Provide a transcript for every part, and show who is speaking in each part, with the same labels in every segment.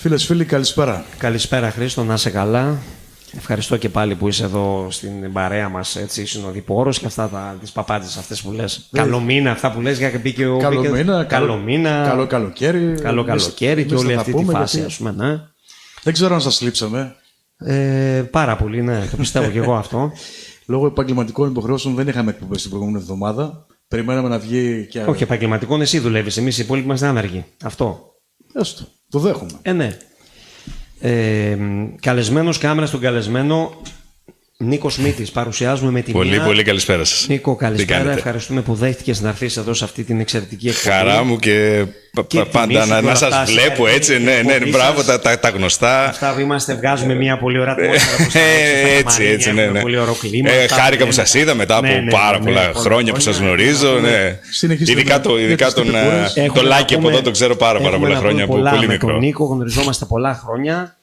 Speaker 1: Φίλες, φίλοι, καλησπέρα.
Speaker 2: Καλησπέρα Χρήστο, να είσαι καλά. Ευχαριστώ και πάλι που είσαι εδώ στην παρέα μας, έτσι, συνοδοιπόρος και αυτά τις παπάντες αυτές που λες. Καλό μήνα, αυτά που λες, για μπήκε ο...
Speaker 1: Καλό μήνα, καλό καλοκαίρι.
Speaker 2: Καλό καλοκαίρι και όλη αυτή τη φάση,
Speaker 1: γιατί...
Speaker 2: ας πούμε, ναι.
Speaker 1: Δεν ξέρω αν σας λείψαμε.
Speaker 2: Πάρα πολύ, ναι, το πιστεύω και εγώ αυτό.
Speaker 1: Λόγω επαγγελματικών υποχρεώσεων δεν είχαμε εκπομπές την προηγούμενη εβδομάδα. Περιμέναμε να βγει και...
Speaker 2: Όχι, επαγγελματικών εσύ δουλεύεις, εμείς οι υπόλοιποι είμαστε άνεργοι. Αυτό.
Speaker 1: Έστω, το δέχομαι.
Speaker 2: Ναι. Καλεσμένος, κάμερα στον καλεσμένο, Νίκος Μήτης. Παρουσιάζουμε με την
Speaker 3: Πολύ καλησπέρα σας.
Speaker 2: Νίκο, καλησπέρα. Ευχαριστούμε που δέχτηκες να έρθεις εδώ σε αυτή την εξαιρετική εκπομπή.
Speaker 3: Χαρά μου και πάντα να σας βλέπω έτσι. Ναι, μπράβο, τα γνωστά.
Speaker 2: Αυτά που είμαστε, βγάζουμε μια πολύ ωραία ατμόσφαιρα.
Speaker 3: Έτσι, ναι.
Speaker 2: Πολύ ωραίο κλίμα.
Speaker 3: Χάρηκα που σας είδα μετά από πάρα πολλά χρόνια που σας γνωρίζω. Ειδικά τον Λάκη από εδώ το ξέρω πάρα πολλά χρόνια. Πολύ μικρό.
Speaker 2: Τον Νίκο γνωριζόμαστε πολλά χρόνια.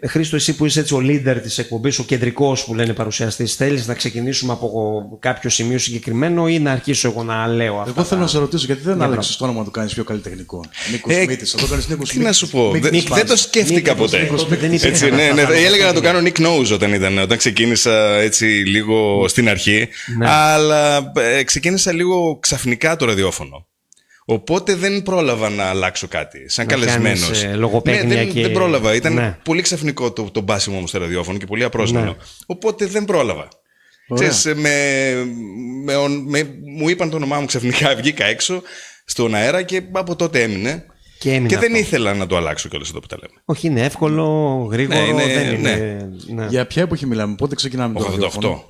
Speaker 2: Χρήστο, εσύ που είσαι έτσι ο leader της εκπομπής, ο κεντρικός που λένε παρουσιαστής, θέλεις να ξεκινήσουμε από κάποιο σημείο συγκεκριμένο ή να αρχίσω εγώ να λέω αυτά?
Speaker 1: Εγώ θέλω να σε ρωτήσω, γιατί δεν άλλαξες το όνομα να το κάνεις πιο καλλιτεχνικό? Νίκος Μήτης, εδώ κάνεις Νίκος Μήτης.
Speaker 3: Τι να σου πω, δεν το σκέφτηκα ποτέ. Έλεγα να το κάνω Nick Knows όταν ξεκίνησα έτσι λίγο στην αρχή, αλλά ξεκίνησα λίγο ξαφνικά το ραδιόφωνο. Οπότε δεν πρόλαβα να αλλάξω κάτι. Σαν καλεσμένος. Δεν πρόλαβα. Ήταν πολύ ξαφνικό το μπάσιμο μου στο ραδιόφωνο και πολύ απρόσμενο. Οπότε δεν πρόλαβα. Ξέρεις, μου είπαν το όνομά μου ξαφνικά, βγήκα έξω στον αέρα και από τότε έμεινε. Και δεν ήθελα να το αλλάξω κιόλας εδώ που τα λέμε.
Speaker 2: Όχι, είναι εύκολο, γρήγορο, δεν είναι.
Speaker 1: Για ποια εποχή μιλάμε, πότε ξεκινάμε το ραδιόφωνο?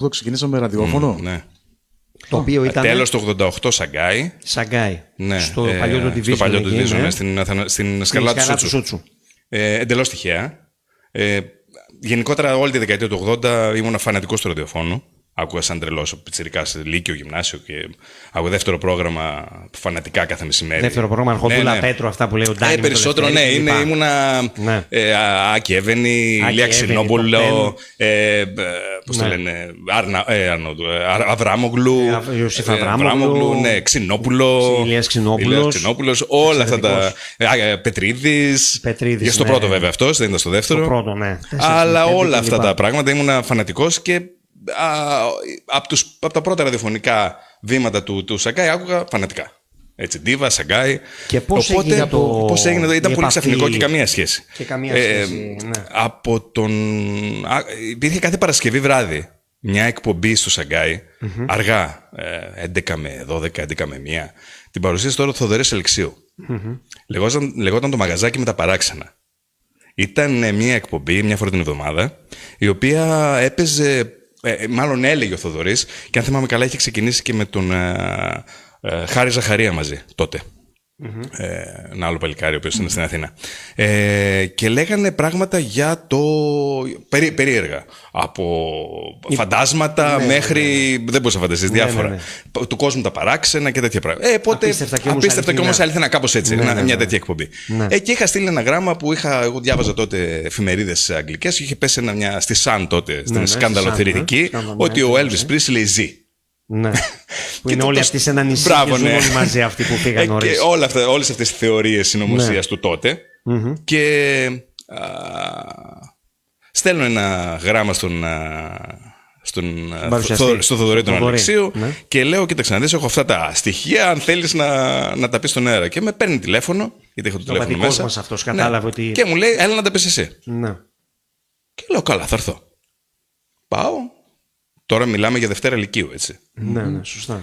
Speaker 1: 88 ξεκινήσαμε ραδιόφωνο.
Speaker 3: Ναι.
Speaker 2: Το οποίο ήταν...
Speaker 3: Τέλος του 88 Σαγκάι.
Speaker 2: Ναι, στο παλιό το Division.
Speaker 3: Στο παλιό το Division, στην σκαλά του Σούτσου. Εντελώς τυχαία. Γενικότερα όλη τη δεκαετία του 80 ήμουν φανατικός του ραδιοφώνου. Άκουγα σαν τρελός πιτσιρικάς λύκειο, γυμνάσιο και άκουγα δεύτερο πρόγραμμα φανατικά κάθε μεσημέρι. Δεύτερο πρόγραμμα,
Speaker 2: Αρχοντούλα Πέτρο, αυτά που λέει ο Ντάνι.
Speaker 3: Περισσότερο, ναι. Ήμουνα Άκη Εύενη, Ηλία Ξινόπουλο, πώς το λένε, Αβράμογλου, ναι, Ξινόπουλο,
Speaker 2: Ηλίας
Speaker 3: Ξινόπουλος, όλα αυτά τα... Πετρίδης, στο πρώτο βέβαια αυτός, δεν ήταν στο δεύτερο. Αλλά όλα αυτά τα πράγματα ήμουνα φανατικός και από τα πρώτα ραδιοφωνικά βήματα του Σαγκάι άκουγα φανατικά. Έτσι, Ντίβα, Σαγκάι.
Speaker 2: Και πώς έγινε
Speaker 3: το... Ήταν πολύ ξαφνικό και καμία σχέση. Υπήρχε κάθε Παρασκευή βράδυ μια εκπομπή στο Σαγκάι, αργά, 11 με 12, 11 με 1. Την παρουσίασε τώρα ο Θοδωρής Αλεξίου. Λεγόταν το Μαγαζάκι με τα Παράξενα. Ήταν μια εκπομπή, μια φορά την εβδομάδα, η οποία έπαιζε, μάλλον έλεγε ο Θοδωρής, και αν θυμάμαι καλά είχε ξεκινήσει και με τον Χάρη Ζαχαρία μαζί τότε. Ένα άλλο παλικάρι, ο οποίος είναι στην Αθήνα. Και λέγανε πράγματα για το περίεργα. Από φαντάσματα μέχρι. Δεν μπορείς να φανταστείς διάφορα. Του κόσμου τα παράξενα και τέτοια πράγματα. Απίστευτα και όμως αληθινά, κάπως έτσι. Μια τέτοια εκπομπή. Και είχα στείλει ένα γράμμα που εγώ διάβαζα τότε εφημερίδες αγγλικές και είχε πέσει στη Sun τότε, στην σκανδαλοθερητική, ότι ο Elvis Presley ζει.
Speaker 2: Ναι. Που είναι όλοι αυτοί σε ένα νησί και ζουν όλοι μαζί αυτοί που πήγαν νωρίς.
Speaker 3: Και όλες αυτές οι θεωρίες συνωμοσίας του τότε. Και στέλνω ένα γράμμα στον Θοδωρή τον Αλεξίου και λέω: κοίταξε να δεις, έχω αυτά τα στοιχεία. Αν θέλεις να τα πεις στον αέρα. Και με παίρνει τηλέφωνο, γιατί έχω το τηλέφωνο μέσα.
Speaker 2: Αυτός κατάλαβε ότι...
Speaker 3: Και μου λέει: έλα να τα πεις εσύ.
Speaker 2: Ναι.
Speaker 3: Και λέω: καλά, θα έρθω. Πάω. Τώρα μιλάμε για Δευτέρα Λυκείου, έτσι.
Speaker 2: Ναι, σωστά.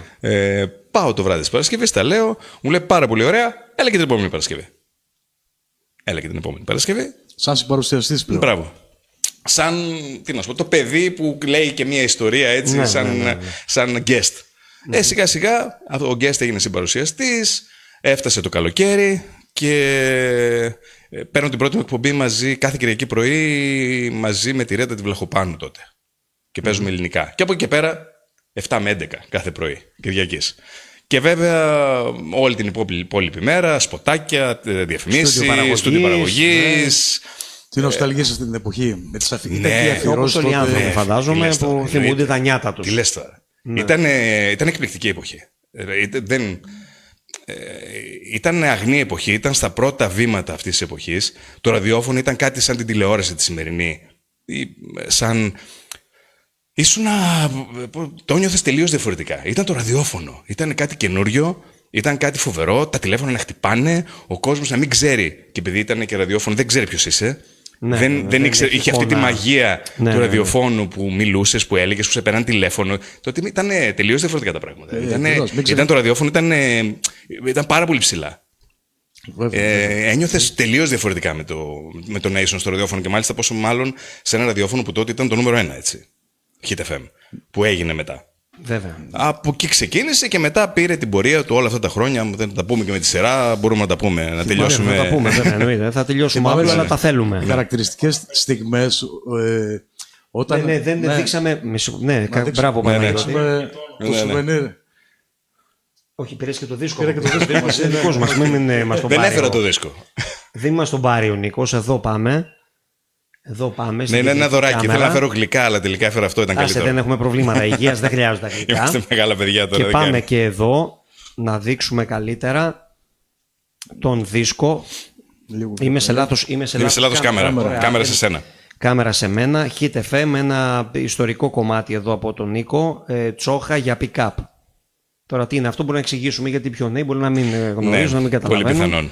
Speaker 3: Πάω το βράδυ της Παρασκευής, τα λέω, μου λέει πάρα πολύ ωραία, έλα και την επόμενη Παρασκευή. Σαν
Speaker 1: συμπαρουσιαστής πλέον.
Speaker 3: Μπράβο. Σαν, τι να σου πω, το παιδί που λέει και μια ιστορία, έτσι, σαν guest. Σιγά σιγά ο guest έγινε συμπαρουσιαστής, έφτασε το καλοκαίρι και παίρνω την πρώτη μου εκπομπή μαζί, κάθε Κυριακή πρωί, μαζί με τη Ρέτα τη Βλαχοπάνου τότε. Και παίζουμε ελληνικά. Και από εκεί και πέρα 7 με 11 κάθε πρωί, Κυριακής. Και βέβαια όλη την υπόλοιπη μέρα, σποτάκια, διαφημίσεις, στούντιο παραγωγής.
Speaker 1: Τι νοσταλγία σε αυτή την εποχή με τις
Speaker 2: αφιερώσεις. Όπως όλοι οι άνθρωποι φαντάζομαι που θυμούνται τα νιάτα τους.
Speaker 3: Τι λες τώρα. Ήταν εκπληκτική εποχή. ήταν αγνή εποχή, ήταν στα πρώτα βήματα αυτής της εποχής. Το ραδιόφωνο ήταν κάτι σαν την τηλεόραση τη σημερινή. Σαν... Το νιώθες τελείως διαφορετικά. Ήταν το ραδιόφωνο. Ήταν κάτι καινούριο, ήταν κάτι φοβερό, τα τηλέφωνα να χτυπάνε, ο κόσμος να μην ξέρει. Και επειδή ήταν και ραδιόφωνο, δεν ξέρει ποιος είσαι. Δεν ήξερε, είχε αυτή τη μαγεία του ραδιοφώνου που μιλούσες, που έλεγες, που σε παίρναν τηλέφωνο. Τότε ήταν τελείως διαφορετικά τα πράγματα. Ήταν το ραδιόφωνο, ήταν πάρα πολύ ψηλά. Ένιωθες τελείως διαφορετικά με το Nation στο ραδιόφωνο και μάλιστα πόσο μάλλον σε ένα ραδιόφωνο που τότε ήταν το νούμερο 1, έτσι. Hit FM, που έγινε μετά.
Speaker 2: Βέβαια.
Speaker 3: Από εκεί ξεκίνησε και μετά πήρε την πορεία του όλα αυτά τα χρόνια. Δεν θα τα πούμε και με τη σειρά, μπορούμε να τα πούμε, να τελειώσουμε.
Speaker 2: Θα τα πούμε, βέβαια, εννοείται. Θα τελειώσουμε αύριο, αλλά τα θέλουμε.
Speaker 1: Χαρακτηριστικές στιγμές όταν...
Speaker 2: δεν δείξαμε... Ναι, μπράβο, Παναγιώτη.
Speaker 1: Το σουβενίρ.
Speaker 2: Όχι, πήρες και το δίσκο. Είναι δικός μας, μην μας τον πάρει.
Speaker 3: Δεν έφερα το δίσκο.
Speaker 2: Δεν μας τον πάρει ο Νίκος, εδώ πάμε. Εδώ πάμε.
Speaker 3: Ναι, είναι ένα δωράκι. Θέλω να φέρω γλυκά, αλλά τελικά έφερα αυτό, ήταν καλύτερο.
Speaker 2: Δεν έχουμε προβλήματα υγείας, δεν χρειάζονται γλυκά.
Speaker 3: Είμαστε μεγάλα παιδιά τώρα.
Speaker 2: Και πάμε και εδώ να δείξουμε καλύτερα τον δίσκο. Είμαι σε λάθος
Speaker 3: κάμερα. Κάμερα σε σένα.
Speaker 2: Κάμερα σε μένα. Hit FM, ένα ιστορικό κομμάτι εδώ από τον Νίκο. Τσόχα για pick-up. Τώρα τι είναι αυτό, μπορούμε να εξηγήσουμε γιατί πιο νέοι μπορεί να μην γνωρίζουν, να μην καταλαβαίνουν.
Speaker 3: Πολύ πιθανόν.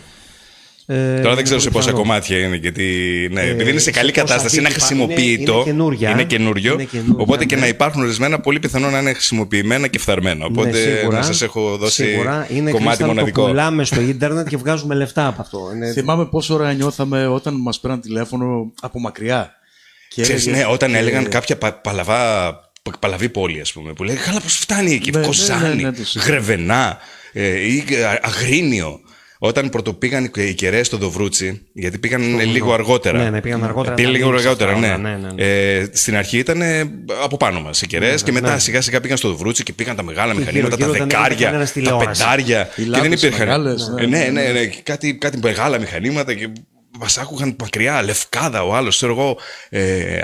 Speaker 3: Τώρα δεν ξέρω σε πόσα κομμάτια είναι, γιατί επειδή είναι σε καλή κατάσταση, είναι χρησιμοποιητό. Είναι καινούριο. Οπότε και να υπάρχουν ορισμένα, πολύ πιθανό να είναι χρησιμοποιημένα και φθαρμένα. Οπότε να σας έχω δώσει κομμάτι μοναδικό.
Speaker 2: Το πουλάμε στο ίντερνετ και βγάζουμε λεφτά από αυτό.
Speaker 1: Θυμάμαι πόσο ώρα νιώθαμε όταν μας πήραν τηλέφωνο από μακριά.
Speaker 3: Ναι, όταν έλεγαν κάποια παλαβή πόλη, ας πούμε, που λέει καλά πώς φτάνει εκεί, Κοζάνη, Γρεβενά ή Αγρίνιο. Όταν πρωτοπήγαν οι κεραίες στο Δοβρούτσι, γιατί πήγαν λίγο αργότερα.
Speaker 2: Ναι, πήγαν αργότερα.
Speaker 3: Πήγαν λίγο αργότερα, ναι. Στην αρχή ήταν από πάνω μας οι κεραίες και μετά σιγά σιγά πήγαν στο Δοβρούτσι και πήγαν τα μεγάλα μηχανήματα, τα δεκάρια, τα πεντάρια. Και δεν υπήρχαν. Ναι, κάτι μεγάλα μηχανήματα και μας άκουγαν μακριά, Λευκάδα ο άλλος, ξέρω εγώ,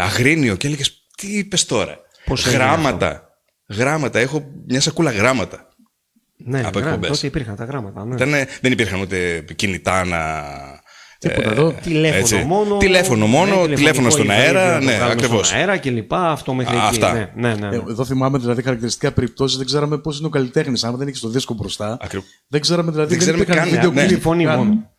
Speaker 3: Αγρίνιο και έλεγες τι είπες τώρα. Γράμματα, έχω μια σακούλα γράμματα.
Speaker 2: Ναι, τότε υπήρχαν τα γράμματα.
Speaker 3: Ναι. Δεν υπήρχαν ούτε κινητά να.
Speaker 1: Τίποτα εδώ.
Speaker 2: Τηλέφωνο μόνο.
Speaker 3: Τηλέφωνο στον αέρα. Ναι, ακριβώς.
Speaker 2: Στον αέρα και λοιπά. Αυτό μέχρι εκεί. Ναι.
Speaker 1: Εδώ θυμάμαι δηλαδή χαρακτηριστικά περιπτώσεις. Δεν ξέραμε πώς είναι ο καλλιτέχνης. Αν δεν είχε το δίσκο μπροστά. Δεν ξέραμε δηλαδή.
Speaker 3: Δεν υπήρχαν
Speaker 2: βίντεο κλιπ. Φωνή μόνο.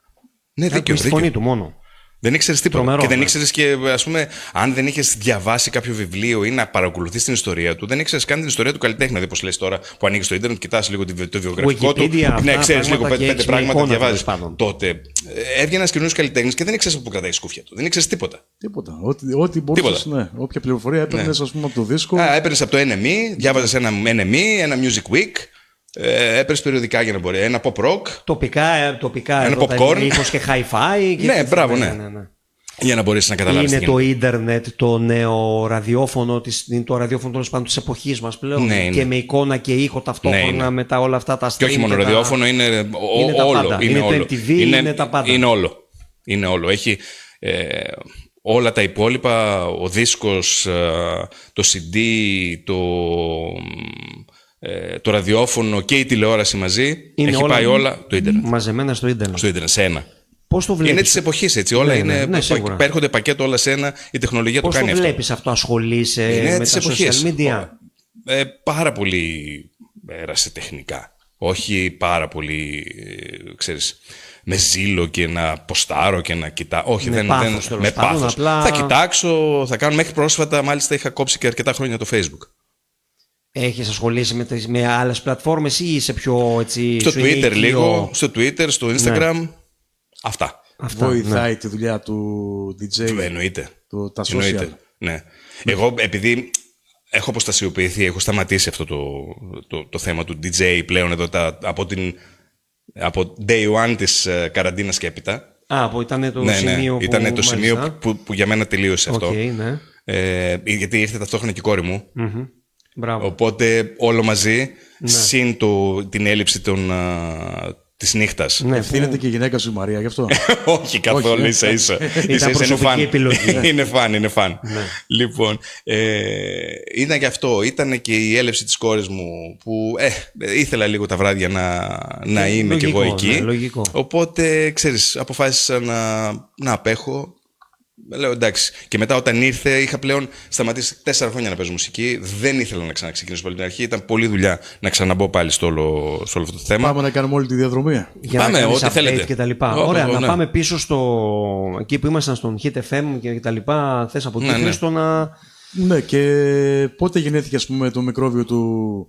Speaker 3: Ναι, δίκιο.
Speaker 2: Τη φωνή του μόνο.
Speaker 3: Δεν ήξερες τίποτα. Και δεν ήξερες και, ας πούμε, αν δεν είχες διαβάσει κάποιο βιβλίο ή να παρακολουθείς την ιστορία του, δεν ήξερες καν την ιστορία του καλλιτέχνη. Δηλαδή, πώς λες τώρα που ανοίγεις το Ιντερνετ, κοιτάς λίγο το βιογραφικό του. Ναι, ξέρεις λίγο πέντε πράγματα, διαβάζεις. Τότε έβγαινε ένας καινούργιος καλλιτέχνης και δεν ήξερες από πού κρατάει η σκούφια του. Δεν ήξερες τίποτα.
Speaker 1: Ό,τι μπορούσες. Ναι. Όποια πληροφορία έπαιρνες, ας πούμε, από το δίσκο.
Speaker 3: Έπαιρνες από το NME, διάβαζες ένα NME, ένα Music Week. Έπαιρνες περιοδικά για να μπορεί. Ένα pop rock.
Speaker 2: Τοπικά
Speaker 3: ένα popcorn.
Speaker 2: Ήχος και hi-fi.
Speaker 3: Ναι, μπράβο, ναι. Για να μπορείς να καταλάβεις.
Speaker 2: Είναι το ίντερνετ, το νέο ραδιόφωνο, το ραδιόφωνο τέλος πάντων της εποχής μας πλέον.
Speaker 3: Ναι,
Speaker 2: και με εικόνα και ήχο ταυτόχρονα με τα όλα αυτά τα stream.
Speaker 3: Και όχι μόνο ραδιόφωνο, είναι όλο.
Speaker 2: Είναι το MTV, είναι τα πάντα.
Speaker 3: Είναι όλο. Έχει όλα τα υπόλοιπα, ο δίσκος, το CD, το ραδιόφωνο και η τηλεόραση μαζί. Έχει πάει όλα το ίντερνετ.
Speaker 2: Μαζεμένα στο ίντερνετ.
Speaker 3: Στο ίντερνετ, σε ένα.
Speaker 2: Πώς το βλέπεις?
Speaker 3: Είναι της εποχής, έτσι. Όλα είναι. Έρχονται πακέτο όλα σε ένα. Η τεχνολογία το κάνει αυτό.
Speaker 2: Πώς το βλέπεις αυτό, ασχολείσαι με τα social media?
Speaker 3: Πάρα πολύ έρασε τεχνικά. Όχι πάρα πολύ, ξέρεις, με ζήλο και να ποστάρω και να κοιτάω. Όχι, με πάθος. Απλά... Θα κοιτάξω, θα κάνω μέχρι πρόσφατα. Μάλιστα είχα κόψει και αρκετά χρόνια το Facebook.
Speaker 2: Έχεις ασχολήσει με άλλες πλατφόρμες ή είσαι πιο έτσι...
Speaker 3: Στο Twitter λίγο, στο Twitter, στο Instagram. Ναι. Αυτά.
Speaker 1: Βοηθάει τη δουλειά του DJ.
Speaker 3: Εννοείται.
Speaker 1: Τα social.
Speaker 3: Ναι. Εγώ επειδή έχω αποστασιοποιηθεί, έχω σταματήσει αυτό το θέμα του DJ πλέον εδώ από day one της καραντίνας και έπειτα.
Speaker 2: Ήταν το σημείο που...
Speaker 3: Ήταν το σημείο που για μένα τελείωσε αυτό.
Speaker 2: Ναι.
Speaker 3: Γιατί ήρθε ταυτόχρονα και η κόρη μου.
Speaker 2: Μπράβο.
Speaker 3: Οπότε όλο μαζί, συν την έλλειψη της νύχτας.
Speaker 2: Ναι,
Speaker 1: Ευθύνεται και η γυναίκα σου η Μαρία γι' αυτό.
Speaker 3: Όχι καθόλου, ίσα-ίσα.
Speaker 2: Ήταν προσωπική επιλογή.
Speaker 3: Είναι φαν. Λοιπόν, ήταν και αυτό. Ήταν και η έλευση της κόρης μου που ήθελα λίγο τα βράδια να είμαι κι εγώ εκεί.
Speaker 2: Ναι, λογικό.
Speaker 3: Οπότε, ξέρεις, αποφάσισα να απέχω. Λέω εντάξει. Και μετά όταν ήρθε, είχα πλέον σταματήσει 4 χρόνια να παίζω μουσική. Δεν ήθελα να ξαναξεκινήσω πάλι την αρχή. Ήταν πολλή δουλειά να ξαναμπω πάλι στο όλο αυτό το θέμα.
Speaker 1: Πάμε να κάνουμε όλη τη διαδρομή.
Speaker 2: Για
Speaker 3: Πάμε,
Speaker 2: να
Speaker 3: ό,τι θέλετε.
Speaker 2: Και τα λοιπά. Ωραία, να πάμε πίσω εκεί που ήμασταν στον Hit FM και τα λοιπά. Θες από εκεί, Χρήστο, να...
Speaker 1: Ναι, και πότε γεννήθηκε, ας πούμε, το μικρόβιο του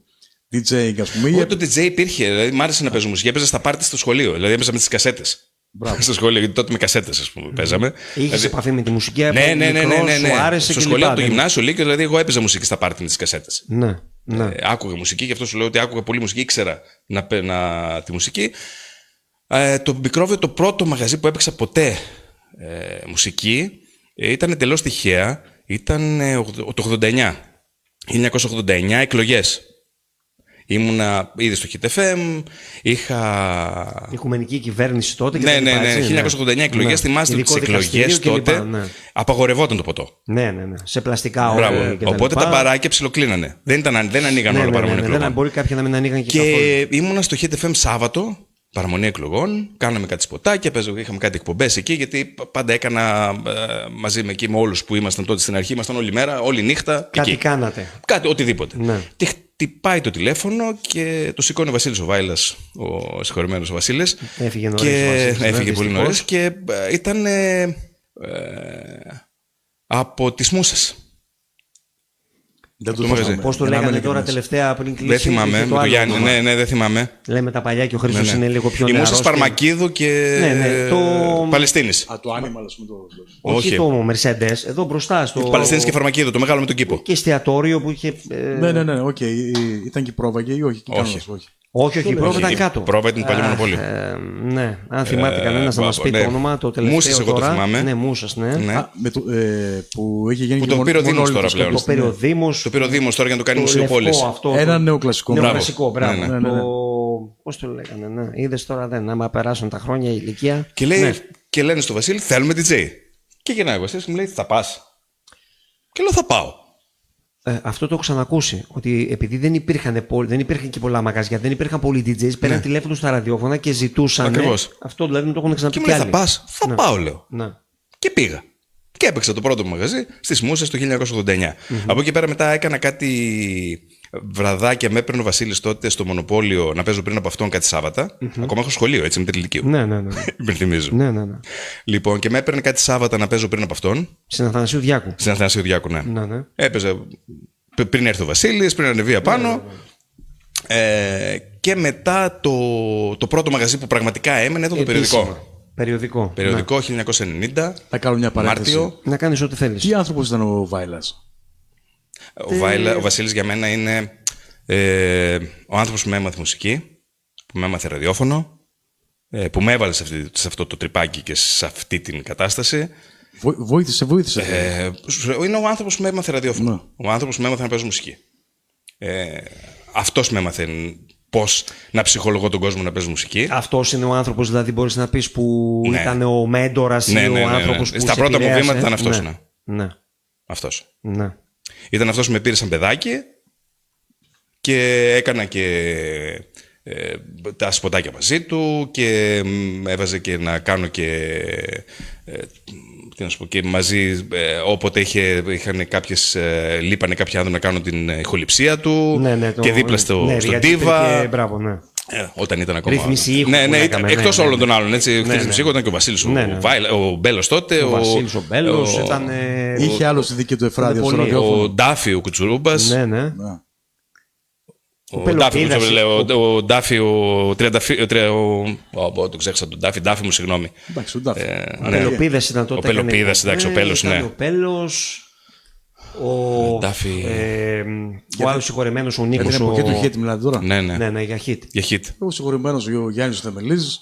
Speaker 1: DJ, ας πούμε.
Speaker 3: Το DJ υπήρχε. Δηλαδή, μ' άρεσε να παίζω μουσική. Έπαιζα στα πάρτι στο σχολείο. Δηλαδή, έπαιζα με τις κασέτες. Στο σχολείο, γιατί τότε με κασέτες, ας πούμε, παίζαμε.
Speaker 2: Είχες επαφή με τη μουσική,
Speaker 3: ναι.
Speaker 2: σου άρεσε
Speaker 3: στο
Speaker 2: και
Speaker 3: σχολείο,
Speaker 2: λοιπά,
Speaker 3: από το γυμνάσιο, Λύκειο, δηλαδή, εγώ έπαιζα μουσική στα πάρτι με τις κασέτες.
Speaker 2: Ναι.
Speaker 3: Άκουγα μουσική, γι' αυτό σου λέω ότι άκουγα πολύ μουσική, ήξερα τη μουσική. Το μικρόβιο, το πρώτο μαγαζί που έπαιξα ποτέ μουσική, ήταν εντελώς τυχαία. Ήταν το 1989, εκλογές. Ήμουνα ήδη στο Hit FM, είχα...
Speaker 2: Οικουμενική κυβέρνηση τότε.
Speaker 3: Ναι, 1989 εκλογές, θυμάστε τις εκλογές τότε. Απαγορευόταν το ποτό.
Speaker 2: Ναι. Σε πλαστικά όλα.
Speaker 3: Οπότε τα μπαράκια ψιλοκλίνανε. Δεν ανοίγαν όλα παραμονή εκλογών.
Speaker 2: Δεν μπορεί κάποια να μην ανοίγαν και καθόλου.
Speaker 3: Και ήμουνα στο Hit FM Σάββατο, παραμονή εκλογών, κάναμε κάτι σποτάκια, είχαμε κάτι εκπομπές εκεί, γιατί πάντα έκανα μαζί με όλους που ήμασταν τότε στην αρχή, ήμασταν όλη μέρα, όλη νύχτα.
Speaker 2: Κάτι
Speaker 3: εκεί.
Speaker 2: κάνατε.
Speaker 3: Κάτι, οτιδήποτε.
Speaker 2: Ναι.
Speaker 3: Και χτυπάει το τηλέφωνο και το σηκώνει ο Βασίλης ο Βάιλας, ο συγχωρημένος ο Βασίλης.
Speaker 2: Έφυγε νωρίς.
Speaker 3: Έφυγε πολύ νωρίς και ήταν από τις Μούσες.
Speaker 2: Πώς το λέγανε τώρα τελευταία πριν κλείσει?
Speaker 3: Δεν θυμάμαι. Με το Γιάννη, ναι, δεν θυμάμαι.
Speaker 2: Λέμε τα παλιά και ο Χρήστος είναι λίγο πιο νεαρός.
Speaker 3: Η Μούσες Παρμακίδου και Παλαιστίνης.
Speaker 1: Το Animal, ας πούμε.
Speaker 2: Όχι το Mercedes, εδώ μπροστά στο...
Speaker 3: Παλαιστίνης και Φαρμακίδου, το μεγάλο με τον κήπο.
Speaker 2: Και εστιατόριο που είχε...
Speaker 1: Ναι, οκ. Ήταν και η πρόβα ή όχι?
Speaker 2: Όχι, η πρόβα ήταν κάτω.
Speaker 3: Η πρόβα ήταν παλιό μονοπόλιο.
Speaker 2: Ναι, αν θυμάται κανένας να μας πει το όνομα, το τελευταίο.
Speaker 3: Μούσες, εγώ το θυμάμαι.
Speaker 2: Ναι, Μούσες, ναι.
Speaker 1: Που είχε γίνει.
Speaker 3: Που το πήρε ο Δήμος τώρα πλέον.
Speaker 2: Το πήρε ο Δήμος.
Speaker 3: Το πήρε ο Δήμος τώρα για να το κάνει μουσιοπόλης.
Speaker 1: Ένα νεοκλασικό.
Speaker 2: Νεοκλασικό, μπράβο. Πώς το λέγανε, ναι. Είδες τώρα, δεν, άμα περάσουν τα χρόνια, η ηλικία.
Speaker 3: Και λένε στο Βασίλη, θέλουμε DJ. Και γυρνάει ο Βασίλης και μου λέει, θα πας? Και λέω, θα πάω.
Speaker 2: Αυτό το έχω ξανακούσει. Ότι επειδή δεν υπήρχαν και πολλά μαγαζιά, δεν υπήρχαν πολλοί DJs, παίρναν τηλέφωνο στα ραδιόφωνα και ζητούσαν.
Speaker 3: Ακριβώς.
Speaker 2: Αυτό δηλαδή το έχουν ξαναπεί.
Speaker 3: Και μου λέει, θα πας? Θα πάω, λέω.
Speaker 2: Ναι.
Speaker 3: Και πήγα. Και έπαιξα το πρώτο μου μαγαζί στις Μούσες το 1989. Από εκεί πέρα μετά έκανα κάτι βραδάκια. Με έπαιρνε ο Βασίλης τότε στο Μονοπόλιο να παίζω πριν από αυτόν κάτι Σάββατα. Ακόμα έχω σχολείο, έτσι, με τρίτη λυκείου.
Speaker 2: Ναι.
Speaker 3: Υπενθυμίζω.
Speaker 2: Ναι.
Speaker 3: Λοιπόν, και με έπαιρνε κάτι Σάββατα να παίζω πριν από αυτόν.
Speaker 2: Στην Αθανασίου Διάκου.
Speaker 3: Στην Αθανασίου Διάκου, ναι. Έπαιζα πριν έρθει ο Βασίλης, πριν ανεβεί απάνω. Και μετά το πρώτο μαγαζί που πραγματικά έμενε ήταν το περιοδικό. Περιοδικό 1990.
Speaker 1: Θα κάνω μια παρένθεση.
Speaker 3: Μάρτιο.
Speaker 2: Να κάνεις ό,τι θέλεις.
Speaker 1: Τι άνθρωπος ήταν ο Βάιλας?
Speaker 3: Ο Βασίλης για μένα είναι ο άνθρωπος που με έμαθε μουσική, που με έμαθε ραδιόφωνο, που με έβαλε σε αυτό το τρυπάκι και σε αυτή την κατάσταση.
Speaker 1: Βοήθησε.
Speaker 3: Είναι ο άνθρωπος που με έμαθε ραδιόφωνο. Ναι. Ο άνθρωπος που με έμαθε να παίζω μουσική. Αυτός με έμαθε πώς να ψυχολογώ τον κόσμο να παίζει μουσική.
Speaker 2: Αυτός είναι ο άνθρωπος, δηλαδή, μπορείς να πεις που ήταν ο μέντορας ή ο άνθρωπος που
Speaker 3: στα πρώτα μου βήματα ήταν αυτός.
Speaker 2: Ναι.
Speaker 3: Αυτός.
Speaker 2: Ναι.
Speaker 3: Ήταν αυτός που με πήρε σαν παιδάκι και έκανα και τα σποτάκια μαζί του και έβαζε και να κάνω και τι να σου πω, και μαζί όποτε είχαν κάποιες λείπανε κάποιοι άνθρωποι να κάνουν την ηχοληψία του και δίπλα στο Diva.
Speaker 2: Μπράβο, ναι.
Speaker 3: Όταν ήταν ακόμα.
Speaker 2: Ρύθμιση ήχου.
Speaker 3: Εκτός όλων των άλλων. Ρύθμιση ήχου ήταν και ο Βασίλης ο Μπέλος τότε.
Speaker 2: Ο Βασίλης ο Μπέλος ήταν.
Speaker 1: Είχε άλλο στη δική του Εφράδια στο ραδιόφωνο.
Speaker 3: Ο Ντάφι ο Κουτσουρούμπας.
Speaker 2: Ναι.
Speaker 3: Ο Ντάφι, ο το ξέχασα τον Ντάφι μου, συγγνώμη.
Speaker 1: Εντάξει, ο Ντάφι.
Speaker 2: Ο Πελοπίδας ήταν τότε.
Speaker 3: Ο Πελοπίδας, εντάξει, ο Πέλος, ναι.
Speaker 2: Ο Πέλος. Ο άλλος συγχωρεμένος, ο Νίκος.
Speaker 1: Για την εποχή του Hit μιλάτε τώρα.
Speaker 2: Ναι, για Hit.
Speaker 1: Ο συγχωρεμένος ο Γιάννης Θεμελής.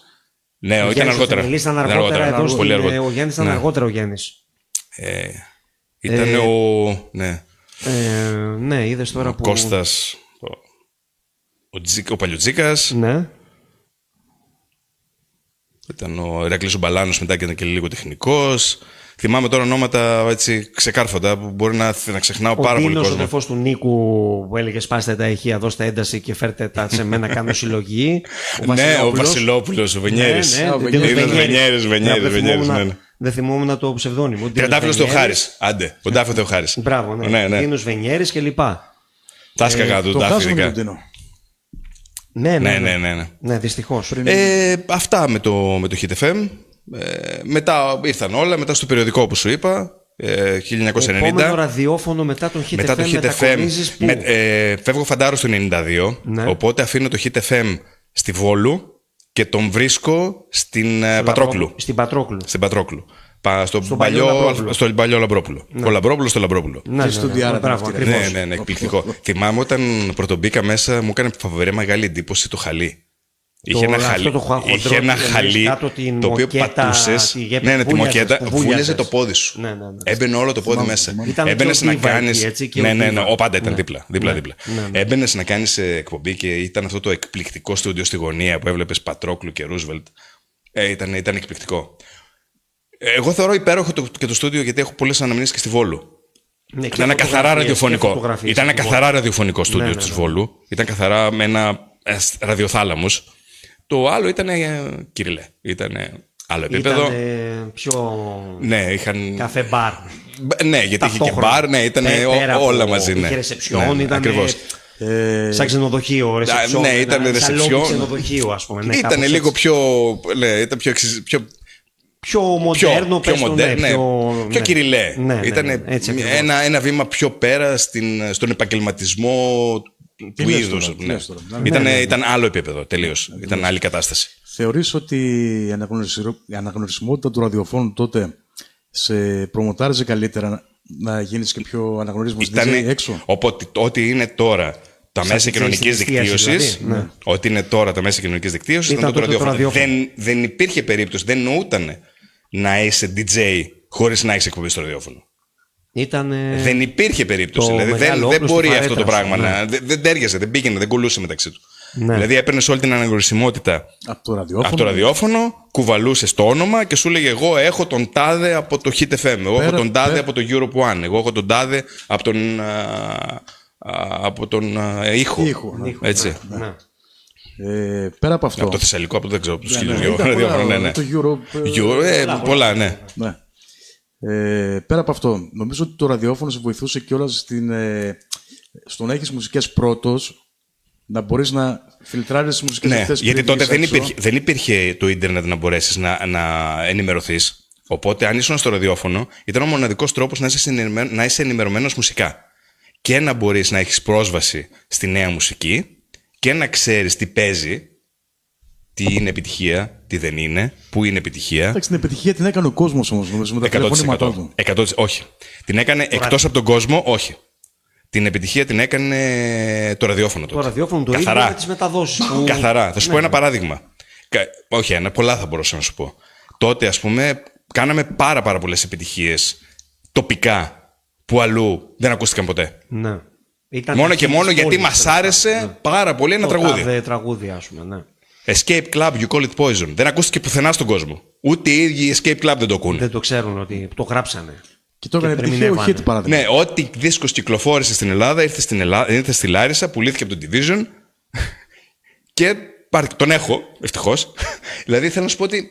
Speaker 3: Ναι, ήταν αργότερα.
Speaker 2: Ο Γιάννης ήταν αργότερα ο Γιάννης.
Speaker 3: Ήταν
Speaker 2: ναι, είδες τώρα
Speaker 3: ο
Speaker 2: που...
Speaker 3: Κώστας, ο Παλιοτζίκας.
Speaker 2: Ναι.
Speaker 3: Ήταν ο Ηρακλής ο Μπαλάνος, μετά και ήταν και λίγο τεχνικός. Θυμάμαι τώρα ονόματα έτσι ξεκάρφωτα που μπορεί να ξεχνάω πάρα πολύ κόσμο.
Speaker 2: Ο αδερφός του Νίκου που έλεγε σπάστε τα ηχεία, δώστε ένταση και φέρτε τα σε μένα, κάνω συλλογή.
Speaker 3: Ναι, ο Βασιλόπουλος, ο Βενιέρης. Βενιέρης.
Speaker 2: Δεν θυμόμουν το ψευδόνυμο.
Speaker 3: Τριαντάφυλλος Θεοχάρης. Άντε, ο Ντάφο Θεοχάρης.
Speaker 2: Μπράβο, ναι. Δίνος Βενιέρης και λοιπά.
Speaker 3: Τα σκαγά του Ντάφυλλικα.
Speaker 2: Ναι, δυστυχώς.
Speaker 3: Αυτά με το Hit FM. Μετά ήρθαν όλα, μετά στο περιοδικό που σου είπα, 1990.
Speaker 2: Επόμενο ραδιόφωνο μετά τον Hit FM, μετακομίζεις πού?
Speaker 3: Φεύγω φαντάρο στο 92, οπότε αφήνω το Hit FM στη Βόλου και τον βρίσκω στην Πατρόκλου.
Speaker 2: Στην Πατρόκλου.
Speaker 3: Στον παλιό Λαμπρόπουλο. Ο Λαμπρόπουλο στο Λαμπρόπουλο.
Speaker 2: Ναι,
Speaker 3: εκπληκτικό. Θυμάμαι όταν πρωτομπήκα μέσα, μου έκανε φοβερή μεγάλη εντύπωση το χαλί. Είχε ένα χαλί το οποίο πατούσες. Ναι, τη μοκέτα, βούλιαζε το πόδι σου. Έμπαινε όλο το πόδι μέσα. Έμπαινες να κάνεις. Ναι, πάντα ήταν δίπλα. Έμπαινες να κάνεις εκπομπή και ήταν αυτό το εκπληκτικό στούντιο στη γωνία που έβλεπες Πατρόκλου και Ρούσβελτ. Ήταν εκπληκτικό. Εγώ θεωρώ υπέροχο και το στούντιο γιατί έχω πολλές αναμνήσεις και στη Βόλου. Ήταν καθαρά ραδιοφωνικό. Ήταν ένα καθαρά ραδιοφωνικό στούντιο της Βόλου. Ήταν καθαρά με ένα ραδιοθάλαμος. Το άλλο ήταν Κυριλέ. Ήταν άλλο επίπεδο.
Speaker 2: Ήταν πιο.
Speaker 3: Ναι, είχαν.
Speaker 2: Καφέ μπαρ.
Speaker 3: Ναι, γιατί είχε και μπαρ, ναι, ήταν όλα μαζί.
Speaker 2: Είχε ρεσεψιόν, ήταν.
Speaker 3: Ακριβώς.
Speaker 2: Σαν ξενοδοχείο, ρεσεψιόν.
Speaker 3: Ναι, ήταν ρεσεψιόν.
Speaker 2: Ξενοδοχείο, ας πούμε.
Speaker 3: Ήταν λίγο πιο. Ήταν
Speaker 2: πιο μοντέρνο,
Speaker 3: πιο κυριλέ. Ήταν ένα βήμα πιο πέρα στον επαγγελματισμό του είδους. Ήταν άλλο επίπεδο τελείως. Ήταν άλλη κατάσταση.
Speaker 1: Θεωρείς ότι η αναγνωρισιμότητα του ραδιοφώνου τότε σε προμοτάριζε καλύτερα να γίνεις και πιο αναγνωρίσιμος έξω?
Speaker 3: Οπότε ό,τι είναι τώρα τα μέσα κοινωνικής δικτύωσης, ό,τι είναι τώρα τα μέσα κοινωνικής δικτύωσης ήταν το ραδιόφωνο. Δεν υπήρχε περίπτωση, δεν νοούταν να είσαι DJ χωρίς να έχεις εκπομπή στο ραδιόφωνο. Δεν υπήρχε περίπτωση. Δηλαδή δεν μπορεί αυτό το πράγμα δεν τέριαζε, δεν πήγαινε, δεν κουλούσε μεταξύ του. Δηλαδή έπαιρνες όλη την αναγνωρισιμότητα από το ραδιόφωνο, κουβαλούσες το όνομα και σου έλεγε εγώ έχω τον τάδε από το Hit FM, εγώ έχω τον τάδε από το Europe One, εγώ έχω τον τάδε από τον ήχο. Έτσι.
Speaker 1: Πέρα από αυτό.
Speaker 3: Από το Θεσσαλικό, από το δεν ξέρω, από τους χίλιους ραδιόφωνο.
Speaker 1: Το Europe.
Speaker 3: Πολλά, ναι.
Speaker 1: Πέρα από αυτό, νομίζω ότι το ραδιόφωνο σε βοηθούσε κιόλας στο να έχεις μουσικές πρώτος, να μπορείς να φιλτράρεις τις μουσικές αυτές.
Speaker 3: Γιατί τότε δεν υπήρχε το ίντερνετ να μπορέσεις να ενημερωθείς. Οπότε, αν ήσουν στο ραδιόφωνο, ήταν ο μοναδικός τρόπος να είσαι ενημερωμένος μουσικά. Και να μπορείς να έχεις πρόσβαση στη νέα μουσική και να ξέρεις τι παίζει, τι είναι επιτυχία, τι δεν είναι, πού είναι επιτυχία.
Speaker 1: Εντάξει, την επιτυχία την έκανε ο κόσμος όμως, νομίζω, με τα τηλεφωνήματά του.
Speaker 3: 100%. Όχι. Την έκανε εκτός από τον κόσμο, όχι. Την επιτυχία την έκανε το ραδιόφωνο τότε.
Speaker 2: Το ραδιόφωνο, το ίδιο με τις μεταδόσεις.
Speaker 3: Καθαρά. Θα σου πω ένα παράδειγμα. Όχι ένα, πολλά θα μπορούσα να σου πω. Τότε, ας πούμε, κάναμε πάρα πολλές επιτυχίες τοπικά που αλλού δεν ακούστηκαν ποτέ.
Speaker 2: Ναι.
Speaker 3: Μόνο και μόνο γιατί μας άρεσε πάρα πολύ ένα τραγούδι.
Speaker 2: Τραγούδι, ας πούμε, ναι.
Speaker 3: Escape Club, You Call It Poison. Δεν ακούστηκε πουθενά στον κόσμο. Ούτε οι ίδιοι οι Escape Club δεν το ακούνε.
Speaker 2: Δεν το ξέρουν ότι το γράψανε.
Speaker 1: Και το έκανε επιτυχία ο Hit, παράδειγμα.
Speaker 3: Ναι, ό,τι δίσκος κυκλοφόρησε στην Ελλάδα ήρθε στη Λάρισα, πουλήθηκε από το Division και τον έχω, ευτυχώς. Δηλαδή θέλω να σου πω ότι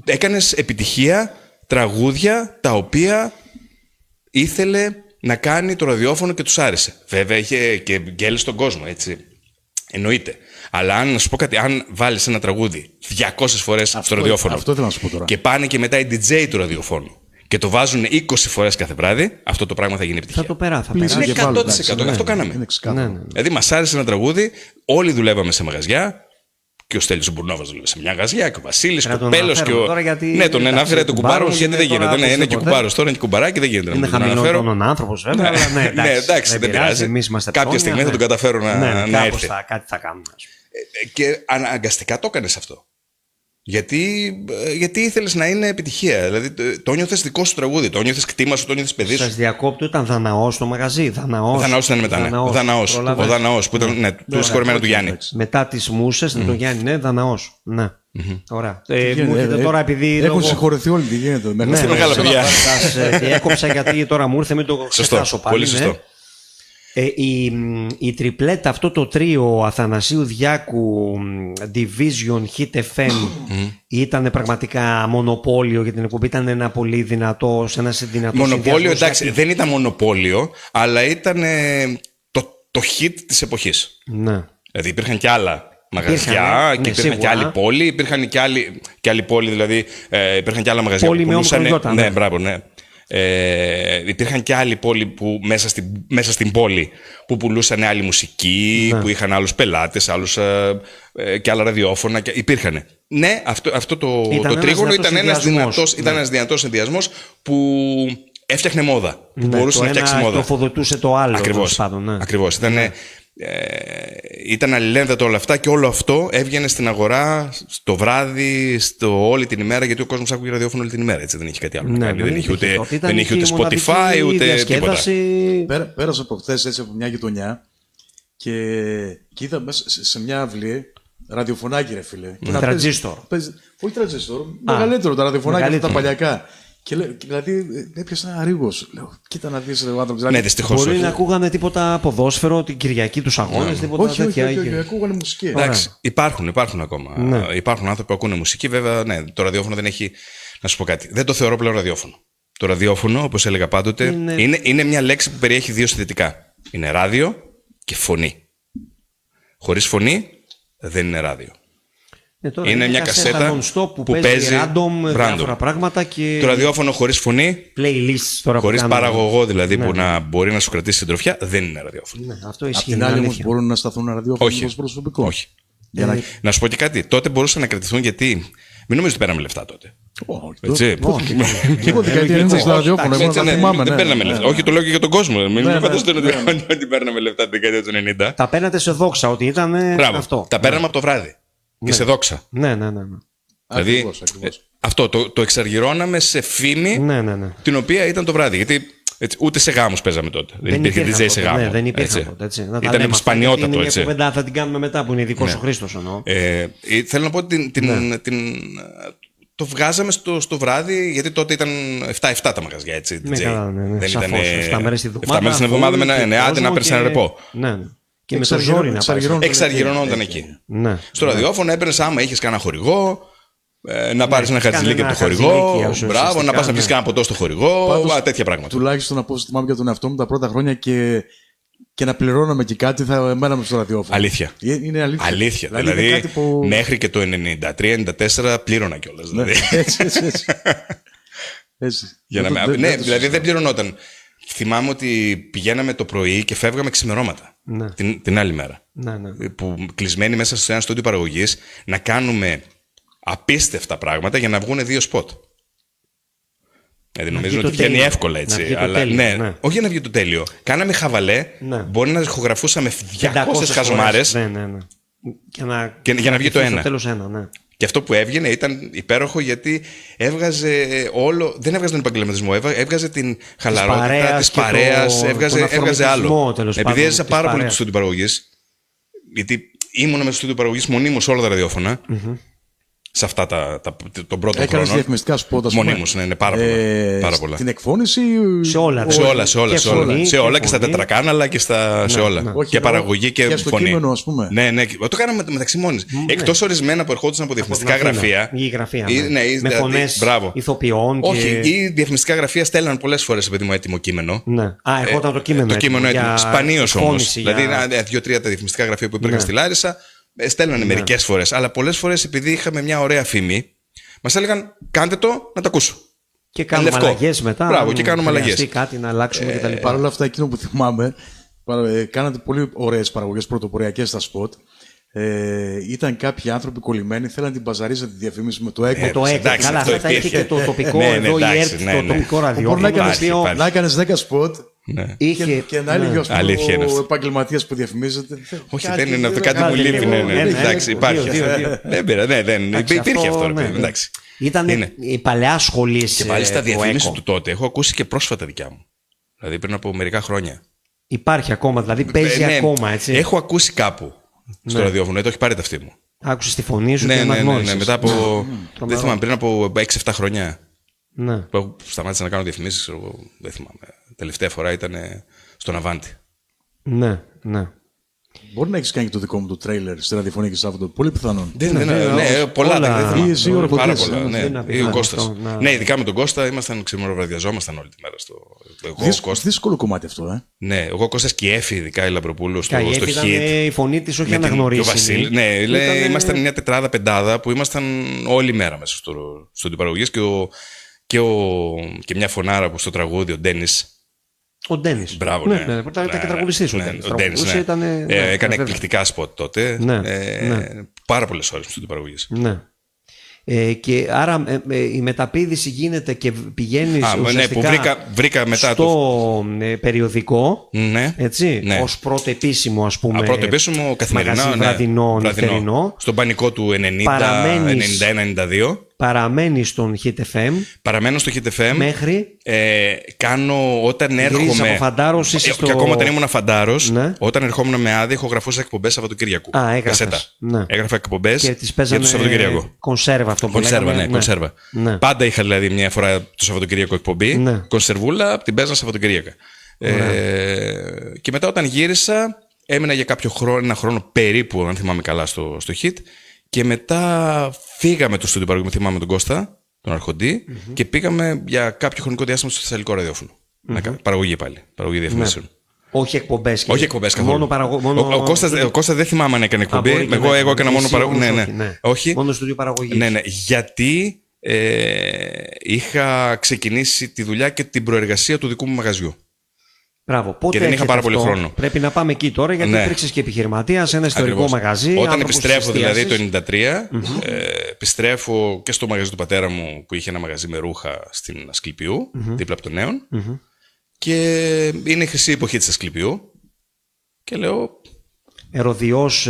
Speaker 3: έκανες επιτυχία τραγούδια τα οποία ήθελε να κάνει το ραδιόφωνο και τους άρεσε. Βέβαια είχε και γκέλ στον κόσμο, έτσι. Εννοείται. Αλλά να σου πω κάτι, αν βάλεις ένα τραγούδι 200 φορές στο ραδιόφωνο και πάνε και μετά οι DJ του ραδιοφώνου και το βάζουν 20 φορές κάθε βράδυ, αυτό το πράγμα θα γίνει επιτυχία.
Speaker 2: Θα το περάσει.
Speaker 3: Είναι 100%. Αυτό κάναμε. Δηλαδή μας άρεσε ένα τραγούδι, όλοι δουλεύαμε σε μαγαζιά. Και ο Στέλιος ο Μπουρνόβας δούλευε σε μια γαζιά, και ο Βασίλης, και ο Πέλος. Και ο... Ναι, τον ανάφερα τον κουμπάρο μου, γιατί δεν γίνεται. Ναι, είναι και κουμπάρος τώρα, είναι και κουμπαράκι, δεν γίνεται.
Speaker 2: Είναι χαμηλό άνθρωπος, βέβαια.
Speaker 3: Ναι, εντάξει, δεν πειράζει. Κάποια στιγμή θα τον καταφέρω να έρθει.
Speaker 2: Κάτι θα κάνουμε.
Speaker 3: Και αναγκαστικά το έκανες αυτό. Γιατί ήθελες να είναι επιτυχία. Δηλαδή το νιώθες δικό σου τραγούδι, το νιώθες κτήμα σου, το νιώθες παιδί σου.
Speaker 2: Σας διακόπτω, ήταν Δαναός το μαγαζί.
Speaker 3: Δαναός ήταν μετά. Ο Δαναός που ήταν του συγχωρεμένου του Γιάννη.
Speaker 2: Μετά τις μουσες, τον Γιάννη, ναι, Δαναός. Ναι. Ωραία. Μου έρχεται τώρα επειδή.
Speaker 1: Έχουν συγχωρεθεί όλοι, τι γίνεται.
Speaker 2: Ναι,
Speaker 3: Στη μεγάλα παιδιά.
Speaker 2: Σας διέκοψα γιατί τώρα μου ήρθε, μην το ξεχάσω πάλι.
Speaker 3: Πολύ σωστό.
Speaker 2: Η τριπλέτα, αυτό το τρίο Αθανασίου Διάκου, Division, Hit FM ήταν πραγματικά μονοπόλιο για την εκπομπή. Ήταν ένα πολύ δυνατό, ένας δυνατός
Speaker 3: Μονοπόλιο, εντάξει, δεν ήταν μονοπόλιο, αλλά ήταν το hit της εποχής.
Speaker 2: Ναι.
Speaker 3: Δηλαδή υπήρχαν και άλλα μαγαζιά και υπήρχαν και άλλη πόλη. Υπήρχαν και άλλη πόλη, δηλαδή υπήρχαν και άλλα μαγαζιά
Speaker 2: πόλη
Speaker 3: που
Speaker 2: με
Speaker 3: πουλούσαν.
Speaker 2: όμικρον
Speaker 3: Ναι, μπράβο, ναι. Υπήρχαν και άλλοι πόλη που μέσα στην πόλη που πουλούσαν άλλη μουσική, που είχαν άλλους πελάτες, και άλλα ραδιόφωνα. Υπήρχαν. Ναι, αυτό το τρίγωνο ήταν ένας δυνατός συνδυασμός που έφτιαχνε μόδα. Που μπορούσε να φτιάξει μόδα.
Speaker 2: Τροφοδοτούσε το άλλο.
Speaker 3: Ακριβώς. Ήταν αλληλένδετο όλα αυτά και όλο αυτό έβγαινε στην αγορά στο βράδυ, όλη την ημέρα, γιατί ο κόσμος άκουγε ραδιόφωνο όλη την ημέρα. Έτσι, δεν είχε κάτι άλλο να κάνει. Δεν είχε ούτε Spotify ούτε τίποτα.
Speaker 1: Πέρασα από χθες έτσι από μια γειτονιά και είδα μέσα σε μια αυλή ραδιοφωνάκι, ρε φίλε.
Speaker 2: Τραντζίστορ.
Speaker 1: Όχι τραντζίστορ, μεγαλύτερο τα ραδιοφωνάκια τα παλιακά. Και δηλαδή έπιασε ένα ρίγος. Λέω, κοίτα να δεις ο άνθρωπος.
Speaker 3: Ναι, δυστυχώς.
Speaker 2: Μπορεί να ακούγανε τίποτα ποδόσφαιρο την Κυριακή, τους αγώνες, τίποτα τέτοια.
Speaker 1: Όχι, ακούγανε μουσική.
Speaker 3: Εντάξει, υπάρχουν ακόμα. Ναι. Υπάρχουν άνθρωποι που ακούνε μουσική. Βέβαια, ναι, το ραδιόφωνο δεν έχει. Να σου πω κάτι. Δεν το θεωρώ πλέον ραδιόφωνο. Το ραδιόφωνο, όπως έλεγα πάντοτε, είναι μια λέξη που περιέχει δύο συνθετικά. Είναι ράδιο και φωνή. Χωρίς φωνή δεν είναι ράδιο. Είναι μια κασέτα που παίζει
Speaker 2: διάφορα πράγματα και...
Speaker 3: Το ραδιόφωνο χωρίς φωνή, χωρίς παραγωγό δηλαδή, που να μπορεί να σου κρατήσει συντροφιά, δεν είναι ραδιόφωνο.
Speaker 2: Ναι, αυτό ισχύει.
Speaker 1: Απ' την άλλη όμως μπορούν να σταθούν ραδιόφωνο ως προσωπικό.
Speaker 3: Όχι. Να σου πω και κάτι. Τότε μπορούσαν να κρατηθούν γιατί... Μην νομίζεις ότι παίρναμε λεφτά τότε.
Speaker 1: Όχι. Και εγώ δεκαετία 90 στο ραδιόφωνο.
Speaker 3: Δεν παίρναμε λεφτά. Όχι, το λέω και για τον κόσμο. Μην φανταστείτε ότι παίρναμε λεφτά την δεκαετία του 90.
Speaker 2: Τα παίρνατε σε δόξα, ότι ήταν αυτό.
Speaker 3: Τα παίρναμε από το βράδυ. Και σε δόξα.
Speaker 2: Ναι.
Speaker 3: Δηλαδή, αυτό το εξαργυρώναμε σε φήμη, την οποία ήταν το βράδυ. Γιατί ούτε σε γάμους παίζαμε τότε. Δεν υπήρχε DJ σε γάμο.
Speaker 2: Δεν υπήρχε τότε.
Speaker 3: Ήταν σπανιότατο.
Speaker 2: Είναι μια κουβέντα, θα την κάνουμε μετά που είναι ειδικό ο Χρήστος.
Speaker 3: Θέλω να πω ότι το βγάζαμε στο βράδυ, γιατί τότε ήταν 7-7 τα μαγαζιά. Έτσι, DJ.
Speaker 2: Δεν ήταν 7 μέρες την
Speaker 3: εβδομάδα με ένα άντε να παίρνει ένα ρεπό.
Speaker 2: Και με το ζόρι να πάρεις.
Speaker 3: Εξαργυρωνόταν εκεί. Στο ραδιόφωνο έπαιρνες, άμα είχες κανένα χορηγό, να πάρεις ένα χαρτζηλίκι από το χορηγό. Μπράβο, να πας να πεις κανένα ποτό στο χορηγό. Τέτοια πράγματα.
Speaker 1: Τουλάχιστον να πω, θυμάμαι για τον εαυτό μου τα πρώτα χρόνια και να πληρώναμε και κάτι, θα μέναμε στο ραδιόφωνο.
Speaker 3: Αλήθεια.
Speaker 1: Είναι αλήθεια.
Speaker 3: Αλήθεια. Δηλαδή μέχρι και το 93-94 πλήρωνα κιόλας.
Speaker 1: Έτσι.
Speaker 3: Ναι, δηλαδή δεν πληρωνόταν. Θυμάμαι ότι πηγαίναμε το πρωί και φεύγαμε ξημερώματα την άλλη μέρα. Που κλεισμένοι μέσα σε ένα στούντιο παραγωγής να κάνουμε απίστευτα πράγματα για να βγουν 2 σποτ. Δηλαδή νομίζω ότι βγαίνει εύκολα έτσι. Αλλά ναι, όχι για να βγει το τέλειο. Κάναμε χαβαλέ, μπορεί να ηχογραφούσαμε 200 χαζομάρες για να βγει το ένα. Και αυτό που έβγαινε ήταν υπέροχο γιατί έβγαζε δεν έβγαζε τον επαγγελματισμό, έβγαζε την χαλαρότητα της παρέας, έβγαζε άλλο. Επειδή έζησα πάρα πολύ το στούντιο παραγωγής, γιατί ήμουν με το στούντιο παραγωγής μονίμως όλα τα ραδιόφωνα, σε αυτά τον πρώτο χρόνο.
Speaker 1: Έκανες διαφημιστικά σπότα.
Speaker 3: Μονίμως, ναι, πάρα πολλά.
Speaker 1: Στην εκφώνηση.
Speaker 3: Σε όλα και στα τετρακάναλα και σε όλα. Και παραγωγή και
Speaker 1: στο
Speaker 3: φωνή.
Speaker 1: Κείμενο, ας πούμε.
Speaker 3: Ναι, το κάναμε μεταξύ μόνης. Εκτός ορισμένα που ερχόντουσαν από διαφημιστικά γραφεία.
Speaker 2: Με φωνές ηθοποιών.
Speaker 3: Όχι, ή διαφημιστικά γραφεία στέλναν πολλές φορές παιδί μου έτοιμο κείμενο.
Speaker 2: Ερχόταν το κείμενο.
Speaker 3: Το κείμενο έτοιμο. Σπανίως όμως. Δηλαδή 2-3 τα διαφημιστικά γραφεία που υπήρχαν στη Λάρισα. Στέλνανε μερικές φορές, αλλά πολλές φορές επειδή είχαμε μια ωραία φήμη, μας έλεγαν κάντε το να το ακούσω.
Speaker 2: Και κάνουμε αλλαγές μετά.
Speaker 3: Μπράβο, και κάνουμε αλλαγές.
Speaker 2: Κάτι να αλλάξουμε κτλ.
Speaker 1: Παρ' όλα αυτά, εκείνο που θυμάμαι, κάνατε πολύ ωραίες παραγωγές πρωτοποριακές στα σποτ. Ήταν κάποιοι άνθρωποι κολλημένοι, θέλαν την μπαζαρίζα τη διαφήμιση με το ΕΚΟ.
Speaker 2: Το ΕΚΟ. Καλά, αυτά είχε και το τοπικό εδώ, η ΕΡΤ, το τοπικό ραδιόφωνο.
Speaker 1: Να έκανες 10 σποτ.
Speaker 3: Ναι.
Speaker 1: Και να έλεγε ο επαγγελματίας που διαφημίζεται.
Speaker 3: Όχι, δεν είναι αυτό, κάτι μου λείπει. Εντάξει, υπάρχει. Δεν υπήρχε αυτό.
Speaker 2: Ήταν η παλαιά σχολή.
Speaker 3: Και μάλιστα διαφήμιση του τότε έχω ακούσει και πρόσφατα δικιά μου. Δηλαδή πριν από μερικά χρόνια.
Speaker 2: Υπάρχει ακόμα, δηλαδή παίζει ακόμα, έτσι.
Speaker 3: Έχω ακούσει κάπου στο ραδιόφωνο, το έχει πάρει ταυτί μου.
Speaker 2: Άκουσες τη φωνή σου
Speaker 3: Ναι,
Speaker 2: και
Speaker 3: ναι, ναι,
Speaker 2: αναγνώρισες.
Speaker 3: ναι. Μετά από.
Speaker 2: Τρομερό.
Speaker 3: Δεν θυμάμαι, πριν από 6-7 χρόνια.
Speaker 2: Ναι.
Speaker 3: Που σταμάτησα να κάνω διαφημίσεις, δεν θυμάμαι. Τελευταία φορά ήταν στον Αβάντι.
Speaker 2: Ναι, ναι.
Speaker 1: Μπορεί να έχει κάνει και το δικό μου το τρέιλερ στη ραδιοφωνία και Σάββατο. Πολύ πιθανόν.
Speaker 3: Ναι, πολλά
Speaker 2: όλα-
Speaker 3: δεν θυμάμαι.
Speaker 1: Ή εσύ, ο
Speaker 3: Πάρα
Speaker 1: Ροποτής,
Speaker 3: πολλά.
Speaker 2: δεν
Speaker 3: Ναι.
Speaker 2: είναι
Speaker 3: Ή ο
Speaker 2: απίθανο
Speaker 3: Κώστας.
Speaker 2: αυτό, να-
Speaker 3: Ναι, ειδικά με τον Κώστα ξημεροβραδιαζόμασταν όλη τη μέρα. Εγώ, ο Κώστας.
Speaker 1: Δύσκολο κομμάτι αυτό,
Speaker 3: Ναι, εγώ, Κώστας και η Εφη, ειδικά η Λαμπροπούλου στο
Speaker 2: Καγέφη ήταν
Speaker 3: hit.
Speaker 2: η φωνή της όχι
Speaker 3: Με την- και ο
Speaker 2: αναγνωρίσιμη.
Speaker 3: Βασίλη. Ναι, λέει,
Speaker 2: Ήτανε-
Speaker 3: ήμασταν μια τετράδα πεντάδα που ήμασταν όλη μέρα μέσα στο αντιπαραγωγής και μια φωνάρα που στο τραγούδι, ο Ντένις.
Speaker 2: Ο Ντένις.
Speaker 3: Μπράβο,
Speaker 2: ναι.
Speaker 3: ναι.
Speaker 2: Ήταν και
Speaker 3: Ναι,
Speaker 2: τραγουδιστής ο
Speaker 3: ναι,
Speaker 2: Ντένις.
Speaker 3: ο Ντένις,
Speaker 2: Τραγουδούσε,
Speaker 3: ναι.
Speaker 2: ήτανε- ναι,
Speaker 3: Έκανε
Speaker 2: βέβαια.
Speaker 3: εκπληκτικά σποτ τότε.
Speaker 2: Ναι, ναι.
Speaker 3: Πάρα πολλές ώρες στο αντιπαραγωγής.
Speaker 2: Ναι. Και άρα η μεταπείδηση γίνεται και πηγαίνεις
Speaker 3: Ναι, που
Speaker 2: ουσιαστικά
Speaker 3: βρήκα μετά
Speaker 2: στο περιοδικό,
Speaker 3: Ναι.
Speaker 2: έτσι,
Speaker 3: Ναι.
Speaker 2: ως πρώτο επίσημο, ας πούμε,
Speaker 3: Πρώτο επίσημο καθημερινά.
Speaker 2: μαγαζί
Speaker 3: Ναι,
Speaker 2: βραδινό, νυχτερινό.
Speaker 3: Στον πανικό του 90,
Speaker 2: Παραμένεις-
Speaker 3: 91-92.
Speaker 2: παραμένει στον Hit FM
Speaker 3: Παραμένω στο Hit FM.
Speaker 2: μέχρι
Speaker 3: Κάνω όταν
Speaker 2: γυρίζεις
Speaker 3: έρχομαι.
Speaker 2: από φαντάρος, είσαι στο...
Speaker 3: Και ακόμα όταν ήμουν φαντάρος,
Speaker 2: Ναι.
Speaker 3: όταν ερχόμουν με άδεια, ηχογραφούσα εκπομπές Σαββατοκύριακου.
Speaker 2: Α, έγραφες.
Speaker 3: Κασέτα.
Speaker 2: Ναι.
Speaker 3: Έγραφα εκπομπές
Speaker 2: και τις
Speaker 3: για
Speaker 2: παίζανε
Speaker 3: το Σαββατοκύριακο.
Speaker 2: κονσέρβα αυτό που
Speaker 3: Κονσέρβα,
Speaker 2: λέγαμε.
Speaker 3: ναι, κονσέρβα.
Speaker 2: Ναι.
Speaker 3: Πάντα είχα δηλαδή μια φορά το Σαββατοκύριακο εκπομπή.
Speaker 2: Ναι.
Speaker 3: Κονσερβούλα, την παίζα Σαββατοκύριακα. Και μετά όταν γύρισα, έμεινα για κάποιο χρόνο, ένα χρόνο περίπου, αν θυμάμαι καλά, στο Hit. Και μετά φύγαμε το στούντιο παραγωγή, θυμάμαι τον Κώστα, τον Αρχοντή, και πήγαμε για κάποιο χρονικό διάστημα στο Θεσσαλικό ραδιόφωνο. Παραγωγή πάλι. Παραγωγή διαφημίσεων.
Speaker 2: Όχι εκπομπές.
Speaker 3: Όχι εκπομπές καθόλου.
Speaker 2: Μόνο
Speaker 3: Ο Κώστας δεν θυμάμαι αν έκανε εκπομπή.
Speaker 2: μπορεί και
Speaker 3: Εγώ
Speaker 2: να
Speaker 3: έκανα
Speaker 2: έκανε.
Speaker 3: μόνο
Speaker 2: Εσύ
Speaker 3: παραγωγή.
Speaker 2: όμως
Speaker 3: Ναι,
Speaker 2: όχι, ναι.
Speaker 3: Όχι.
Speaker 2: Μόνο στούντιο παραγωγής.
Speaker 3: Ναι, ναι. Γιατί είχα ξεκινήσει τη δουλειά και την προεργασία του δικού μου μαγαζιού.
Speaker 2: Μπράβο. Πότε
Speaker 3: δεν είχα
Speaker 2: έρχεται
Speaker 3: πάρα πολύ
Speaker 2: αυτό?
Speaker 3: χρόνο.
Speaker 2: Πρέπει να πάμε εκεί τώρα, γιατί
Speaker 3: Ναι.
Speaker 2: υπήρξες και επιχειρηματίας σε ένα ιστορικό
Speaker 3: Ακριβώς.
Speaker 2: μαγαζί.
Speaker 3: Όταν
Speaker 2: άνθρωπος
Speaker 3: επιστρέφω
Speaker 2: της
Speaker 3: δηλαδή το
Speaker 2: εστίασης.
Speaker 3: 1993, επιστρέφω και στο μαγαζί του πατέρα μου που είχε ένα μαγαζί με ρούχα στην Ασκληπιού, δίπλα από το Νέον. Και είναι η χρυσή εποχή της Ασκληπιού. Και λέω.
Speaker 2: Ερωδιός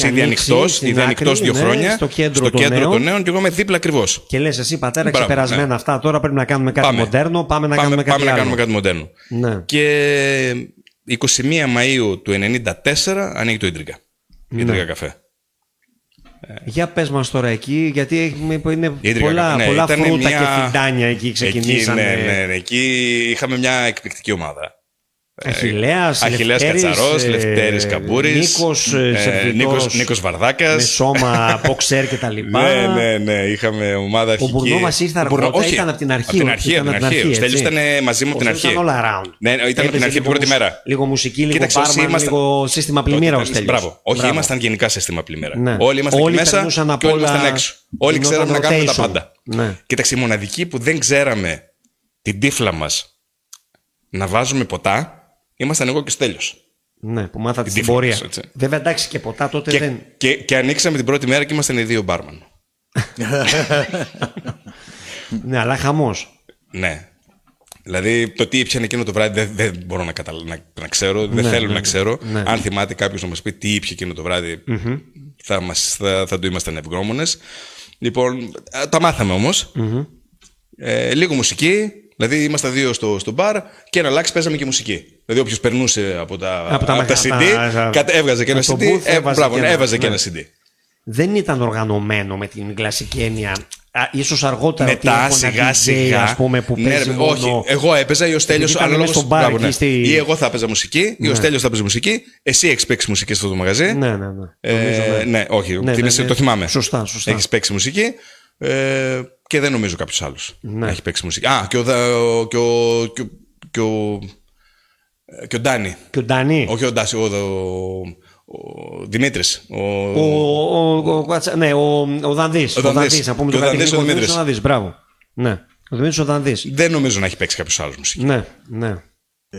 Speaker 3: Ήδη ανοιχτός 2 χρόνια.
Speaker 2: Στο κέντρο
Speaker 3: των Νέων και εγώ είμαι δίπλα ακριβώς.
Speaker 2: Και λες εσύ, πατέρα,
Speaker 3: Μπράβο,
Speaker 2: ξεπερασμένα
Speaker 3: ναι.
Speaker 2: αυτά. Τώρα πρέπει να κάνουμε κάτι
Speaker 3: Πάμε.
Speaker 2: μοντέρνο. Πάμε να κάνουμε κάτι
Speaker 3: μοντέρνο.
Speaker 2: Ναι.
Speaker 3: Και 21 Μαΐου του 1994 ανοίγει το Ίντρικα. Ίντρικα καφέ.
Speaker 2: Για πες μας τώρα εκεί, γιατί είναι
Speaker 3: Ίντρικα,
Speaker 2: πολλά,
Speaker 3: ναι,
Speaker 2: πολλά
Speaker 3: ήταν
Speaker 2: φρούτα
Speaker 3: μια-
Speaker 2: και φιντάνια εκεί ξεκινήσανε.
Speaker 3: Ναι. Εκεί είχαμε μια εκπληκτική ομάδα.
Speaker 2: Αχιλλέας,
Speaker 3: Αχιλλέας Κατσαρός, Λευτέρης Καμπούρης, Νίκος Βαρδάκας.
Speaker 2: με σώμα boxer και τα λοιπά.
Speaker 3: Ναι, είχαμε ομάδα αρχική.
Speaker 2: Ο Μπουρνό μας ήρθε αργότερα, ήταν από την αρχή.
Speaker 3: Από την αρχή. Ο Στέλιος ήταν μαζί μου από την αρχή.
Speaker 2: Ήταν όλα around.
Speaker 3: Ναι, ήταν από την αρχή από την πρώτη μέρα.
Speaker 2: Λίγο μουσική, λίγο
Speaker 3: Κοίταξε, όσοι
Speaker 2: μπάρμαν,
Speaker 3: ήμασταν-
Speaker 2: λίγο σύστημα πλημμύρα ο Στέλιος.
Speaker 3: Μπράβο. Όχι,
Speaker 2: Μπράβο.
Speaker 3: ήμασταν γενικά σύστημα πλημμύρα.
Speaker 2: Ναι.
Speaker 3: Όλοι ήμασταν εκεί μέσα
Speaker 2: περνούσαν από
Speaker 3: και όλοι
Speaker 2: όλα,
Speaker 3: ήμασταν έξω. Όλοι
Speaker 2: γινόταν
Speaker 3: ξέραμε να κάνουμε τα
Speaker 2: rotation.
Speaker 3: πάντα.
Speaker 2: Ναι.
Speaker 3: Κοίταξε, οι μοναδικοί που δεν ξέραμε την τύφλα μας να βάζουμε ποτά, ήμασταν εγώ και ο Στέλιος.
Speaker 2: Ναι, που μάθατε
Speaker 3: Την
Speaker 2: στην πορεία.
Speaker 3: τύφλα μας, έτσι.
Speaker 2: Βέβαια, εντάξει, και ποτά τότε δεν.
Speaker 3: Και ανοίξαμε την πρώτη μέρα και ήμασταν οι δύο μπάρμαν.
Speaker 2: Ναι, αλλά χαμός.
Speaker 3: Ναι. Δηλαδή το τι ήπιανε εκείνο το βράδυ δεν μπορώ να ξέρω, δεν θέλω να ξέρω.
Speaker 2: ναι.
Speaker 3: Αν θυμάται κάποιος να μας πει τι ήπιε εκείνο το βράδυ, θα του ήμασταν ευγνώμονες. Λοιπόν, τα μάθαμε όμως. Λίγο μουσική. Δηλαδή ήμασταν δύο στο μπαρ και ένα λάξ παίζαμε και μουσική. Δηλαδή όποιος περνούσε από τα CD, έβγαζε και ένα
Speaker 2: το
Speaker 3: CD.
Speaker 2: booth
Speaker 3: Έβαζε και ένα CD.
Speaker 2: Δεν ήταν οργανωμένο με την κλασική έννοια. Ίσως αργότερα
Speaker 3: Μετά σιγά σιγά.
Speaker 2: ας πούμε, που
Speaker 3: Ναι,
Speaker 2: παίζει
Speaker 3: ρε,
Speaker 2: μόνο...
Speaker 3: όχι, εγώ έπαιζα ή ο Στέλιος.
Speaker 2: ήταν
Speaker 3: ανάλογα
Speaker 2: μέσα στο
Speaker 3: στο-
Speaker 2: μπαρ
Speaker 3: μπράβο,
Speaker 2: εκεί
Speaker 3: ναι.
Speaker 2: στη-
Speaker 3: Ή εγώ θα έπαιζα μουσική, ή ο Στέλιος θα παίζει μουσική. Εσύ έχεις παίξει μουσική σε αυτό το μαγαζί.
Speaker 2: Ναι. Νομίζω,
Speaker 3: Ναι, όχι,
Speaker 2: Ναι, ναι.
Speaker 3: το θυμάμαι.
Speaker 2: Σωστά.
Speaker 3: Έχεις παίξει μουσική και δεν νομίζω κάποιος άλλος να έχει παίξει μουσική. Α, και ο Ντάνι.
Speaker 2: Και ο Ντάνι.
Speaker 3: Όχι ο Ντάση, ο Δημήτρης.
Speaker 2: Ο Δανδής.
Speaker 3: Ο Δανδής.
Speaker 2: Να πούμε
Speaker 3: Και
Speaker 2: το
Speaker 3: ο Δανδής,
Speaker 2: κατηχητικό,
Speaker 3: ο Δημήτρης.
Speaker 2: Ο Δανδής, μπράβο. Ναι. Ο Δημήτρης ο Δανδής.
Speaker 3: Δεν νομίζω να έχει παίξει κάποιος άλλος μουσική
Speaker 2: Ναι.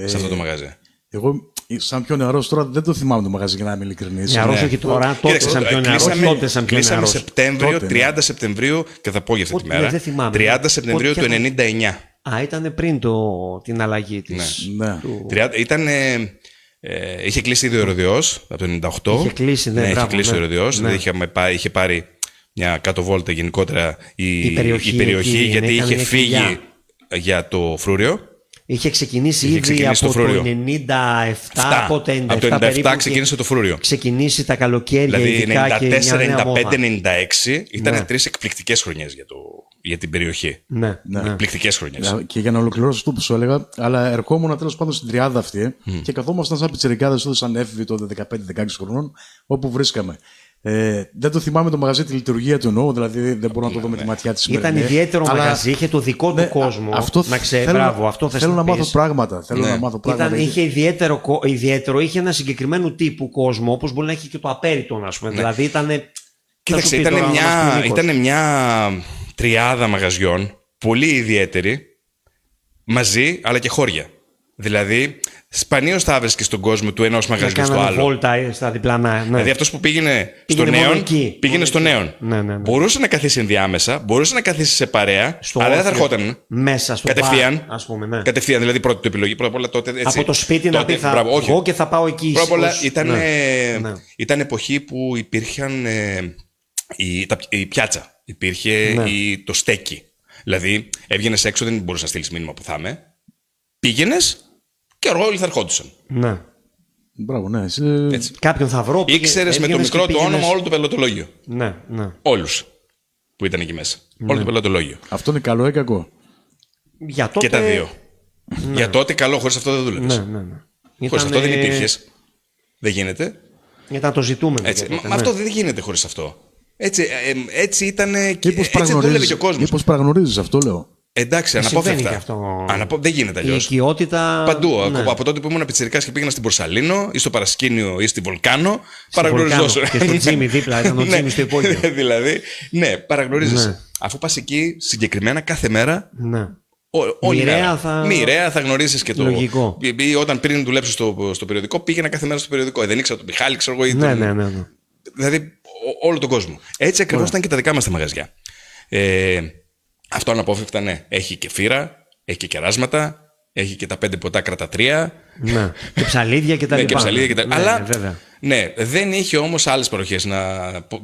Speaker 3: σε αυτό το μαγαζί.
Speaker 1: Εγώ, σαν πιο νεαρός τώρα, δεν το θυμάμαι το μαγαζί για να είμαι ειλικρινής.
Speaker 2: Νεαρός όχι τώρα, τότε σαν πιο νεαρός. Τότε σαν πιο
Speaker 3: Κλείσαμε
Speaker 2: νεαρός.
Speaker 3: Σεπτέμβριο,
Speaker 1: Τότε,
Speaker 3: 30 Σεπτεμβρίου, και θα πω για αυτή τη
Speaker 2: Πότε,
Speaker 3: μέρα.
Speaker 2: δεν θυμάμαι.
Speaker 3: 30 Σεπτεμβρίου του
Speaker 2: Πότε-
Speaker 3: 99.
Speaker 2: Α, ήταν πριν την αλλαγή της.
Speaker 1: Ναι.
Speaker 3: Είχε κλείσει ήδη ο Ερωδιός από το 98.
Speaker 2: Είχε κλείσει, ναι,
Speaker 3: είχε
Speaker 2: μπράβο,
Speaker 3: κλείσει
Speaker 2: ναι.
Speaker 3: ο Ερωδιός.
Speaker 2: Ναι.
Speaker 3: Δηλαδή είχε πάρει μια κάτω-βόλτα γενικότερα η
Speaker 2: περιοχή
Speaker 3: περιοχή
Speaker 2: εκεί,
Speaker 3: γιατί
Speaker 2: ναι, ήταν
Speaker 3: είχε
Speaker 2: μια
Speaker 3: φύγει
Speaker 2: κοιλιά.
Speaker 3: για το φρούριο.
Speaker 2: Είχε ξεκινήσει
Speaker 3: Είχε
Speaker 2: ήδη
Speaker 3: ξεκινήσει
Speaker 2: από
Speaker 3: το
Speaker 2: το
Speaker 3: φρούριο.
Speaker 2: 97, από το 97,
Speaker 3: Από το 97
Speaker 2: περίπου,
Speaker 3: ξεκίνησε το φρούριο.
Speaker 2: ξεκινήσει τα καλοκαίρια,
Speaker 3: Δηλαδή
Speaker 2: ειδικά, και
Speaker 3: 94,
Speaker 2: μια νέα
Speaker 3: 95,
Speaker 2: μόδα.
Speaker 3: 96 ήταν
Speaker 2: Ναι.
Speaker 3: 3 εκπληκτικές χρονιές για την περιοχή.
Speaker 2: Ναι, ναι.
Speaker 3: Εκπληκτικές χρονιές.
Speaker 1: Και για να ολοκληρώσω αυτό που σου έλεγα, αλλά ερχόμουν τέλος πάντων στην τριάδα αυτή και καθόμασταν σαν πιτσιρικάδες τότε, σαν έφηβοι τότε 15-16 χρονών, όπου βρίσκαμε. Δεν το θυμάμαι το μαγαζί, τη λειτουργία του εννοώ, δηλαδή δεν μπορώ να το δω με τη ματιά τη σημερινή.
Speaker 2: Ήταν ιδιαίτερο
Speaker 1: Αλλά,
Speaker 2: μαγαζί, είχε το δικό του κόσμο.
Speaker 1: Αυτό
Speaker 2: να ξέρει,
Speaker 1: θέλω,
Speaker 2: μπράβο, αυτό θες
Speaker 1: θέλω να
Speaker 2: πεις.
Speaker 1: μάθω πράγματα. Θέλω
Speaker 3: Ναι.
Speaker 1: να μάθω πράγματα.
Speaker 2: Είχε ιδιαίτερο, είχε ένα συγκεκριμένο τύπου κόσμο, όπως μπορεί να έχει και το απέριτον, ας πούμε. Δηλαδή ήταν.
Speaker 3: Κοίταξε, ήταν μια τριάδα μαγαζιών πολύ ιδιαίτερη, μαζί αλλά και χώρια. Δηλαδή, σπανίως θα έβρισκες στον κόσμο του ενός μαγαζιού στο άλλο.
Speaker 2: Βόλτα στα διπλανά. Ναι.
Speaker 3: Δηλαδή, αυτός που πήγαινε στο
Speaker 2: Πήγαινε μόνο
Speaker 3: Νέον,
Speaker 2: εκεί.
Speaker 3: πήγαινε στο Νέον.
Speaker 2: Ναι.
Speaker 3: Μπορούσε να καθίσει ενδιάμεσα, μπορούσε να καθίσει σε παρέα,
Speaker 2: Στο
Speaker 3: αλλά δεν θα
Speaker 2: όρθιο,
Speaker 3: ερχόταν.
Speaker 2: μέσα στο
Speaker 3: Κατευθείαν.
Speaker 2: μπαρ, ας πούμε, ναι.
Speaker 3: Κατευθείαν, δηλαδή πρώτη του επιλογή. Πρώτα απ' όλα τότε. Έτσι,
Speaker 2: Από το σπίτι να
Speaker 3: τότε,
Speaker 2: πει θα
Speaker 3: μπράβο, όχι.
Speaker 2: βγω και θα πάω εκεί.
Speaker 3: Πρώτα απ' όλα
Speaker 2: ως-
Speaker 3: ήταν,
Speaker 2: ναι.
Speaker 3: ήταν εποχή που υπήρχαν η πιάτσα. Υπήρχε
Speaker 2: Ναι.
Speaker 3: το στέκι. Δηλαδή, έβγαινε έξω, δεν μπορούσε να στείλει μήνυμα που θα είμαι. Πήγαινε και όλοι θα ερχόντουσαν.
Speaker 2: Ναι.
Speaker 1: Μπράβο, ναι.
Speaker 3: Έτσι.
Speaker 2: Κάποιον θα βρω.
Speaker 3: Ήξερε με το μικρό του όνομα όλο το πελατολόγιο.
Speaker 2: Ναι, ναι.
Speaker 3: Όλου που ήταν εκεί μέσα. Όλο το πελατολόγιο.
Speaker 1: Αυτό είναι καλό ή κακό?
Speaker 2: Για τότε...
Speaker 3: Και τα δύο. Για τότε καλό, χωρί αυτό δεν δούλευε.
Speaker 2: Ναι.
Speaker 3: Χωρί αυτό δεν υπήρχε. Δεν γίνεται.
Speaker 2: Ήταν το ζητούμενο.
Speaker 3: Έτσι.
Speaker 2: για τότε,
Speaker 3: Μα
Speaker 2: ναι.
Speaker 3: αυτό δεν γίνεται χωρί αυτό. Έτσι ήταν.
Speaker 1: Μήπως
Speaker 3: Έτσι δούλευε και ο κόσμο.
Speaker 1: Μήπως παραγνωρίζεις αυτό, λέω.
Speaker 3: Εντάξει,
Speaker 2: Συμβαίνει
Speaker 3: αναπόφευκτα.
Speaker 2: και αυτό.
Speaker 3: Δεν γίνεται
Speaker 2: Η
Speaker 3: αλλιώ.
Speaker 2: οικειότητα.
Speaker 3: Παντού.
Speaker 2: Ναι.
Speaker 3: Από τότε που ήμουν πιτσιρικάς και πήγαινα στην Μπορσαλίνο ή στο Παρασκήνιο ή στη Βολκάνο, παραγνωριζόσουν.
Speaker 2: Βολκάνο. Και στο Τζίμι δίπλα, ήταν ο Τζίμι στο υπόγειο.
Speaker 3: Δηλαδή, ναι, παραγνωρίζεσαι.
Speaker 2: Ναι.
Speaker 3: Αφού πα εκεί συγκεκριμένα κάθε μέρα,
Speaker 2: Ναι.
Speaker 3: όλη
Speaker 2: Μοιραία
Speaker 3: μέρα.
Speaker 2: θα-
Speaker 3: Μοιραία θα γνωρίσει και το.
Speaker 2: Λογικό.
Speaker 3: Ή όταν πριν δουλέψω στο περιοδικό, πήγαινα κάθε μέρα στο περιοδικό. Δεν ήξερα τον Μιχάλη, ξέρω εγώ. Ή
Speaker 2: Ναι,
Speaker 3: τον...
Speaker 2: ναι.
Speaker 3: Δηλαδή, όλο τον κόσμο. Έτσι ακριβώς ήταν και τα δικά μας τα μαγαζιά. Αυτό αναπόφευκτα, ναι. Έχει και φύρα, έχει και κεράσματα, έχει και τα 5 ποτά κράτα 3.
Speaker 2: Ναι. Και ψαλίδια και τα
Speaker 3: Ναι,
Speaker 2: λοιπά.
Speaker 3: και ψαλίδια και τα...
Speaker 2: Ναι,
Speaker 3: Αλλά
Speaker 2: βέβαια.
Speaker 3: ναι, δεν είχε όμως άλλες παροχές.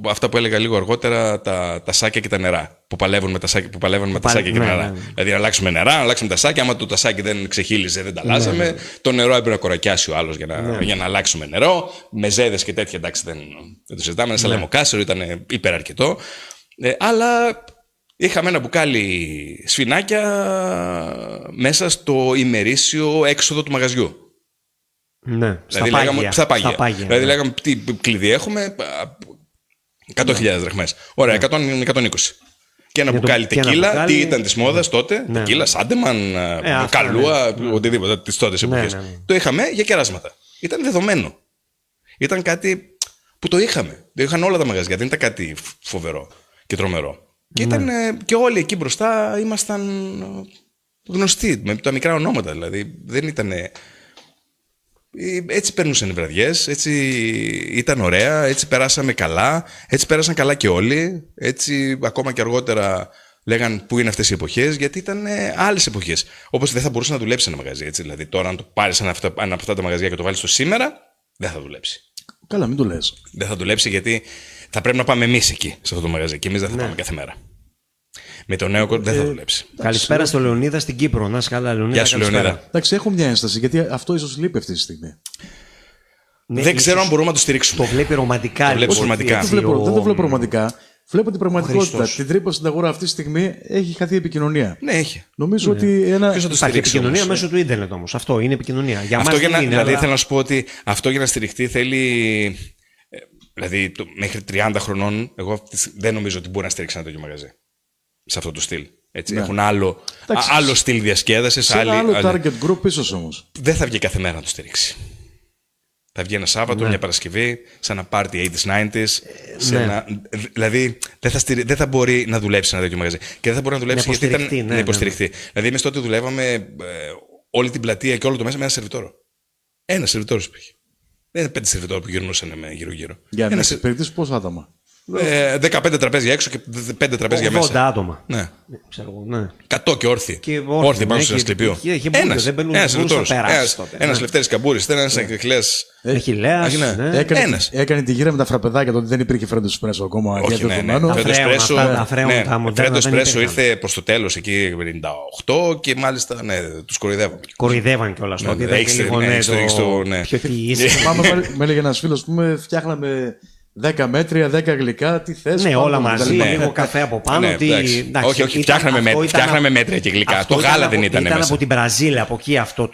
Speaker 3: Αυτά που έλεγα λίγο αργότερα, τα σάκια και τα νερά. Που παλεύουν με τα σάκια, και τα νερά.
Speaker 2: Ναι.
Speaker 3: Δηλαδή να αλλάξουμε νερά, να αλλάξουμε τα σάκια. Άμα το τασάκι δεν ξεχύλιζε, δεν τα αλλάζαμε.
Speaker 2: Ναι.
Speaker 3: Το νερό έπρεπε να κορακιάσει ο άλλος για να αλλάξουμε νερό. Μεζέδες και τέτοια, εντάξει, δεν το συζητάμε. Ένα σαλεμοκάσερο ήταν υπεραρκετό. Αλλά είχαμε ένα μπουκάλι σφινάκια μέσα στο ημερήσιο έξοδο του μαγαζιού.
Speaker 2: Ναι.
Speaker 3: Δηλαδή
Speaker 2: Στα
Speaker 3: πάγια.
Speaker 2: πάγια.
Speaker 3: Δηλαδή
Speaker 2: Ναι.
Speaker 3: λέγαμε τι κλειδί έχουμε, 100.000 δραχμές. Ωραία, 120. Και ένα μπουκάλι
Speaker 2: και ένα
Speaker 3: τεκίλα,
Speaker 2: μπουκάλι.
Speaker 3: τι ήταν της μόδας τότε,
Speaker 2: Ναι.
Speaker 3: τεκίλα, σάντεμαν,
Speaker 2: αυτά,
Speaker 3: καλούα, οτιδήποτε, τις τότες
Speaker 2: Ναι,
Speaker 3: εποχές.
Speaker 2: ναι.
Speaker 3: Το είχαμε για κεράσματα. Ήταν δεδομένο. Ήταν κάτι που το είχαμε. Το είχαν όλα τα μαγαζιά, δεν ήταν κάτι φοβερό και τρομερό. Και, ήταν, και όλοι εκεί μπροστά ήμασταν γνωστοί, με τα μικρά ονόματα δηλαδή. Δεν ήταν. Έτσι περνούσαν οι βραδιές, έτσι ήταν ωραία, έτσι περάσαμε καλά, έτσι πέρασαν καλά και όλοι. Έτσι ακόμα και αργότερα λέγαν πού είναι αυτές οι εποχές, γιατί ήταν άλλες εποχές. Όπως δεν θα μπορούσε να δουλέψει ένα μαγαζί. Έτσι. Δηλαδή τώρα, αν το πάρεις ένα από αυτά τα μαγαζιά και το βάλεις στο σήμερα, δεν θα δουλέψει.
Speaker 1: Καλά, μην το λες.
Speaker 3: Δεν θα δουλέψει γιατί θα πρέπει να πάμε εμείς εκεί, σε αυτό το μαγαζί. Και εμείς δεν θα πάμε κάθε μέρα. Με το νέο κόσμο δεν θα δουλέψει.
Speaker 2: Καλησπέρα στο Λεωνίδα στην Κύπρο. Να είσαι καλά, Λεωνίδα.
Speaker 3: Γεια σου,
Speaker 2: καλησπέρα.
Speaker 3: Λεωνίδα.
Speaker 1: Εντάξει, έχω μια ένσταση γιατί αυτό ίσως λείπει αυτή τη στιγμή.
Speaker 2: Ναι,
Speaker 3: Δεν ξέρω
Speaker 2: ίσως
Speaker 3: αν μπορούμε να το στηρίξουμε.
Speaker 2: Το βλέπει ρομαντικά.
Speaker 3: Το βλέπει
Speaker 2: λοιπόν,
Speaker 3: ρομαντικά.
Speaker 2: έτσι,
Speaker 1: Δεν το βλέπω ρομαντικά. Βλέπω την πραγματικότητα.
Speaker 2: Χρήστος.
Speaker 1: Την τρύπα στην αγορά αυτή τη στιγμή έχει χαθεί η επικοινωνία.
Speaker 3: Ναι, έχει.
Speaker 1: Νομίζω ότι ένα.
Speaker 3: Ποιος θα το
Speaker 2: Υπάρχει
Speaker 3: στηρίξει
Speaker 2: επικοινωνία
Speaker 3: όμως?
Speaker 2: μέσω του ίντερνετ όμως. Αυτό είναι επικοινωνία. Για
Speaker 3: Αυτό
Speaker 2: μας
Speaker 3: για
Speaker 2: δεν
Speaker 3: να,
Speaker 2: είναι,
Speaker 3: δηλαδή
Speaker 2: αλλά-
Speaker 3: θέλω να σου πω ότι αυτό για να στηριχτεί θέλει. Δηλαδή μέχρι 30 χρονών, εγώ δεν νομίζω ότι μπορεί να στηρίξει ένα τέτοιο μαγαζί. Σε αυτό το στυλ. Έτσι. Έχουν άλλο στυλ διασκέδασης.
Speaker 1: Σε ένα άλλο target group πίσω όμως.
Speaker 3: Δεν θα βγει κάθε μέρα να το στηρίξει. Θα βγει ένα Σάββατο, μια Παρασκευή, σε ένα party 80s, 90s. Δηλαδή δεν θα μπορεί να δουλέψει ένα τέτοιο μαγαζί. Και δεν θα μπορεί να δουλέψει γιατί ήταν να υποστηριχθεί. Δηλαδή εμείς τότε δουλεύαμε όλη την πλατεία και όλο το μέσα με ένα σερβιτόρο. Ένα σερβιτόρο που είχε. Δεν είναι 5 σερβιτόροι που γυρνούσαν γύρω-γύρω.
Speaker 1: Για να εξυπηρετήσει πόσα άτομα.
Speaker 3: 15 τραπέζια έξω και 5 τραπέζια
Speaker 2: 80
Speaker 3: μέσα.
Speaker 2: άτομα.
Speaker 3: Ναι.
Speaker 2: Ξέρω εγώ, ναι.
Speaker 3: 100 και όρθιοι.
Speaker 2: Και
Speaker 3: Όρθιοι πάνω
Speaker 2: ναι,
Speaker 3: στο Ασκληπείο.
Speaker 2: Ένας.
Speaker 3: Ένας Λευτέρης Καμπούρης, ένας Αχιλλέας.
Speaker 2: Αχιλλέας, ναι.
Speaker 1: Έκανε τη γύρα με τα φραπεδάκια τότε δεν υπήρχε φρέντο εσπρέσο ακόμα.
Speaker 3: Όχι, ναι. Φρέντο εσπρέσο ήρθε προς το τέλος εκεί 98 και μάλιστα τους κοροϊδεύαμε.
Speaker 2: Κοροϊδεύαν κιόλας τότε. Ποιο τι είσαι.
Speaker 1: Με έλεγε ένας φίλος, φτιάχναμε 10 μέτρια, 10 γλυκά, τι θες.
Speaker 2: Ναι, όλα μαζί, λίγο καφέ από πάνω.
Speaker 3: Όχι, φτιάχναμε μέτρια και γλυκά. Το γάλα δεν ήταν μέσα.
Speaker 2: Ήταν από την Βραζίλ, από εκεί αυτό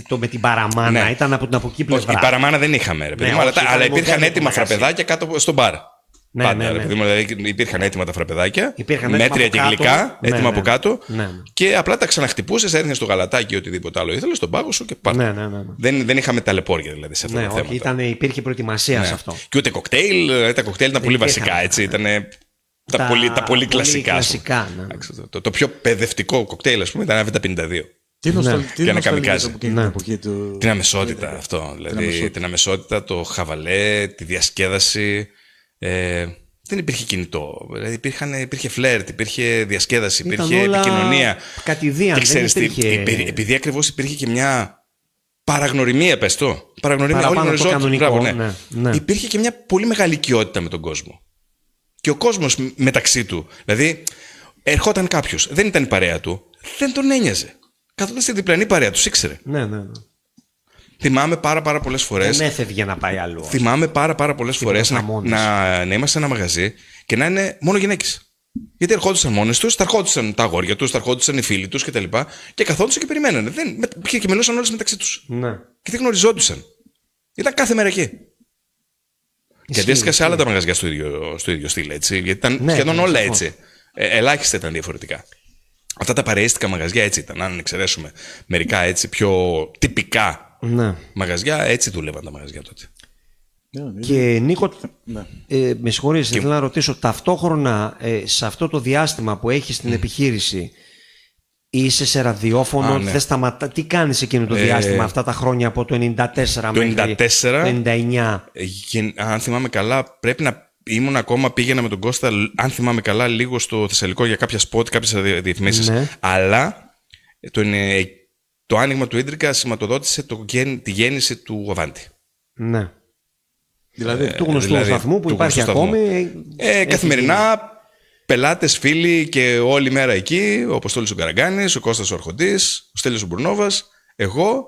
Speaker 2: το με την παραμάνα. Ήταν από την από εκεί πλευρά.
Speaker 3: Η παραμάνα δεν είχαμε, ρε παιδί μου, αλλά υπήρχαν έτοιμα φραπεδάκια κάτω στο μπαρ. Πάντα, δηλαδή υπήρχαν έτοιμα τα φραπεδάκια, μέτρια και γλυκά, έτοιμα από κάτω. Και απλά τα ξαναχτυπούσες, έδινες το γαλατάκι ή οτιδήποτε άλλο ήθελες, στον πάγο σου και πάρτε. Δεν είχαμε ταλαιπώρια δηλαδή σε αυτά τα θέματα.
Speaker 2: Υπήρχε προετοιμασία σε αυτό.
Speaker 3: Και ούτε κοκτέιλ, τα κοκτέιλ ήταν πολύ βασικά, έτσι. Ήταν τα πολύ κλασικά. Το πιο παιδευτικό κοκτέιλ, ας πούμε, ήταν ένα Β52.
Speaker 1: Τι
Speaker 3: καμικάζι.
Speaker 1: Την
Speaker 3: αμεσότητα αυτό. Δηλαδή την αμεσότητα, το χαβαλέ, τη διασκέδαση. Δεν υπήρχε κινητό. Δηλαδή υπήρχε φλερτ, υπήρχε διασκέδαση, υπήρχε επικοινωνία.
Speaker 2: Κατηδίαν,
Speaker 3: και ξέρεις τι, επειδή ακριβώς υπήρχε και μια παραγνωριμία, πες το. Παραγνωριμία, όλοι γνωριζόταν. Υπήρχε και μια πολύ μεγάλη οικειότητα με τον κόσμο. Και ο κόσμος μεταξύ του. Δηλαδή, ερχόταν κάποιος, δεν ήταν η παρέα του, δεν τον ένοιαζε. Καθόταν στη διπλανή παρέα του, ήξερε.
Speaker 2: Ναι.
Speaker 3: Θυμάμαι πάρα πολλές φορές.
Speaker 2: Δεν έφευγε να πάει αλλού.
Speaker 3: Θυμάμαι πάρα πολλές φορές να είμαστε σε ένα μαγαζί και να είναι μόνο γυναίκες. Γιατί ερχόντουσαν μόνες τους, θα ερχόντουσαν τα αγόρια τους, θα ερχόντουσαν οι φίλοι τους κτλ. Και καθόντουσαν και περιμένανε. Και μιλούσαν όλες μεταξύ τους.
Speaker 2: Ναι.
Speaker 3: Και δεν γνωριζόντουσαν. Ήταν κάθε μέρα εκεί. Και αντίστοιχα σε άλλα τα μαγαζιά στο ίδιο στυλ, έτσι. Γιατί ήταν σχεδόν όλα έτσι. Ελάχιστα ήταν διαφορετικά. Αυτά τα παρεΐστικα μαγαζιά έτσι ήταν. Αν εξαιρέσουμε μερικά έτσι πιο τυπικά.
Speaker 2: Ναι.
Speaker 3: Μαγαζιά, έτσι δούλευαν τα μαγαζιά τότε.
Speaker 2: Και Νίκο, με συγχωρείς, θέλω να ρωτήσω, ταυτόχρονα σε αυτό το διάστημα που έχεις την επιχείρηση, είσαι σε ραδιόφωνο, δεν σταματά. Τι κάνεις εκείνο το διάστημα, αυτά τα χρόνια από το 94 μέχρι το 99?
Speaker 3: Αν θυμάμαι καλά, πρέπει να ήμουν ακόμα, πήγαινα με τον Κώστα, αν θυμάμαι καλά, λίγο στο Θεσσαλικό για κάποια σποτ, κάποιες διαφημίσεις. Ναι. Αλλά το άνοιγμα του Ίντρικα σηματοδότησε τη γέννηση του Αβάντι.
Speaker 2: Ναι. Δηλαδή του γνωστού σταθμού που υπάρχει ακόμη.
Speaker 3: Καθημερινά, πελάτες, φίλοι και όλη μέρα εκεί, ο Αποστόλης ο Καραγκάνης, ο Κώστας ο Αρχοντής, ο Στέλιος ο Μπουρνόβας, εγώ,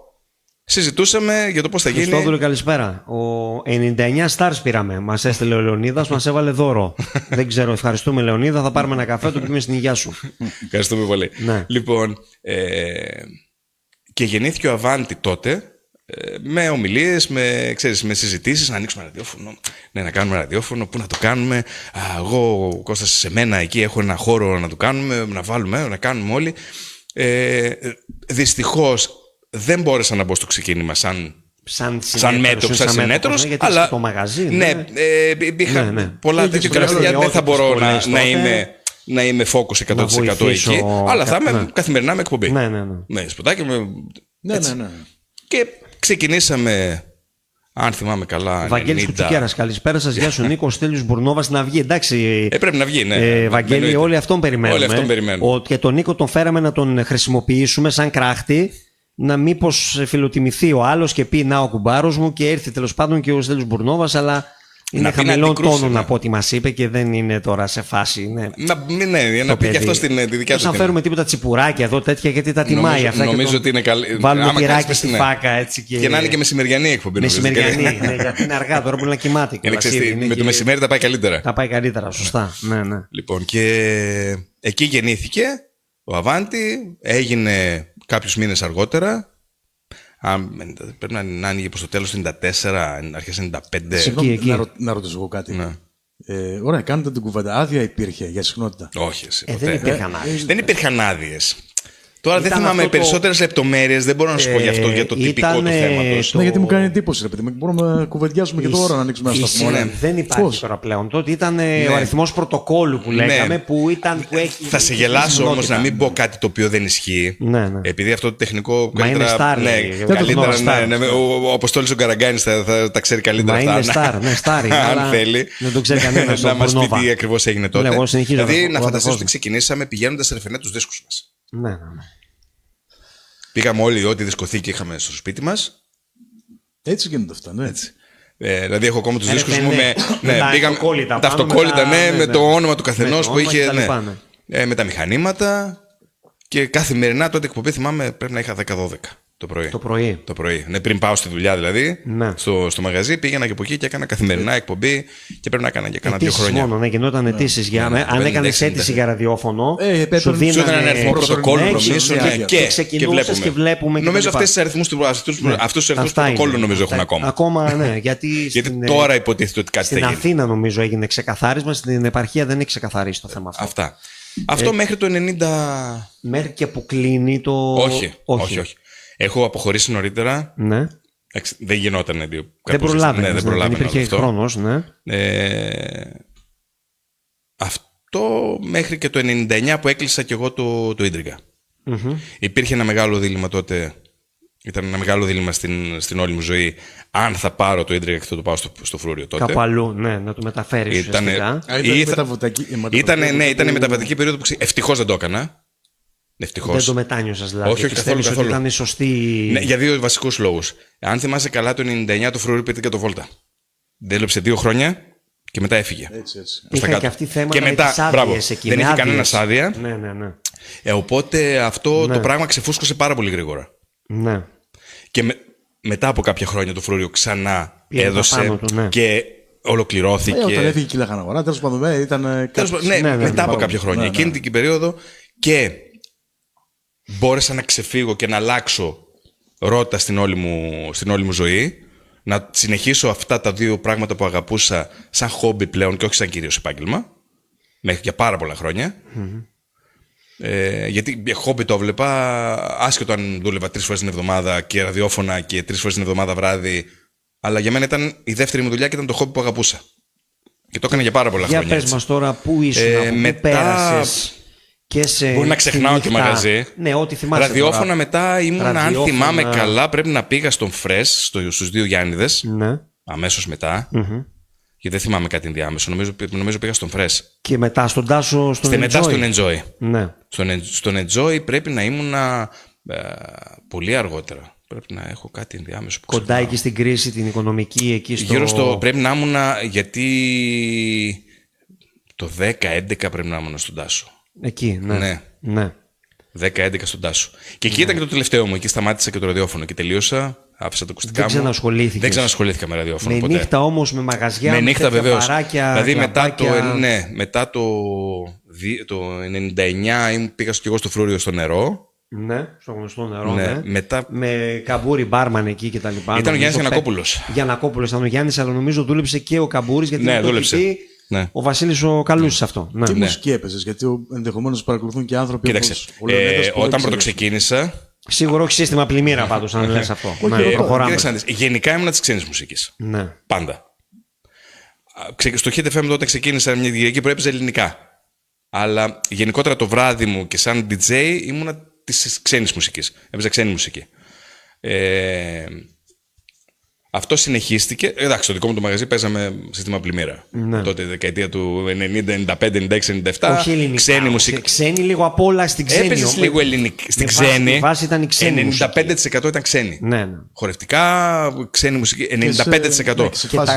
Speaker 3: συζητούσαμε για το πώς θα γίνει.
Speaker 2: Χριστόδουλο, καλησπέρα. Ο 99 stars πήραμε. Μας έστειλε ο Λεωνίδας, μας έβαλε δώρο. Δεν ξέρω, ευχαριστούμε Λεωνίδα, θα πάρουμε ένα καφέ, το πούμε στην υγεία σου.
Speaker 3: Ευχαριστούμε πολύ.
Speaker 2: Ναι.
Speaker 3: Λοιπόν, και γεννήθηκε ο Αβάντι τότε, με ομιλίες, με συζητήσεις, να ανοίξουμε ραδιόφωνο, να κάνουμε ραδιόφωνο, πού να το κάνουμε. Εγώ, ο Κώστας, σε μένα εκεί έχω ένα χώρο να το κάνουμε, να βάλουμε, να κάνουμε όλοι. Δυστυχώς δεν μπόρεσα να μπω στο ξεκίνημα σαν μέτωπος, σαν συνέτρος, αλλά
Speaker 2: στο μαγαζί,
Speaker 3: υπήρχαν πολλά τέτοια τελευταία, δεν θα μπορώ να είμαι focus 100% εκεί, αλλά θα είμαι καθημερινά με εκπομπή. Με σποτάκι,
Speaker 2: ναι.
Speaker 3: Και ξεκινήσαμε, αν θυμάμαι καλά,
Speaker 2: Βαγγέλης Κουτσουκέρας, καλησπέρα σας, γεια σου Νίκο, ο Στέλιος Μπουρνόβας να βγει, εντάξει.
Speaker 3: Πρέπει να βγει, ναι.
Speaker 2: Βαγγέλη, όλοι αυτόν περιμένουμε. Και τον Νίκο τον φέραμε να τον χρησιμοποιήσουμε σαν κράχτη, να μήπως φιλοτιμηθεί ο άλλος και πει να ο κουμπάρος μου και έρθει τέλος πάντων και ο Στέλιος Μπουρνόβας, αλλά είναι χαμηλών τόνων από ό,τι μας είπε και δεν είναι τώρα σε φάση.
Speaker 3: Να πει και αυτό στην δικιά του.
Speaker 2: Δεν θα φέρουμε τίποτα τσιπουράκια εδώ τέτοια, γιατί τα τιμάει αυτά.
Speaker 3: Νομίζω ότι είναι καλή.
Speaker 2: Βάλουμε τυράκι στη φάκα έτσι.
Speaker 3: Και να είναι και μεσημεριανή εκπομπή.
Speaker 2: Μεσημεριανή, γιατί είναι αργά τώρα που είναι να κοιμάται.
Speaker 3: Με το μεσημέρι τα πάει καλύτερα.
Speaker 2: Τα πάει καλύτερα, σωστά.
Speaker 3: Λοιπόν, και εκεί γεννήθηκε ο Αβάντι, έγινε κάποιους μήνες αργότερα. Πρέπει να άνοιγε προς το τέλος του 94, αρχές 95.
Speaker 1: Συγγνώμη, να ρωτήσω εγώ κάτι. Ναι. Ωραία, κάνετε την κουβέντα. Άδεια υπήρχε για συχνότητα?
Speaker 3: Όχι,
Speaker 2: δεν υπήρχαν άδειες.
Speaker 3: Δεν υπήρχαν άδειες. Τώρα δεν θυμάμαι περισσότερες λεπτομέρειες, δεν μπορώ να σου πω γι' αυτό, για το τυπικό του θέματος.
Speaker 1: Ναι, γιατί μου κάνει εντύπωση, ρε παιδί. Μπορούμε να κουβεντιάσουμε και τώρα να ανοίξουμε ένα σταθμό.
Speaker 2: Δεν υπάρχει τώρα πλέον. Τότε ήταν ο αριθμός πρωτοκόλλου που λέγαμε, που έχει.
Speaker 3: Θα σε γελάσω όμως να μην πω κάτι το οποίο δεν ισχύει.
Speaker 2: Ναι.
Speaker 3: Επειδή αυτό το τεχνικό.
Speaker 2: Μα είναι στάρ.
Speaker 3: Ο Αποστόλης ο Καραγκάνης θα τα ξέρει καλύτερα αυτά.
Speaker 2: Είναι στάρ.
Speaker 3: Αν θέλει.
Speaker 2: Δεν το ξέρει κανένας.
Speaker 3: Να μας πει τι ακριβώς έγινε τότε.
Speaker 2: Δηλαδή
Speaker 3: να φανταστείς ότι ξεκινήσαμε πηγαίνοντας σε ρεφενέ τους δίσκους μας.
Speaker 2: Ναι.
Speaker 3: Πήγαμε όλοι, ό,τι δισκοθήκη είχαμε στο σπίτι μας.
Speaker 1: Έτσι γίνονται αυτά, ναι.
Speaker 3: Έτσι. Δηλαδή, έχω ακόμα τους δίσκους μου με.
Speaker 2: Τα
Speaker 3: αυτοκόλλητα, με το όνομα του καθενός που είχε. Με τα μηχανήματα. Και καθημερινά τότε εκπομπή θυμάμαι πρέπει να είχα 10-12 το πρωί. Ναι, πριν πάω στη δουλειά δηλαδή, στο μαγαζί, πήγαινα και από εκεί και έκανα καθημερινά εκπομπή και πρέπει να έκανα και κάνα 2 χρόνια.
Speaker 2: Μόνο, γινόταν αιτήσεις. Αν έκανες αίτηση για ραδιόφωνο, σου
Speaker 3: δίνανε ένα αριθμό πρωτοκόλλου νομίζω
Speaker 2: και βλέπουμε.
Speaker 3: Νομίζω αυτούς τους αριθμούς πρωτοκόλλου νομίζω έχουν ακόμα.
Speaker 2: Ακόμα, ναι.
Speaker 3: Γιατί τώρα υποτίθεται ότι κάτι θα γίνει.
Speaker 2: Στην Αθήνα νομίζω έγινε ξεκαθάρισμα, στην επαρχία δεν έχει ξεκαθαρίσει το θέμα αυτό.
Speaker 3: Αυτά. Αυτό μέχρι το 90.
Speaker 2: Μέχρι και που κλείνει το.
Speaker 3: Όχι. Έχω αποχωρήσει νωρίτερα.
Speaker 2: Ναι.
Speaker 3: Δεν γινόταν.
Speaker 2: Δεν προλάβαινε. Δεν υπήρχε χρόνος. Ναι.
Speaker 3: Αυτό μέχρι και το 99 που έκλεισα κι εγώ το Ίντριγκα. Υπήρχε ένα μεγάλο δίλημμα τότε. Ήταν ένα μεγάλο δίλημμα στην όλη μου ζωή. Αν θα πάρω το Ίντριγκα και θα το πάω στο Φρούριο τότε.
Speaker 2: Κάπου αλλού, ναι, να το μεταφέρεις ουσιαστικά.
Speaker 3: Ήταν η μεταβατική περίοδο που ευτυχώς δεν το έκανα. Ευτυχώς.
Speaker 2: Δεν το μετάνιωσες δηλαδή.
Speaker 3: Όχι, καθόλου.
Speaker 2: Ότι ήταν η σωστή.
Speaker 3: Ναι, για 2 βασικούς λόγους. Αν θυμάσαι καλά, το 99 το Φρούριο πήγε το Βόλτα. Δέλεψε 2 χρόνια και μετά έφυγε.
Speaker 1: Έτσι.
Speaker 2: Είχα και αυτή θέματα
Speaker 3: και μετά, δεν είχε κανένα άδεια.
Speaker 2: Ναι.
Speaker 3: Οπότε αυτό το πράγμα ξεφούσκωσε πάρα πολύ γρήγορα.
Speaker 2: Ναι.
Speaker 3: Και μετά από κάποια χρόνια το Φρούριο ξανά έδωσε και ολοκληρώθηκε.
Speaker 1: Όταν έφυγε η Κύλα Χαναγορά, τέλος πάντων ήταν.
Speaker 3: Μετά από κάποια χρόνια. Εκείνη την περίοδο και μπόρεσα να ξεφύγω και να αλλάξω ρότα στην όλη μου ζωή. Να συνεχίσω αυτά τα 2 πράγματα που αγαπούσα σαν χόμπι πλέον και όχι σαν κυρίως επάγγελμα. Μέχρι για πάρα πολλά χρόνια. Γιατί χόμπι το έβλεπα άσχετο αν δούλευα 3 φορές την εβδομάδα και ραδιόφωνα και 3 φορές την εβδομάδα βράδυ. Αλλά για μένα ήταν η δεύτερη μου δουλειά και ήταν το χόμπι που αγαπούσα. Και το έκανα για πάρα πολλά χρόνια.
Speaker 2: Για πες μας τώρα πού ήσουν, πού πέρασες.
Speaker 3: Μπορεί να ξεχνάω και μαγαζί.
Speaker 2: Ναι, ό,τι θυμάσαι.
Speaker 3: Ραδιόφωνα τώρα. Μετά ήμουν, αν θυμάμαι καλά, πρέπει να πήγα στον Φρες, στους 2 Γιάννηδες. Ναι. Αμέσως μετά. Και δεν θυμάμαι κάτι ενδιάμεσο. Νομίζω πήγα στον Φρες. Και μετά στον Τάσο, μετά στον Enjoy. Ναι. Στον Enjoy πρέπει να ήμουν πολύ αργότερα. Πρέπει να έχω κάτι ενδιάμεσο.
Speaker 2: Κοντά εκεί στην κρίση, την οικονομική, εκεί στο.
Speaker 3: Γύρω στο. Πρέπει να ήμουν. Γιατί το 10-11 πρέπει να ήμουν στον Τάσο.
Speaker 2: Εκεί, ναι.
Speaker 3: 10-11 στον Τάσο. Και εκεί ήταν και το τελευταίο μου. Εκεί σταμάτησα και το ραδιόφωνο και τελείωσα. Άφησα τα ακουστικά μου. Δεν ξανασχολήθηκα με ραδιόφωνο.
Speaker 2: Με νύχτα όμως, με μαγαζιά,
Speaker 3: με νύχτα βεβαίως.
Speaker 2: Δηλαδή
Speaker 3: μετά το 99 πήγα και εγώ στο Φρούριο στο νερό.
Speaker 2: Ναι, στο γνωστό νερό. Ναι. Μετά. Με καμπούρι, μπάρμαν εκεί και τα λοιπά.
Speaker 3: Ήταν ο Γιάννης Γιαννακόπουλος.
Speaker 2: Γιαννακόπουλος ήταν ο Γιάννης, αλλά νομίζω δούλεψε και ο Καμπούρης. Γιατί
Speaker 3: δούλεψε.
Speaker 2: Ναι. Ο Βασίλης ο καλούς σε αυτό.
Speaker 1: Τι μουσική έπαιζες, γιατί ενδεχομένως παρακολουθούν και άνθρωποι.
Speaker 3: Κοίταξε. Όταν πρωτοξεκίνησα.
Speaker 2: Σίγουρα όχι σύστημα πλημμύρα πάντως, αν λες αυτό.
Speaker 3: Γενικά ήμουν της ξένης μουσικής. Ναι. Πάντα. Στο Hit FM τότε ξεκίνησα μια Κυριακή που έπαιζε ελληνικά. Αλλά γενικότερα το βράδυ μου και σαν DJ ήμουνα της ξένης μουσικής. Έπαιζα ξένη μουσική. Αυτό συνεχίστηκε. Εντάξει, στο δικό μου το μαγαζί παίζαμε σύστημα πλημμύρα. Ναι. Τότε, δεκαετία του 90, 95, 96, 97.
Speaker 2: Όχι ελληνικά.
Speaker 3: Ξένη μουσική.
Speaker 2: Ξένη λίγο απ' όλα στην ξένη.
Speaker 3: Έπαιζες λίγο ελληνική. Στην ξένη.
Speaker 2: Η βάση ήταν η ξένη.
Speaker 3: 95% ήταν ξένη.
Speaker 2: Ναι.
Speaker 3: Χορευτικά, ξένη μουσική. 95%.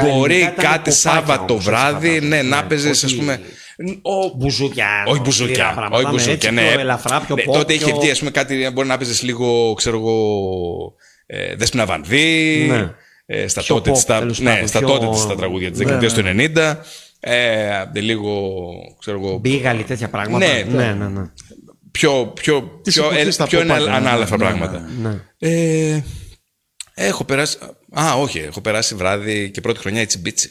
Speaker 3: Μπορεί κάτι Σάββατο βράδυ να παίζεις, ας πούμε.
Speaker 2: Μπουζούκια.
Speaker 3: Όχι μπουζούκια. Όχι μπουζούκια, ναι. Τότε είχε βγει, ας πούμε, κάτι. Μπορεί να παίζεις λίγο, ξέρω εγώ. Δέσποινα Βανδύ. Στα τότε τα τραγούδια της δεκαετίας του 90. Λίγο, ξέρω εγώ.
Speaker 2: Μπήγαλοι, τέτοια πράγματα.
Speaker 3: Ναι. Πιο ανάλαφρα πράγματα. Έχω περάσει. Έχω περάσει βράδυ και πρώτη χρονιά έτσι μπίτσι.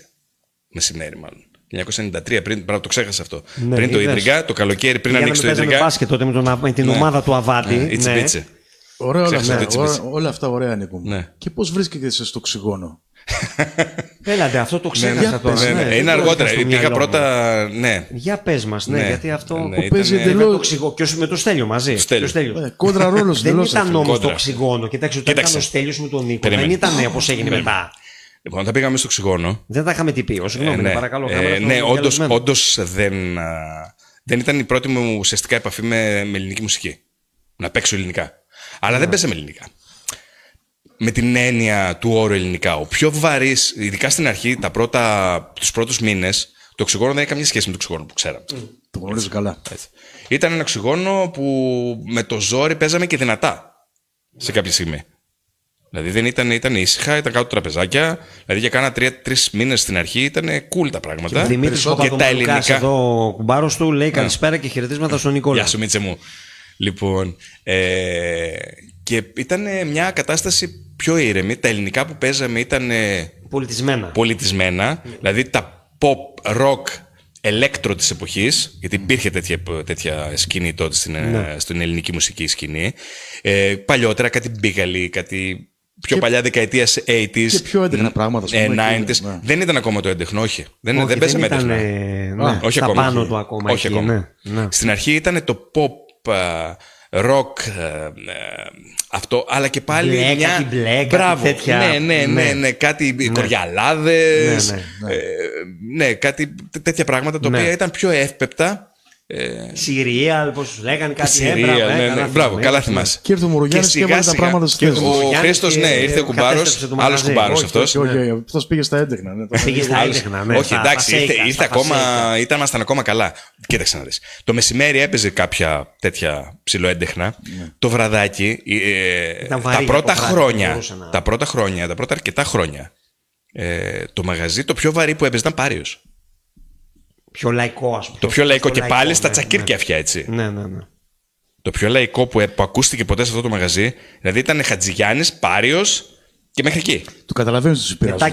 Speaker 3: Μεσημέρι, μάλλον. 1993, πριν, το ξέχασα αυτό.
Speaker 2: Ναι,
Speaker 3: πριν το
Speaker 2: είδες.
Speaker 3: Ίντριγκα, το καλοκαίρι, πριν ανοίξει το
Speaker 2: Παίζαμε
Speaker 3: Ίντριγκα.
Speaker 2: μπάσκετ τότε με την ομάδα του Αβάντη.
Speaker 3: Ιτσι
Speaker 2: Ναι.
Speaker 3: μπίτσε.
Speaker 1: Ωραία όλα
Speaker 3: Ξέχασα
Speaker 1: αυτά.
Speaker 3: το τσιμπίτσι.
Speaker 1: Όλα αυτά ωραία, Νίκο μου.
Speaker 3: Ναι.
Speaker 1: Και πώς βρίσκεται στο οξυγόνο?
Speaker 2: Έλατε, αυτό το ξέχασα τώρα.
Speaker 3: Ναι, ναι,
Speaker 2: δεν
Speaker 3: είναι
Speaker 2: το
Speaker 3: αργότερα.
Speaker 2: είχα στο
Speaker 3: Πήγα
Speaker 2: μυαλό μου.
Speaker 3: πρώτα. Ναι.
Speaker 2: Για πες μας, ναι,
Speaker 3: Ναι.
Speaker 2: γιατί αυτό.
Speaker 3: Ναι,
Speaker 1: Που παίζει
Speaker 3: ήτανε-
Speaker 1: εντελώς-
Speaker 2: Το οξυγόνο. Και με το Στέλιο μαζί.
Speaker 3: Στέλιο.
Speaker 2: Το Στέλιο.
Speaker 1: Κόντρα ρόλος
Speaker 2: Δεν
Speaker 1: εντελώς
Speaker 2: ήταν
Speaker 1: αυτό.
Speaker 2: όμως το
Speaker 3: Κόντρα.
Speaker 2: οξυγόνο. Κοιτάξτε, όταν
Speaker 3: Κοίταξε.
Speaker 2: ήταν ο Στέλιος με τον Νίκο,
Speaker 3: Περίμενε.
Speaker 2: δεν ήταν όπως έγινε μετά.
Speaker 3: Λοιπόν, όταν πήγαμε στο οξυγόνο.
Speaker 2: Δεν τα είχαμε τυπεί. Συγγνώμη,
Speaker 3: Ναι,
Speaker 2: παρακαλώ.
Speaker 3: ναι, όντως δεν ήταν η πρώτη μου ουσιαστικά επαφή με ελληνική μουσική. Να παίξω ελληνικά. Αλλά δεν παίζαμε ελληνικά. Με την έννοια του όρου ελληνικά. Ο πιο βαρύς, ειδικά στην αρχή, τους πρώτους μήνες, το οξυγόνο δεν είχε καμία σχέση με το οξυγόνο που ξέραμε.
Speaker 1: Το γνωρίζω καλά.
Speaker 3: Έτσι. Ήταν ένα οξυγόνο που με το ζόρι παίζαμε και δυνατά σε κάποια στιγμή. Δηλαδή δεν ήταν ήσυχα, ήταν κάτω τραπεζάκια. Δηλαδή για κάνα 3 μήνες στην αρχή ήταν cool τα πράγματα.
Speaker 2: Ο Δημήτρης
Speaker 3: και τα
Speaker 2: Παπαδομουλκάς
Speaker 3: ελληνικά.
Speaker 2: εδώ, ο κουμπάρος του, λέει καλησπέρα και χαιρετίσματα στον Νικόλα.
Speaker 3: Γεια σου, Μίτσε μου. Λοιπόν, και ήταν μια κατάσταση πιο ήρεμη. Τα ελληνικά που παίζαμε ήταν πολιτισμένα. Δηλαδή τα pop, rock, electro της εποχής, γιατί υπήρχε τέτοια σκηνή τότε στην ελληνική μουσική σκηνή. Παλιότερα κάτι μπίγαλι, κάτι πιο παλιά δεκαετίας 80s.
Speaker 1: Και πιο έντεχνα πράγματα.
Speaker 3: 90s. Ναι. Δεν ήταν ακόμα το έντεχνο, όχι. Δεν παίζαμε έντεχνα. Όχι
Speaker 2: στα
Speaker 3: ακόμα.
Speaker 2: πάνω του ακόμα.
Speaker 3: Όχι
Speaker 2: εκεί,
Speaker 3: ακόμα.
Speaker 2: ναι.
Speaker 3: Στην αρχή ήταν το pop, rock, αυτό, αλλά και πάλι
Speaker 2: Μπλε,
Speaker 3: μια...
Speaker 2: κάτι μπλε,
Speaker 3: Μπράβο,
Speaker 2: κάτι τέτοια.
Speaker 3: ναι, κάτι κοριαλάδες, ναι, κάτι τέτοια πράγματα τα οποία ήταν πιο εύπεπτα.
Speaker 2: Σιριέλ, πώς τους λέγανε, κάτι
Speaker 3: Σιριέλ, μπράβο, καλά θυμάσαι.
Speaker 1: Και ήρθε ο Μουρογιάννης και έβαλε τα πράγματα στη θέση.
Speaker 3: Ο Χρήστος, ναι, ήρθε ο κουμπάρος, άλλος κουμπάρος αυτός.
Speaker 1: Όχι, αυτός πήγε στα έντεχνα.
Speaker 2: Πήγε στα έντεχνα, ναι.
Speaker 3: Όχι, εντάξει, ήμασταν ακόμα καλά. Κοίταξε να δεις. Το μεσημέρι έπαιζε κάποια τέτοια ψιλοέντεχνα. Το βραδάκι, τα πρώτα αρκετά χρόνια, το μαγαζί το πιο βαρύ που έπαιζε ήταν Πάριος.
Speaker 2: Πιο λαϊκό, ας πούμε.
Speaker 3: Το πιο λαϊκό και πάλι στα τσακίρκια αυτιά, έτσι.
Speaker 2: Ναι.
Speaker 3: Το πιο λαϊκό που ακούστηκε ποτέ σε αυτό το μαγαζί, δηλαδή ήταν Χατζηγιάννης, Πάριος και μέχρι εκεί.
Speaker 1: Το καταλαβαίνεις τους πειράζουν.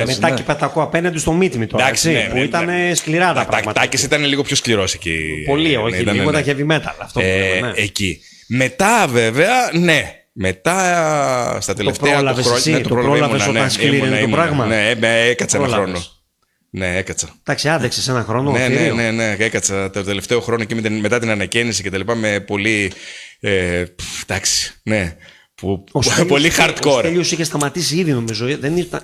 Speaker 2: Μετάκι Πατακό απέναντι στο Μίτμι τώρα.
Speaker 3: Εντάξει,
Speaker 2: που ήταν σκληρά τα πράγματα.
Speaker 3: Τάκης ήταν λίγο πιο σκληρός εκεί.
Speaker 2: Πολύ, όχι, λίγο τα heavy metal. Αυτό
Speaker 3: εκεί. Μετά, βέβαια, ναι. Μετά στα τελευταία
Speaker 2: του χρόνια. Το πρόλαβες όταν σκλήρινε το πράγμα.
Speaker 3: Ναι, έκατσα ένα χρόνο. Ναι, έκατσα.
Speaker 2: Εντάξει, άντεξες ένα χρόνο.
Speaker 3: Ναι, έκατσα το τελευταίο χρόνο και μετά την ανακαίνιση και τα λοιπά με πολύ. Εντάξει, ναι. Πολύ hardcore.
Speaker 2: Ο Στέλιος είχε σταματήσει ήδη, νομίζω.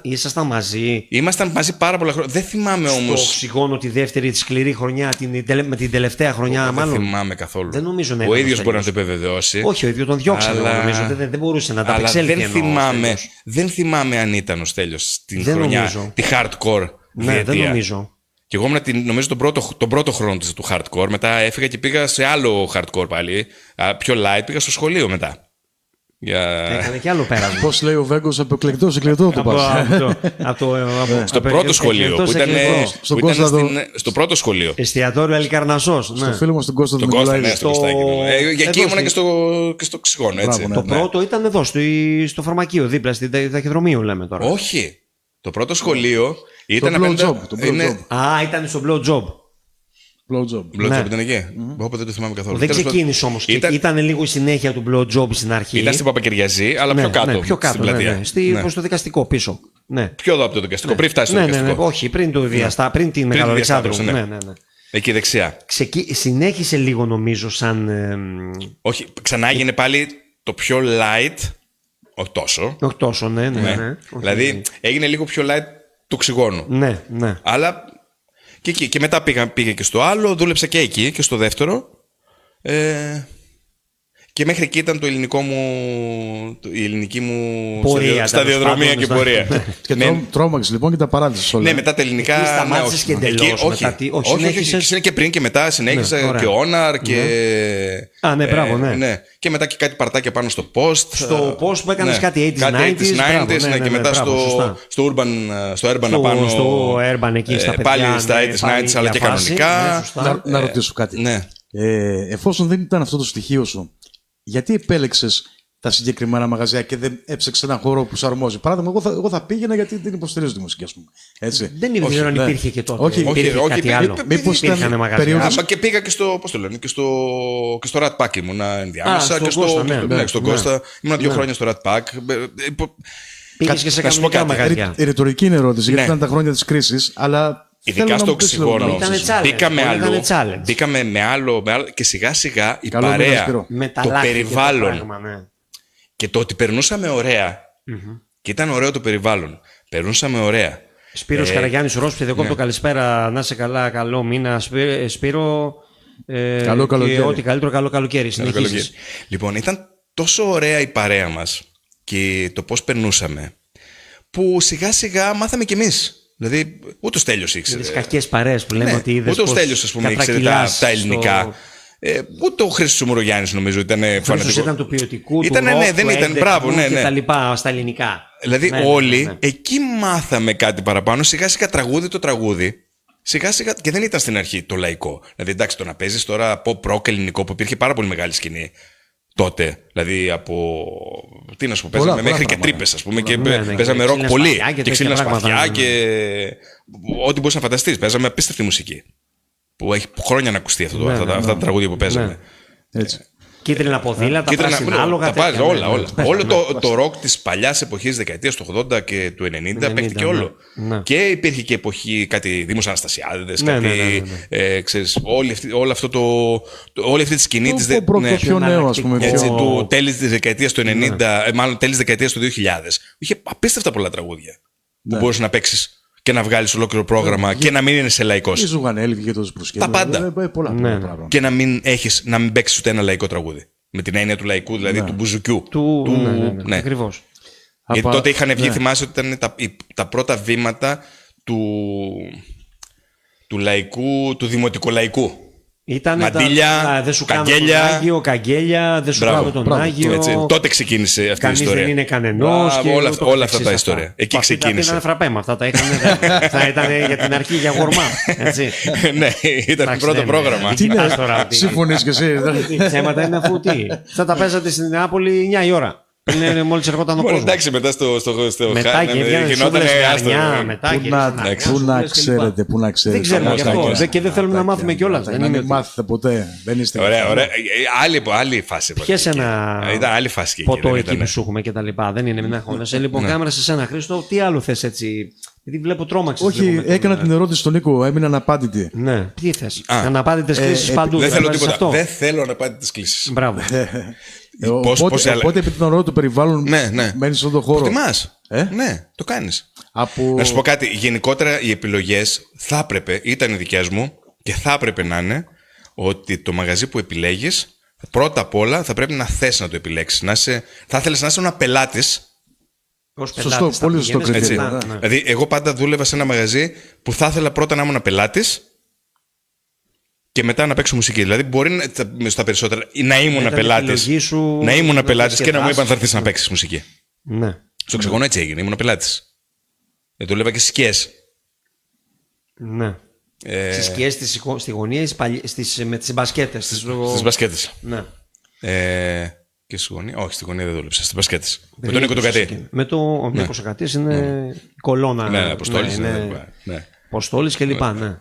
Speaker 2: Ήσασταν μαζί.
Speaker 3: Ήμασταν μαζί πάρα πολλά χρόνια. Δεν θυμάμαι όμως.
Speaker 2: Στο οξυγόνο τη δεύτερη, τη σκληρή χρονιά, με την τελευταία χρονιά, μάλλον.
Speaker 3: Δεν θυμάμαι καθόλου.
Speaker 2: Δεν νομίζω να
Speaker 3: ο ίδιος μπορεί να το επιβεβαιώσει.
Speaker 2: Όχι, ο ίδιος τον διώξανε, νομίζω. Δεν μπορούσε να τα απεξέλθει.
Speaker 3: Δεν θυμάμαι αν ήταν ο Στέλιος την χρονιά. Τη hardcore.
Speaker 2: Ναι, δεν νομίζω.
Speaker 3: Και εγώ νομίζω τον πρώτο χρόνο του hardcore. Μετά έφυγα και πήγα σε άλλο hardcore πάλι. Πιο light, πήγα στο σχολείο μετά.
Speaker 2: Έκανε και άλλο πέρασμα.
Speaker 1: Πώς λέει ο Βέγκος, από εκλεκτό σε εκλεκτό το πας.
Speaker 3: Στο πρώτο σχολείο. Που ήταν στο πρώτο σχολείο.
Speaker 2: Εστιατόριο Αλικαρνασσός.
Speaker 1: Στο φίλο μας τον Κώστα του
Speaker 3: Νικολάη.
Speaker 1: Εκεί
Speaker 3: ήμουνα και στο οξυγόνο, έτσι.
Speaker 2: Το πρώτο ήταν εδώ, στο φαρμακείο, δίπλα στην ταχυδρομείο, λέμε τώρα.
Speaker 3: Όχι. Το πρώτο σχολείο ήταν
Speaker 1: απέναντι.
Speaker 2: Ήταν στο blow job.
Speaker 3: Blowjob ήταν εκεί. Οπότε δεν το θυμάμαι καθόλου.
Speaker 2: Δεν ξεκίνησε όμως. Ήταν λίγο η συνέχεια του blowjob στην αρχή.
Speaker 3: Ήταν στην Παπακυριαζή, αλλά πιο κάτω.
Speaker 2: Πιο κάτω, στην πλατεία. Στο δικαστικό πίσω.
Speaker 3: Πιο εδώ από το δικαστικό, πριν φτάσει στο δικαστικό.
Speaker 2: Όχι, πριν την Μεγάλο Αλεξάνδρου.
Speaker 3: Εκεί δεξιά.
Speaker 2: Συνέχισε λίγο, νομίζω, σαν.
Speaker 3: Όχι, ξανά έγινε πάλι το πιο light. Όχι τόσο.
Speaker 2: Όχι τόσο, ναι.
Speaker 3: Δηλαδή έγινε λίγο πιο light του οξυγόνου.
Speaker 2: Ναι.
Speaker 3: Αλλά. Και μετά πήγα και στο άλλο, δούλεψα και εκεί και στο δεύτερο. Και μέχρι εκεί ήταν η ελληνική μου σταδιοδρομία και πορεία.
Speaker 1: Και τρόμαξες λοιπόν και τα παράτησες όλα.
Speaker 3: Ναι, μετά τα ελληνικά.
Speaker 2: Σταμάτησες και εντελώς.
Speaker 3: Όχι, και πριν και μετά συνέχισα και Honor και.
Speaker 2: Ναι, μπράβο, ναι.
Speaker 3: Και μετά και κάτι παρτάκια πάνω στο Post.
Speaker 2: Στο Post που έκανες κάτι 80s,
Speaker 3: και μετά στο Urban απάνω.
Speaker 2: Στο Urban εκεί στα παιδιά.
Speaker 3: Πάλι στα 80s, αλλά και κανονικά.
Speaker 1: Να ρωτήσω κάτι. Εφόσον δεν ήταν αυτό το στοιχείο σου, γιατί επέλεξες τα συγκεκριμένα μαγαζιά και δεν έψαξε έναν χώρο που σου αρμόζει. Παράδειγμα, εγώ θα πήγαινα γιατί την υποστηρίζω τη μουσική, ας πούμε. Έτσι.
Speaker 2: Δεν ξέρω αν υπήρχε και τότε.
Speaker 1: Όχι,
Speaker 2: υπήρχε κάτι άλλο.
Speaker 1: Μήπως
Speaker 2: υπήρχαν μαγαζιά.
Speaker 1: περίοδος...
Speaker 3: Και πήγα και στο, πώς το λένε, και στο Rat Pack ήμουνα ενδιάμεσα. Και στον Κώστα. Ήμουνα 2 χρόνια στο Rat Pack.
Speaker 2: Πήγες και σε κανονικά μαγαζιά.
Speaker 1: Η ρητορική είναι ερώτηση, γιατί ήταν τα χρόνια της κρίσης, αλλά.
Speaker 3: Ειδικά στο οξυγόνο.
Speaker 2: Μπήκαμε
Speaker 3: με άλλο και σιγά σιγά η παρέα, το περιβάλλον και το ότι περνούσαμε ωραία. Και ήταν ωραίο το περιβάλλον. Περνούσαμε ωραία.
Speaker 2: Σπύρος Καραγιάννης Ρόσπι, δεκόπτω καλησπέρα. Να είσαι καλά, καλό μήνα. Σπύρο.
Speaker 1: Καλό καλοκαίρι.
Speaker 2: Και ό,τι καλύτερο, καλό καλοκαίρι. Συνεχίζεις.
Speaker 3: Λοιπόν, ήταν τόσο ωραία η παρέα μας και το πώς περνούσαμε, που σιγά σιγά μάθαμε κι εμείς. Δηλαδή, ούτε ο Στέλιος ήξερε.
Speaker 2: Τις κακές παρέες που λέμε ότι είδες.
Speaker 3: Ούτε ο Στέλιος, ας πούμε, ήξερε τα ελληνικά. Ούτε ο Χρήστος Μουρογιάννης νομίζω ήταν φανατικό.
Speaker 2: Χρήστος ήταν του ποιοτικού, του
Speaker 3: rock, δεν ήταν, μπράβο, ναι.
Speaker 2: Και τα λοιπά, στα ελληνικά.
Speaker 3: Δηλαδή όλοι εκεί μάθαμε κάτι παραπάνω, σιγά σιγά τραγούδι το τραγούδι. Σιγά σιγά, και δεν ήταν στην αρχή το λαϊκό. Δηλαδή, εντάξει, το να παίζεις τώρα pop rock ελληνικό που υπήρχε πάρα πολύ μεγάλη σκηνή τότε. Δηλαδή από. Τι να σου πω, παίζαμε μέχρι και τρύπες, ας πούμε, και παίζαμε ροκ πολύ. Και ξύλινα σπαθιά και. Ό,τι μπορείς να φανταστείς. Παίζαμε απίστευτη μουσική. Που έχει χρόνια να ακουστεί αυτά τα τραγούδια που παίζαμε.
Speaker 1: Έτσι.
Speaker 2: Κίτρινα ποδήλατα, πράσινα άλογα.
Speaker 3: Όλα. Όλο το ροκ της παλιάς εποχής, δεκαετίας του 80 και του 90 παίχτηκε όλο. Και υπήρχε και εποχή κάτι Δήμος Αναστασιάδες, κάτι. Ξέρεις, όλη αυτή τη σκηνή της.
Speaker 1: Πιο νέο, ας πούμε.
Speaker 3: Του τέλης της δεκαετίας του 90, μάλλον τέλης της δεκαετίας του 2000. Είχε απίστευτα πολλά τραγούδια που μπορούσε να παίξεις και να βγάλεις ολόκληρο πρόγραμμα και να μην είναι σε λαϊκός.
Speaker 1: Η Ζουγανέλη και το Σπρουσκέλη.
Speaker 3: Τα πάντα. Και να μην παίξεις ούτε ένα λαϊκό τραγούδι. Με την έννοια του λαϊκού, δηλαδή του μπουζουκιού.
Speaker 2: Ναι, ακριβώς.
Speaker 3: Γιατί τότε είχαν βγει, θυμάσαι ότι ήταν τα πρώτα βήματα του λαϊκού, του δημοτικολαϊκού. Μαντήλια,
Speaker 2: δεν σου κάνω τον Άγιο, καγγέλια, δεν σου κάνω τον Άγιο.
Speaker 3: Έτσι, τότε ξεκίνησε αυτή η ιστορία.
Speaker 2: Κανείς δεν είναι κανενός.
Speaker 3: Όλα αυτά τα ιστορία. Εκεί ξεκίνησε.
Speaker 2: Ήταν φραπέ με αυτά τα είχαν. Θα ήταν για την αρχή για γορμά.
Speaker 3: Ναι, ήταν το πρώτο πρόγραμμα.
Speaker 1: Συμφωνείς και εσύ.
Speaker 2: Ψέματα είναι αφού τι. Θα τα παίζατε στην Νεάπολη 9 η ώρα. Μόλις ερχόταν ο κόσμος.
Speaker 3: Εντάξει, μετά στο
Speaker 2: μετά και γινόταν
Speaker 1: Πού να ξέρετε, πού να ξέρετε.
Speaker 2: Δεν ξέρουμε γι' αυτό. Και δεν θέλουμε να μάθουμε κιόλας.
Speaker 1: Να μην μάθετε ποτέ. Δεν είστε.
Speaker 3: Ωραία. Άλλη φάση.
Speaker 2: Πιες ένα
Speaker 3: ήταν άλλη φάση
Speaker 2: ποτό εκεί που σου έχουμε και τα λοιπά. Δεν είναι μια χώρα. Λοιπόν, κάμερα σε σένα, Χρήστο, τι άλλο θες έτσι. Γιατί βλέπω τρόμαξες.
Speaker 1: Όχι, έκανα την ερώτηση στον Νίκο, έμεινα αναπάντητη.
Speaker 2: Ναι, τι θες. Αναπάντητες κλήσεις παντού.
Speaker 3: Δεν θέλω τίποτα. Δεν θέλω αναπάντητες κλήσεις.
Speaker 2: Μπράβο.
Speaker 1: Οπότε επειδή τον ωραίο το περιβάλλον μένει στον τον χώρο.
Speaker 3: Προτιμάς. Ναι, το κάνεις. Να σου πω κάτι. Γενικότερα οι επιλογές θα έπρεπε, ήταν οι δικές μου και θα έπρεπε να είναι ότι το μαγαζί που επιλέγεις πρώτα απ' όλα θα πρέπει να θες να το επιλέξεις. Θα ήθελες να είσαι ένα πελάτης.
Speaker 1: Σωστό, πολύ σωστό κριτήριο.
Speaker 3: Δηλαδή, εγώ πάντα δούλευα σε ένα μαγαζί που θα ήθελα πρώτα να ήμουν πελάτης και μετά να παίξω μουσική. Δηλαδή, μπορεί στα περισσότερα να ήμουν πελάτης. Να ήμουν πελάτης και να μου είπαν θα έρθεις να παίξεις μουσική.
Speaker 2: Ναι.
Speaker 3: Στο Οξυγόνο έτσι έγινε. Ήμουν πελάτης. Δούλευα και στις σκιές.
Speaker 2: Ναι. Στις σκιές, στη γωνία, με τις μπασκέτες.
Speaker 3: Στις μπασκέτες.
Speaker 2: Ναι.
Speaker 3: Και στη γωνία. Όχι, στη γωνία δεν δούλεψα. Στις μπασκέτες. Με τον Νίκο τον Κατή.
Speaker 2: Με τον Νίκο τον Κατή είναι κολόνα.
Speaker 3: Ναι, Αποστόλης.
Speaker 2: Αποστόλης και λοιπά, ναι.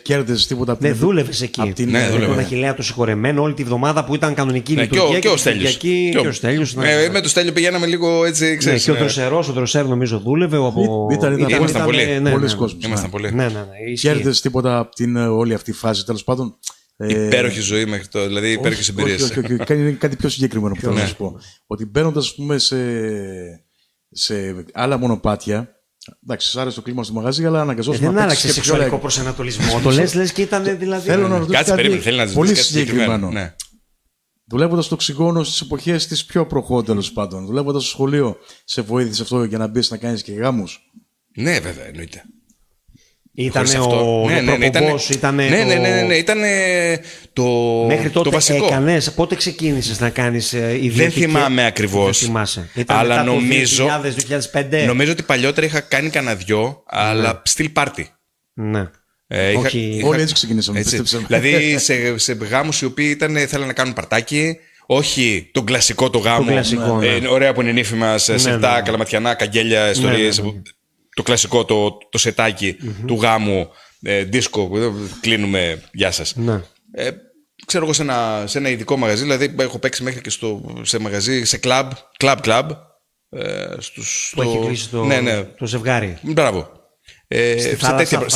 Speaker 1: Κέρδισες τίποτα από την.
Speaker 2: Δεν δούλευες εκεί.
Speaker 3: Ναι,
Speaker 2: με τον Αχιλλέα το συγχωρεμένο όλη τη βδομάδα που ήταν κανονική λειτουργία.
Speaker 3: Και ο Στέλιος.
Speaker 2: Και ο Στέλιος.
Speaker 3: Με τον Στέλιο πηγαίναμε λίγο έτσι.
Speaker 2: Ναι, και ο Δροσέρ νομίζω δούλευε.
Speaker 3: Ήμασταν πολλοί.
Speaker 1: Πολλοί κόσμοι.
Speaker 3: Ήμασταν πολλοί.
Speaker 1: Κέρδισες τίποτα από την όλη αυτή φάση, τέλος πάντων.
Speaker 3: Υπέροχη ζωή μέχρι τώρα, δηλαδή υπέροχες εμπειρίες.
Speaker 1: Κάνει κάτι πιο συγκεκριμένο που θέλω να σου πω. Ότι μπαίνοντας, ας πούμε, σε άλλα μονοπάτια. Εντάξει, σ' άρεσε το κλίμα στο μαγαζί, αλλά αναγκαζόσουν
Speaker 2: δεν άλλαξε σεξουαλικό προσανατολισμό. Το λες και ήταν δηλαδή.
Speaker 1: Θέλω να ρωτήσω κάτι πολύ συγκεκριμένο.
Speaker 3: Ναι.
Speaker 1: Δουλεύοντας στο Οξυγόνο στις εποχές της πιο προχώρησης, τέλος πάντων. Δουλεύοντας στο σχολείο, σε βοήθησε αυτό για να μπεις να κάνεις και γάμους.
Speaker 3: Ναι, βέβαια, εννοείται.
Speaker 2: Ήταν ο προπομπός, ήταν μέχρι τότε
Speaker 3: το βασικό.
Speaker 2: Έκανες, πότε ξεκίνησες να κάνεις ιδιωτική.
Speaker 3: Δεν θυμάμαι ακριβώς, αλλά νομίζω ότι παλιότερα είχα κάνει κανένα δυο, αλλά still party.
Speaker 2: Ναι.
Speaker 1: Όλοι έτσι ξεκινήσαμε.
Speaker 3: Δηλαδή σε γάμους οι οποίοι θέλανε να κάνουν παρτάκι, Όχι τον κλασικό το γάμο.
Speaker 2: κλασικό, ναι.
Speaker 3: Ωραία που είναι νύφημα σε σετά, καλαματιανά, καγγέλια, ιστορίες. Το κλασικό το σετάκι του γάμου, δίσκο, κλείνουμε, γεια σας.
Speaker 2: Ναι.
Speaker 3: Ξέρω εγώ σε ένα ειδικό μαγαζί, δηλαδή έχω παίξει μέχρι και σε μαγαζί, σε κλαμπ.
Speaker 2: Που έχει κλείσει το ζευγάρι.
Speaker 3: Μπράβο. Σε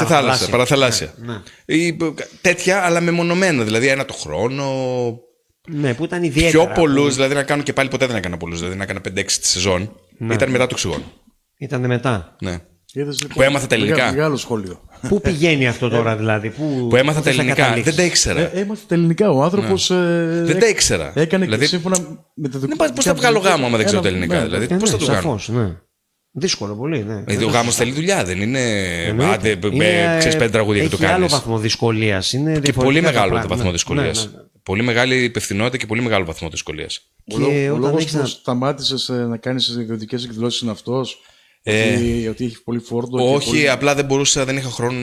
Speaker 3: θάλασσα, παραθαλάσσια.
Speaker 2: Ναι.
Speaker 3: Ή τέτοια, αλλά μεμονωμένα, δηλαδή ένα το χρόνο.
Speaker 2: Ναι, που ήταν ιδιαίτερα.
Speaker 3: Πιο πολλούς, δηλαδή να κάνω και πάλι ποτέ δεν έκανα πολλούς, δηλαδή να έκανα 5-6 τη σεζόν.
Speaker 2: Ναι.
Speaker 3: Ήταν μετά το Οξυγόνο.
Speaker 2: Ήτανε μετά.
Speaker 3: Ναι.
Speaker 1: Είδες, λοιπόν,
Speaker 3: Που έμαθα τα ελληνικά.
Speaker 1: Μεγάλο σχόλιο.
Speaker 2: Πού πηγαίνει αυτό τώρα, δηλαδή,
Speaker 3: που έμαθα τα ελληνικά. Δεν τα ήξερα.
Speaker 1: Έμαθε τα ελληνικά. Ο άνθρωπος.
Speaker 3: Δεν τα ήξερα.
Speaker 1: Έκανε
Speaker 3: δηλαδή,
Speaker 1: σύμφωνα με τα δοκιμασία.
Speaker 3: Πώς θα βγάλω γάμο άμα δεν ξέρω τα ελληνικά. Δηλαδή, πώς θα το κάνω.
Speaker 2: Σαφώς, ναι. Δύσκολο πολύ, ναι.
Speaker 3: Γιατί ο γάμος θέλει δουλειά, δεν είναι. Άντε, ξέρεις 5 τραγούδια και το κάνεις.
Speaker 2: Έχει άλλο βαθμό δυσκολίας.
Speaker 3: Και πολύ μεγάλο το βαθμό δυσκολίας. Πολύ μεγάλη υπευθυνότητα και πολύ μεγάλο βαθμό δυσκολίας.
Speaker 1: Ο λόγος που σταμάτησες να κάνεις ιδιωτικές εκδηλώσεις είναι αυτός. Ότι έχει πολύ φόρτο.
Speaker 3: Όχι, απλά δεν είχα χρόνο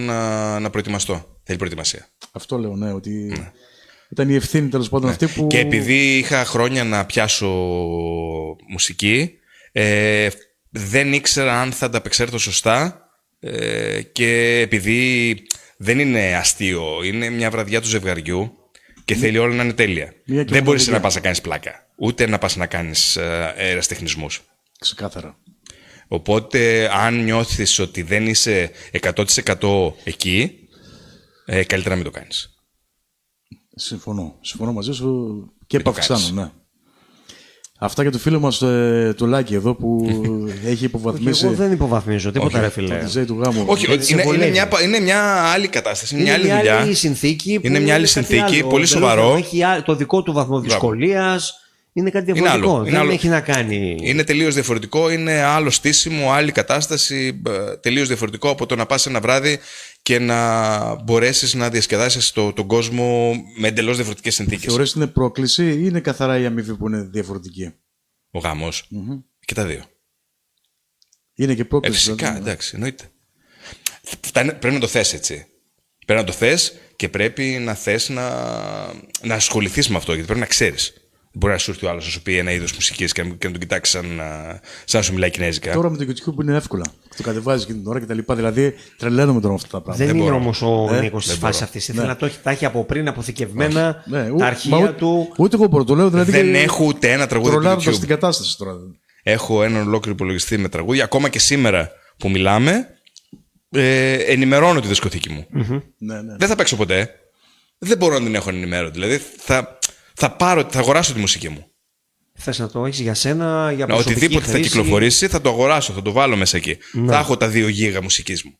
Speaker 3: να προετοιμαστώ. Θέλει προετοιμασία.
Speaker 1: Αυτό λέω, ναι. Ότι ήταν η ευθύνη τέλος πάντων αυτή που.
Speaker 3: Και επειδή είχα χρόνια να πιάσω μουσική, δεν ήξερα αν θα ανταπεξέλθω σωστά. Και επειδή δεν είναι αστείο, είναι μια βραδιά του ζευγαριού και θέλει όλα να είναι τέλεια. Δεν μπορείς να πας να κάνεις πλάκα, ούτε να πας να κάνεις ερασιτεχνισμούς.
Speaker 1: Ξεκάθαρα.
Speaker 3: Οπότε, αν νιώθεις ότι δεν είσαι 100% εκεί, καλύτερα να μην το κάνεις.
Speaker 1: Συμφωνώ μαζί σου και επαυξάνω, ναι. Αυτά για το φίλο μας το Λάκη εδώ που έχει υποβαθμίσει.
Speaker 2: Εγώ δεν υποβαθμίζω τίποτα, ρε φίλε.
Speaker 1: Του γάμου.
Speaker 3: Όχι, είναι μια άλλη κατάσταση, είναι μια άλλη δουλειά. Είναι μια άλλη συνθήκη, πολύ σοβαρό.
Speaker 2: Έχει το δικό του βαθμό δυσκολίας. Είναι κάτι διαφορετικό. Δεν έχει να κάνει.
Speaker 3: Είναι τελείως διαφορετικό, είναι άλλο στήσιμο, άλλη κατάσταση. Τελείως διαφορετικό από το να πας ένα βράδυ και να μπορέσεις να διασκεδάσεις τον κόσμο με εντελώς διαφορετικές συνθήκες.
Speaker 1: Θεωρείς είναι πρόκληση ή είναι καθαρά η αμοιβή που είναι διαφορετική?
Speaker 3: Ο γάμος. Και τα δύο.
Speaker 1: Είναι και πρόκληση.
Speaker 3: Φυσικά, δηλαδή, εντάξει, εννοείται. Πρέπει να το θες έτσι. Πρέπει να το θες και πρέπει να θες να ασχοληθείς με αυτό, γιατί πρέπει να ξέρεις. Μπορεί να σου έρθει ο άλλος να σου πει ένα είδος μουσικής και να τον κοιτάξει σαν να σου μιλάει κινέζικα.
Speaker 1: Τώρα με το YouTube είναι εύκολα. Το κατεβάζει και την ώρα κτλ. Δηλαδή τρελαίνομαι τώρα με αυτά τα πράγματα.
Speaker 2: Δεν είναι όμως ο Νίκος στη φάση αυτή. Ήθελε να τα έχει από πριν αποθηκευμένα τα αρχεία του.
Speaker 1: Ούτε εγώ μπορώ το λέω. Δηλαδή,
Speaker 3: δεν έχω ούτε ένα τραγούδι του YouTube.
Speaker 1: Τρολάροντας την κατάσταση τώρα.
Speaker 3: Έχω έναν ολόκληρο υπολογιστή με τραγούδια. Ακόμα και σήμερα που μιλάμε, ενημερώνω τη δισκοθήκη μου.
Speaker 1: Ναι.
Speaker 3: Δεν θα παίξω ποτέ. Δεν μπορώ να την έχω ενημέρω. Δηλαδή θα αγοράσω τη μουσική μου.
Speaker 2: Θες να το έχεις για σένα, για προσωπική
Speaker 3: οτιδήποτε
Speaker 2: χρήση.
Speaker 3: θα κυκλοφορήσει θα το αγοράσω, θα το βάλω μέσα εκεί. Θα έχω τα 2 γίγα μουσικής μου.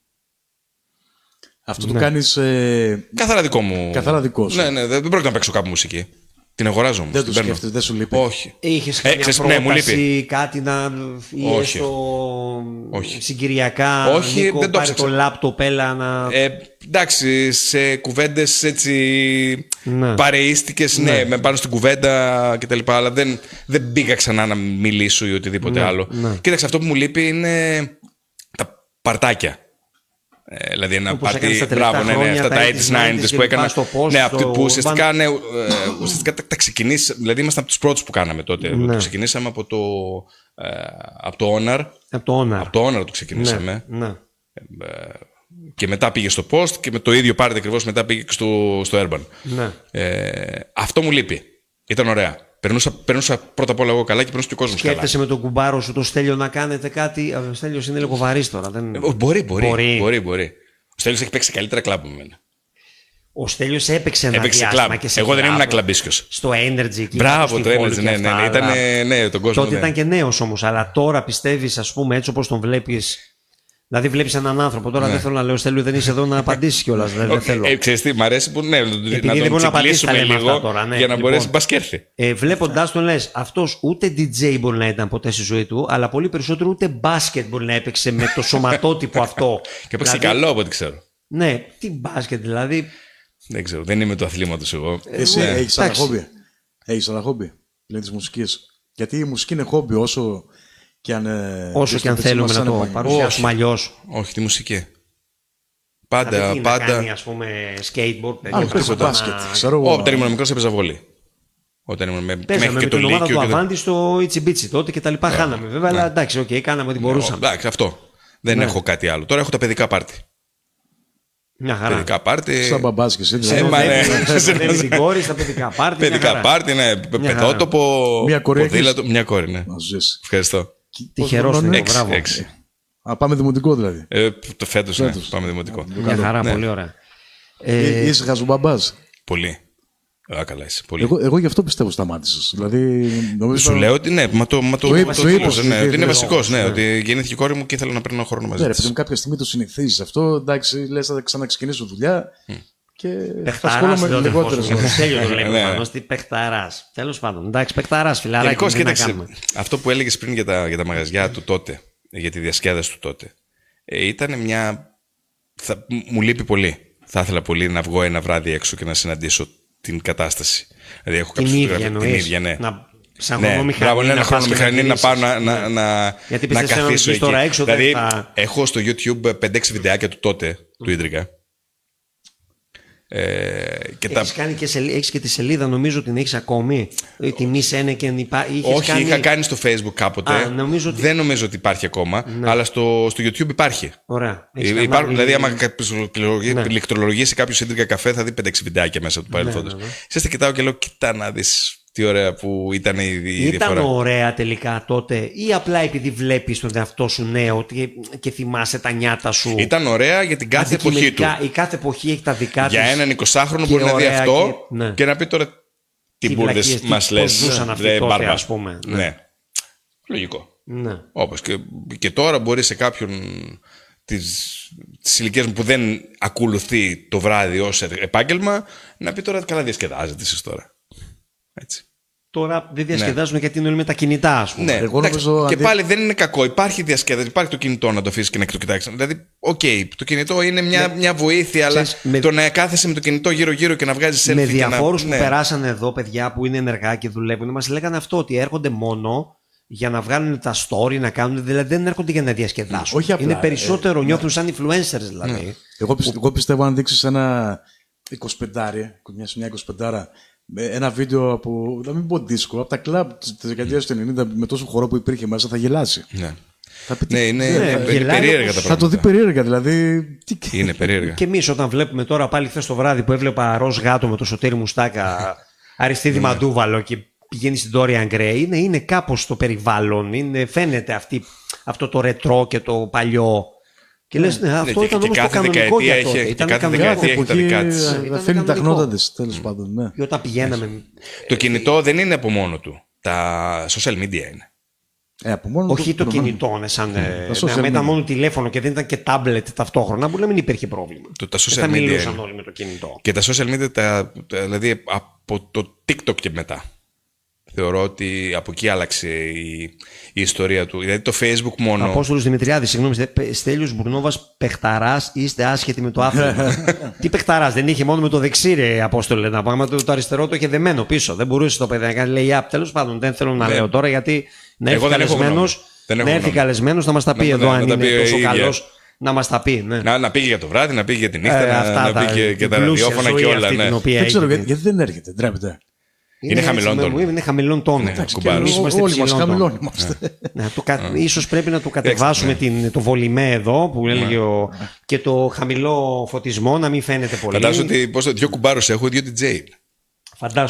Speaker 1: Αυτό το κάνεις.
Speaker 3: Καθαρά δικό μου.
Speaker 1: Καθαρά δικό σου.
Speaker 3: Ναι, δεν πρόκειται να παίξω κάπου μουσική. Την αγοράζω όμως.
Speaker 1: Δεν το σκέφτεσαι, δεν σου λείπει.
Speaker 3: Όχι.
Speaker 2: Είχες κάποια πρόταση, κάτι να.
Speaker 3: Όχι.
Speaker 2: Όχι. Συγκυριακά.
Speaker 3: Όχι,
Speaker 2: Νίκο,
Speaker 3: δεν το
Speaker 2: πάρε το λάπτοπ, έλα να.
Speaker 3: Εντάξει, σε κουβέντες έτσι παρεΐστικες, ναι, πάνω στην κουβέντα κτλ. Αλλά δεν πήγα ξανά να μιλήσω ή οτιδήποτε άλλο. Κοίταξε, αυτό που μου λείπει είναι τα παρτάκια. Δηλαδή ένα πάρτι, μπράβο, αυτά τα 80s, 90s που έκανα. Ναι, που ουσιαστικά τα ξεκινήσει. Δηλαδή ήμασταν από τους πρώτους που κάναμε τότε. Το ξεκινήσαμε από το Honor. Από το Honor το ξεκινήσαμε. Και μετά πήγε στο Post και με το ίδιο πάρτι ακριβώς μετά πήγε στο Urban. Αυτό μου λείπει. Ήταν ωραία. Περνούσα πρώτα απ' όλα εγώ καλά και περνούσε και ο κόσμος καλά.
Speaker 2: Σκέφτεσαι με τον κουμπάρο σου το Στέλιο να κάνετε κάτι? Ο Στέλιος είναι λίγο βαρύς τώρα.
Speaker 3: Μπορεί. Ο Στέλιος έχει παίξει καλύτερα κλαμπ με εμένα.
Speaker 2: Ο Στέλιος έπαιξε ένα διάστημα και σε
Speaker 3: εγώ δεν ήμουν κλαμπίσκιος.
Speaker 2: Στο Energy εκεί.
Speaker 3: Μπράβο, το Energy, ναι. Ήταν τον κόσμο.
Speaker 2: Τότε ήταν και νέος όμως, αλλά τώρα πιστεύεις, ας πούμε, έτσι όπως τον βλέπεις. Δηλαδή, βλέπεις έναν άνθρωπο. Τώρα δεν θέλω να λέω, Στέλιο, δεν είσαι εδώ να απαντήσεις κιόλας. Δεν θέλω.
Speaker 3: Ξέρεις τι, μ' αρέσει που να τον τσικλίσουμε λίγο για να μπορέσει να και έρθει.
Speaker 2: Βλέποντας τον λες, αυτός ούτε DJ μπορεί να ήταν ποτέ στη ζωή του, αλλά πολύ περισσότερο ούτε μπάσκετ μπορεί να έπαιξε με το σωματότυπο αυτό.
Speaker 3: Και έπαιξε καλό από ό,τι ξέρω.
Speaker 2: Ναι, τι μπάσκετ δηλαδή.
Speaker 3: Δεν ξέρω, δεν είμαι του αθλήματος εγώ.
Speaker 1: Εσύ έχεις άλλα χόμπι? Έχεις άλλα χόμπι, λέει, της μουσικής? Γιατί η μουσική είναι χόμπι όσο και αν θέλουμε να το παρουσιάσουμε αλλιώς.
Speaker 3: Όχι, τη μουσική.
Speaker 2: Πάντα. Να κάνει, ας πούμε, skateboard.
Speaker 1: Παίζει μπάσκετ, ξέρω εγώ.
Speaker 3: Όταν ήμουν μικρός έπαιζα βόλεϊ. Όταν ήμουν
Speaker 2: Παίζαμε
Speaker 3: μέχρι και
Speaker 2: με
Speaker 3: το
Speaker 2: την ομάδα
Speaker 3: Λύκειο.
Speaker 2: του Αβάντη στο Ιτσιμπίτσι τότε και τα λοιπά. Χάναμε βέβαια, αλλά εντάξει, okay, κάναμε ό,τι μπορούσαμε.
Speaker 3: Εντάξει, αυτό. Δεν έχω κάτι άλλο. Τώρα έχω τα παιδικά πάρτι.
Speaker 2: Μια χαρά.
Speaker 3: Παιδικά πάρτι.
Speaker 1: Σαν μπαμπάς και εσύ.
Speaker 2: Δεν την κόρη στα παιδικά πάρτι.
Speaker 3: Παιδικά πάρτι, ναι. Παιδότοπο.
Speaker 1: Μια κόρη.
Speaker 3: Ποδήλατο. Μια κόρη, ναι.
Speaker 1: Να ζήσει.
Speaker 3: Ευχαριστώ.
Speaker 2: Τυχερός είναι, μπράβο.
Speaker 3: 6.
Speaker 1: Α, πάμε δημοτικό δηλαδή.
Speaker 3: Το φέτος, ναι. Πάμε δημοτικό.
Speaker 2: Μια χαρά, πολύ ωραία.
Speaker 1: Είσαι χαζομπαμπάς.
Speaker 3: Πολύ. Καλά είσαι. Πολύ.
Speaker 1: Εγώ γι' αυτό πιστεύω σταμάτησες. Δηλαδή, νομίζω
Speaker 3: Σου λέω ότι ναι, το
Speaker 1: είπες,
Speaker 3: ναι, ότι είναι
Speaker 1: ναι.
Speaker 3: βασικός, ναι, ότι γεννήθηκε η κόρη μου και ήθελα να παίρνω χρόνο μαζί
Speaker 1: ναι,
Speaker 3: της.
Speaker 1: κάποια στιγμή το συνηθίζεις αυτό. Εντάξει, λες θα ξαναξεκινήσω δουλειά. Και θα
Speaker 2: Παιχταράς
Speaker 1: ασχολούμαι
Speaker 2: δεν
Speaker 1: λιγότερο.
Speaker 2: Στέλιο το λέμε
Speaker 3: Ναι.
Speaker 2: προφανώς, τι παιχταράς. Τέλος πάντων, εντάξει, παιχταράς φιλαράκι.
Speaker 3: Γενικώς,
Speaker 2: τι να
Speaker 3: κοίταξε,
Speaker 2: κάνουμε.
Speaker 3: αυτό που έλεγες πριν για τα μαγαζιά του τότε, για τη διασκέδαση του τότε, ήταν μια. Μου λείπει πολύ. Θα ήθελα πολύ να βγω ένα βράδυ έξω και να συναντήσω την κατάσταση. Δηλαδή, έχω
Speaker 2: Την ίδια εννοείς.
Speaker 3: Ναι.
Speaker 2: Σαν
Speaker 3: Ναι,
Speaker 2: χρονομηχανή.
Speaker 3: μπράβο, είναι ένα
Speaker 2: να πας και
Speaker 3: χρονομηχανή να πάω
Speaker 2: Γιατί
Speaker 3: να
Speaker 2: πιστεύω
Speaker 3: καθίσω
Speaker 2: ότι τώρα
Speaker 3: εκεί.
Speaker 2: έξω
Speaker 3: Δηλαδή,
Speaker 2: δεν θα...
Speaker 3: έχω στο YouTube 5-6 βιντεάκια του τότε, του Ίντρικα.
Speaker 2: Έχεις και τη σελίδα, νομίζω την έχεις ακόμη. Τιμή Σένεκεν
Speaker 3: Όχι, είχα κάνει στο Facebook κάποτε. Δεν νομίζω ότι υπάρχει ακόμα, αλλά στο YouTube υπάρχει.
Speaker 2: Ωραία.
Speaker 3: Δηλαδή, άμα πληκτρολογήσει κάποιο Ίντρικα καφέ, θα δει 5-6 βιντεάκια μέσα του παρελθόντος. Σέστα κοιτάω και λέω, κοίτα να δεις τι ωραία που ήταν η διαφορά.
Speaker 2: Ήταν ωραία τελικά τότε, ή απλά επειδή βλέπεις τον εαυτό σου νέο και θυμάσαι τα νιάτα σου?
Speaker 3: Ήταν ωραία για την κάθε εποχή του.
Speaker 2: Η κάθε εποχή έχει τα δικά της.
Speaker 3: Για έναν 20χρονο μπορεί να δει αυτό και να πει τώρα τι μπουρδες μας λες.
Speaker 2: Ζούσαν αυτοί τότε, ας πούμε.
Speaker 3: Ναι. Λογικό.
Speaker 2: Ναι.
Speaker 3: Όπως και τώρα μπορεί σε κάποιον της ηλικίας μου που δεν ακολουθεί το βράδυ ως επάγγελμα να πει τώρα καλά διασκεδάζετε εσείς τώρα. Έτσι.
Speaker 2: Τώρα δεν διασκεδάζουν γιατί είναι όλοι με τα κινητά, ας πούμε.
Speaker 3: Ναι, και πάλι δεν είναι κακό. Υπάρχει διασκέδαση, υπάρχει το κινητό να το αφήσει και να το κοιτάξει. Δηλαδή, το κινητό είναι μια βοήθεια, αλλά το να κάθεσαι με το κινητό γύρω-γύρω και να βγάζει selfie.
Speaker 2: Με διαφόρους που περάσαν εδώ, παιδιά που είναι ενεργά και δουλεύουν, μας λέγανε αυτό, ότι έρχονται μόνο για να βγάλουν τα story, να κάνουν. Δηλαδή δεν έρχονται για να διασκεδάσουν.
Speaker 1: Όχι απλά,
Speaker 2: είναι περισσότερο, νιώθουν σαν influencers δηλαδή.
Speaker 1: Εγώ πιστεύω αν δείξει ένα 25, μια 25, ένα βίντεο από, να μην πω δίσκο, από τα κλαμπ τη δεκαετία του 90 με τόσο χορό που υπήρχε μέσα, θα γελάσει.
Speaker 3: Ναι.
Speaker 1: Είναι
Speaker 3: περίεργα τα πράγματα.
Speaker 1: Θα το δει περίεργα, δηλαδή.
Speaker 3: Είναι περίεργα.
Speaker 2: Και εμείς όταν βλέπουμε τώρα πάλι χθες το βράδυ που έβλεπα ροζ γάτο με το Σωτήρι Μουστάκα, Αριστίδη Μαντούβαλο και πηγαίνει στην Dorian Gray, είναι κάπως το περιβάλλον, φαίνεται αυτό το ρετρό και το παλιό. Και λες, αυτό ήταν όμως το κανονικό για τότε.
Speaker 3: Ήταν κάθε δεκαετία έχει τα δικά της.
Speaker 1: Αφήνει τα χνότα της, τέλος πάντων. Ναι.
Speaker 2: Και όταν πηγαίναμε...
Speaker 3: Το κινητό δεν είναι από μόνο του. Τα social media είναι.
Speaker 2: Όχι το κινητό, σαν να ήταν μόνο τηλέφωνο και δεν ήταν και τάμπλετ ταυτόχρονα, που να μην υπήρχε πρόβλημα.
Speaker 3: Τα social
Speaker 2: θα
Speaker 3: media
Speaker 2: μιλούσαν
Speaker 3: είναι.
Speaker 2: όλοι με το κινητό.
Speaker 3: Και τα social media, δηλαδή από το TikTok και μετά. Θεωρώ ότι από εκεί άλλαξε η ιστορία του. Δηλαδή το Facebook μόνο.
Speaker 2: Απόστολος Δημητριάδης, συγγνώμη, Στέλιος Μπουρνόβας, παιχταράς, είστε άσχετοι με το άθλημα. Τι παιχταράς, δεν είχε μόνο με το δεξί, ρε Απόστολε, να πάμε. Το αριστερό το είχε δεμένο πίσω. Δεν μπορούσε το παιδί να κάνει λέει up. Τέλος πάντων, δεν θέλω να λέω τώρα γιατί να έρθει καλεσμένος να μας τα πει εδώ, αν είναι τόσο καλός. Να μας τα πει.
Speaker 3: Να πήγε για το βράδυ, να πήγε για τη νύχτα, να πήγε και τα ραδιόφωνα και όλα.
Speaker 1: Δεν ξέρω γιατί δεν έρχεται, ντρέπεται.
Speaker 3: Είναι χαμηλών τόνων.
Speaker 2: Είναι χαμηλών τόνων.
Speaker 1: Όλοι μας χαμηλών είμαστε.
Speaker 2: Ίσως πρέπει να το κατεβάσουμε το βολιμέ εδώ που έλεγε και το χαμηλό φωτισμό να μην φαίνεται πολύ.
Speaker 3: Φαντάζομαι ότι δύο κουμπάρους έχω, δύο DJ.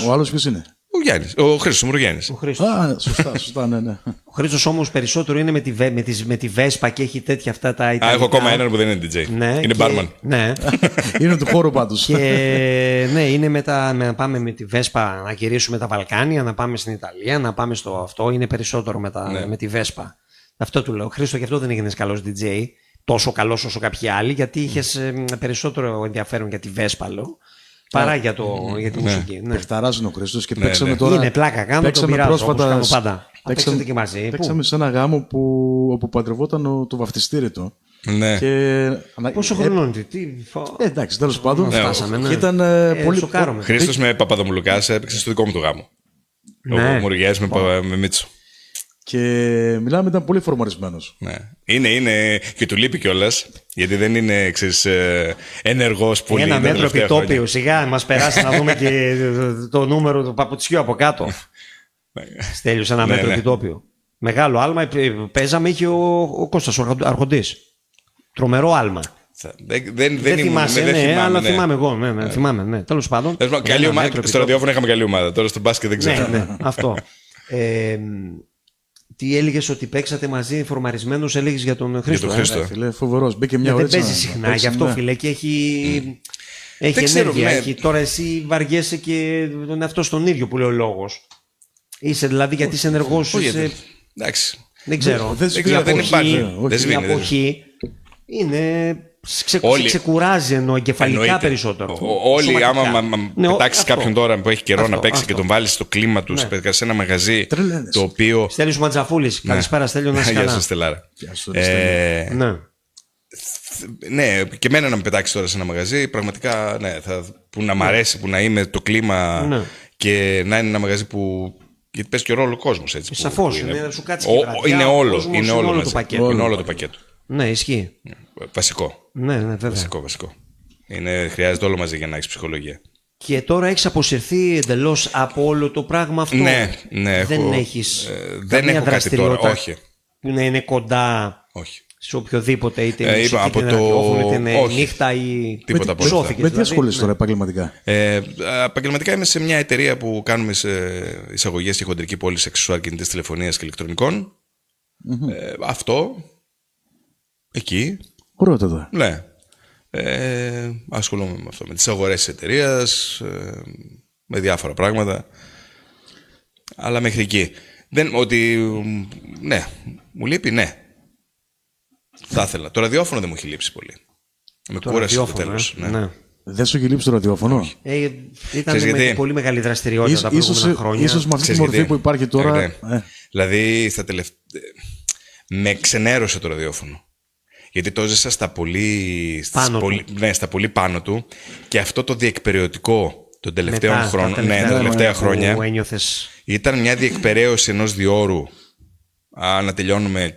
Speaker 1: Ο άλλος ποιος είναι?
Speaker 3: Ο Γιάννης, ο Χρήστος Μουρογιάννης.
Speaker 1: Α, σωστά, ναι.
Speaker 2: Ο Χρήστος όμως περισσότερο είναι με τη Βέσπα και έχει τέτοια αυτά τα Ιταλικά.
Speaker 3: Έχω ακόμα έναν που δεν είναι DJ. Είναι barman.
Speaker 2: Ναι.
Speaker 1: Είναι του χώρου πάντως.
Speaker 2: Και ναι, είναι να πάμε με τη Βέσπα να γυρίσουμε τα Βαλκάνια, να πάμε στην Ιταλία, να πάμε στο αυτό. Είναι περισσότερο με τη Βέσπα. Αυτό του λέω. Χρήστο, γι' αυτό δεν έγινες καλός DJ. Τόσο καλός όσο κάποιοι άλλοι, γιατί είχες περισσότερο ενδιαφέρον για τη Βέσπα, λέω. Παρά για τη μουσική.
Speaker 1: Πεχταράζει ο Χρήστος και παίξαμε τώρα.
Speaker 2: Είναι πλάκα, κάνω τον πειράζω, όπως κάνω πάντα. Παίξατε και μαζί.
Speaker 1: Παίξαμε σε ένα γάμο όπου παντρευόταν το βαφτιστήρι του.
Speaker 3: Ναι.
Speaker 2: Πόσο χρονών
Speaker 1: εντάξει, τέλος πάντων.
Speaker 2: Φτάσαμε,
Speaker 1: ήταν πολύ
Speaker 2: σοκάρομαι.
Speaker 3: Χρήστος με Παπαδομουλουκάς έπαιξε στο δικό μου το γάμο. Ο Μουρογιάννης με Μίτσο.
Speaker 1: Και μιλάμε, ήταν πολύ φορμαρισμένος.
Speaker 3: Ναι. Είναι και του λείπει κιόλας, γιατί δεν είναι ενεργός πολύ.
Speaker 2: Ένα μέτρο επιτόπιο, σιγά μας περάσει να δούμε και το νούμερο του παπουτσιού από κάτω. Στέλιος ένα μέτρο επιτόπιο. Μεγάλο άλμα, παίζαμε, είχε ο Κώστας ο Αρχοντής. Τρομερό άλμα. Δεν θυμάσαι, αλλά θυμάμαι εγώ. Θυμάμαι, τέλος πάντων.
Speaker 3: Στο ραδιόφωνο είχαμε καλή ομάδα, τώρα στο μπάσκετ δεν ξέρω.
Speaker 2: Ναι, αυτό. Τι έλεγες ότι παίξατε μαζί φορμαρισμένους, έλεγες για τον Χρήστο.
Speaker 1: Φίλε, φοβερός. Μπήκε μια ώρα.
Speaker 2: Δεν παίζει συχνά, γι' αυτό φίλε, και έχει ενέργεια. Τώρα εσύ βαριέσαι και τον εαυτό στον ίδιο που λέει ο λόγος. Είσαι δηλαδή, γιατί είσαι ενεργός.
Speaker 3: Εντάξει.
Speaker 2: Δεν ξέρω.
Speaker 3: Δεν υπάρχει.
Speaker 2: Η αποχή είναι. Ξεκουράζει ενώ εγκεφαλικά περισσότερο.
Speaker 3: Όλοι, άμα πετάξει κάποιον τώρα που έχει καιρό να παίξει και τον βάλει στο κλίμα του σε ένα μαγαζί το οποίο.
Speaker 2: Στέλιος Ματζαφούλης. Καλησπέρα, Στέλιο, να είσαι καλά.
Speaker 3: Γεια σας, Στελάρα. Ναι, και εμένα να με πετάξει τώρα σε ένα μαγαζί, πραγματικά που να μ' αρέσει, που να είμαι το κλίμα και να είναι ένα μαγαζί που. Γιατί παίζει και ρόλο ο κόσμος.
Speaker 2: Σαφώς. Σου κάτσει και βραδιά.
Speaker 3: Είναι όλο το πακέτο.
Speaker 2: Ναι, ισχύει.
Speaker 3: Βασικό.
Speaker 2: Ναι, βέβαια.
Speaker 3: Βασικό. Χρειάζεται όλο μαζί για να έχεις ψυχολογία.
Speaker 2: Και τώρα έχεις αποσυρθεί εντελώς από όλο το πράγμα αυτό.
Speaker 3: Ναι.
Speaker 2: Δεν έχεις
Speaker 3: δεν έχω κάτι τώρα. Όχι.
Speaker 2: Που να είναι κοντά.
Speaker 3: Όχι.
Speaker 2: Σε οποιοδήποτε, είτε είναι μουσική, είτε είναι ραδιόφωνο, είτε είναι νύχτα ή
Speaker 3: τίποτα.
Speaker 1: Με τι ασχολείσαι τώρα επαγγελματικά?
Speaker 3: Επαγγελματικά είμαι σε μια εταιρεία που κάνουμε εισαγωγές και χοντρική πώληση αξεσουάρ κινητής τηλεφωνίας και ηλεκτρονικών. Αυτό. Εκεί.
Speaker 1: Ωραίο τότε.
Speaker 3: Ναι. Ασχολούμαι με αυτό. Με τις αγορές της εταιρείας, με διάφορα πράγματα. Αλλά μέχρι εκεί. Ναι. μου λείπει, ναι. Θα ήθελα. Το ραδιόφωνο δεν μου έχει λείψει πολύ. Με κούρασε στο τέλος. Ναι.
Speaker 1: Δεν σου έχει λείψει το ραδιόφωνο?
Speaker 2: Ήταν με πολύ μεγάλη δραστηριότητα τα προηγούμενα χρόνια.
Speaker 1: Ίσως με αυτή τη μορφή που υπάρχει τώρα.
Speaker 3: Δηλαδή, με ξενέρωσε το ραδιόφωνο. Γιατί το έζησα στα πολύ πάνω του, και αυτό το διεκπεραιωτικό των τελευταίων χρόνων, τα τελευταία χρόνια, ήταν μια διεκπεραίωση ενός διόρου. Να τελειώνουμε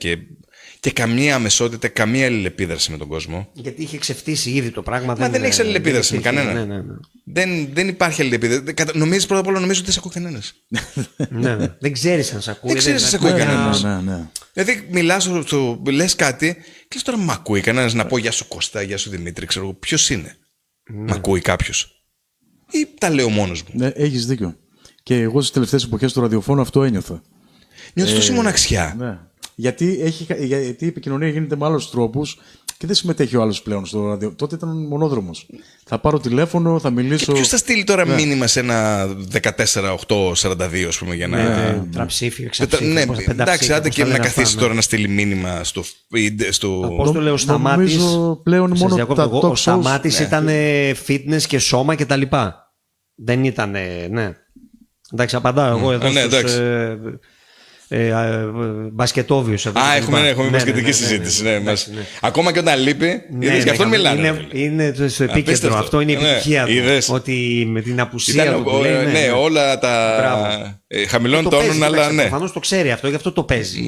Speaker 3: και καμία αμεσότητα, καμία αλληλεπίδραση με τον κόσμο.
Speaker 2: Γιατί είχε ξεφτύσει ήδη το πράγμα.
Speaker 3: Μα δεν έχει αλληλεπίδραση με κανέναν. Ναι. Δεν υπάρχει αλληλεπίδραση. Νομίζεις πρώτα απ' όλα ότι δεν σε ακούει κανένας.
Speaker 2: Ναι. Δεν ξέρεις αν σε ακούει.
Speaker 3: Δεν ξέρεις αν σε ακούει κανένας. Δηλαδή μιλάς, λες κάτι και λες τώρα μ' ακούει κανένας να πω γεια σου Κώστα, γεια σου Δημήτρη, ξέρω εγώ ποιος είναι. Μ' ακούει κάποιος? Ή τα λέω μόνος μου?
Speaker 1: Ναι, έχεις δίκιο. Και εγώ στις τελευταίες εποχές του ραδιοφώνου αυτό ένιωθα.
Speaker 3: Νιώθεις τόση μοναξιά.
Speaker 1: Ναι. Γιατί η επικοινωνία γίνεται με άλλους τρόπους και δεν συμμετέχει ο άλλος πλέον στο ραδιό. Τότε ήταν μονόδρομος. Θα πάρω τηλέφωνο, θα μιλήσω.
Speaker 3: Και ποιος θα στείλει τώρα μήνυμα σε ένα 14842, ας πούμε, για να.
Speaker 2: Τραψήφιο, εξαψήφιο.
Speaker 3: Ναι, εντάξει, άντε και να καθίσει τώρα να στείλει μήνυμα στο.
Speaker 2: Πώς το λέω, ο Σταμάτης.
Speaker 1: Πλέον μόνο
Speaker 2: ο Σταμάτης ήταν fitness και σώμα και τα λοιπά. Δεν ήταν. Ναι. Εντάξει, απαντάω εγώ εδώ. Μπασκετόβιος.
Speaker 3: Έχουμε μπασκετική συζήτηση. Ακόμα και όταν λείπει, γι' αυτό μιλάνε.
Speaker 2: Είναι στο επίκεντρο. Αυτό είναι η επιτυχία του. Ότι με την απουσία του.
Speaker 3: Ναι, όλα τα χαμηλών τόνων, αλλά ναι.
Speaker 2: Προφανώς το ξέρει αυτό, γι' αυτό το παίζει.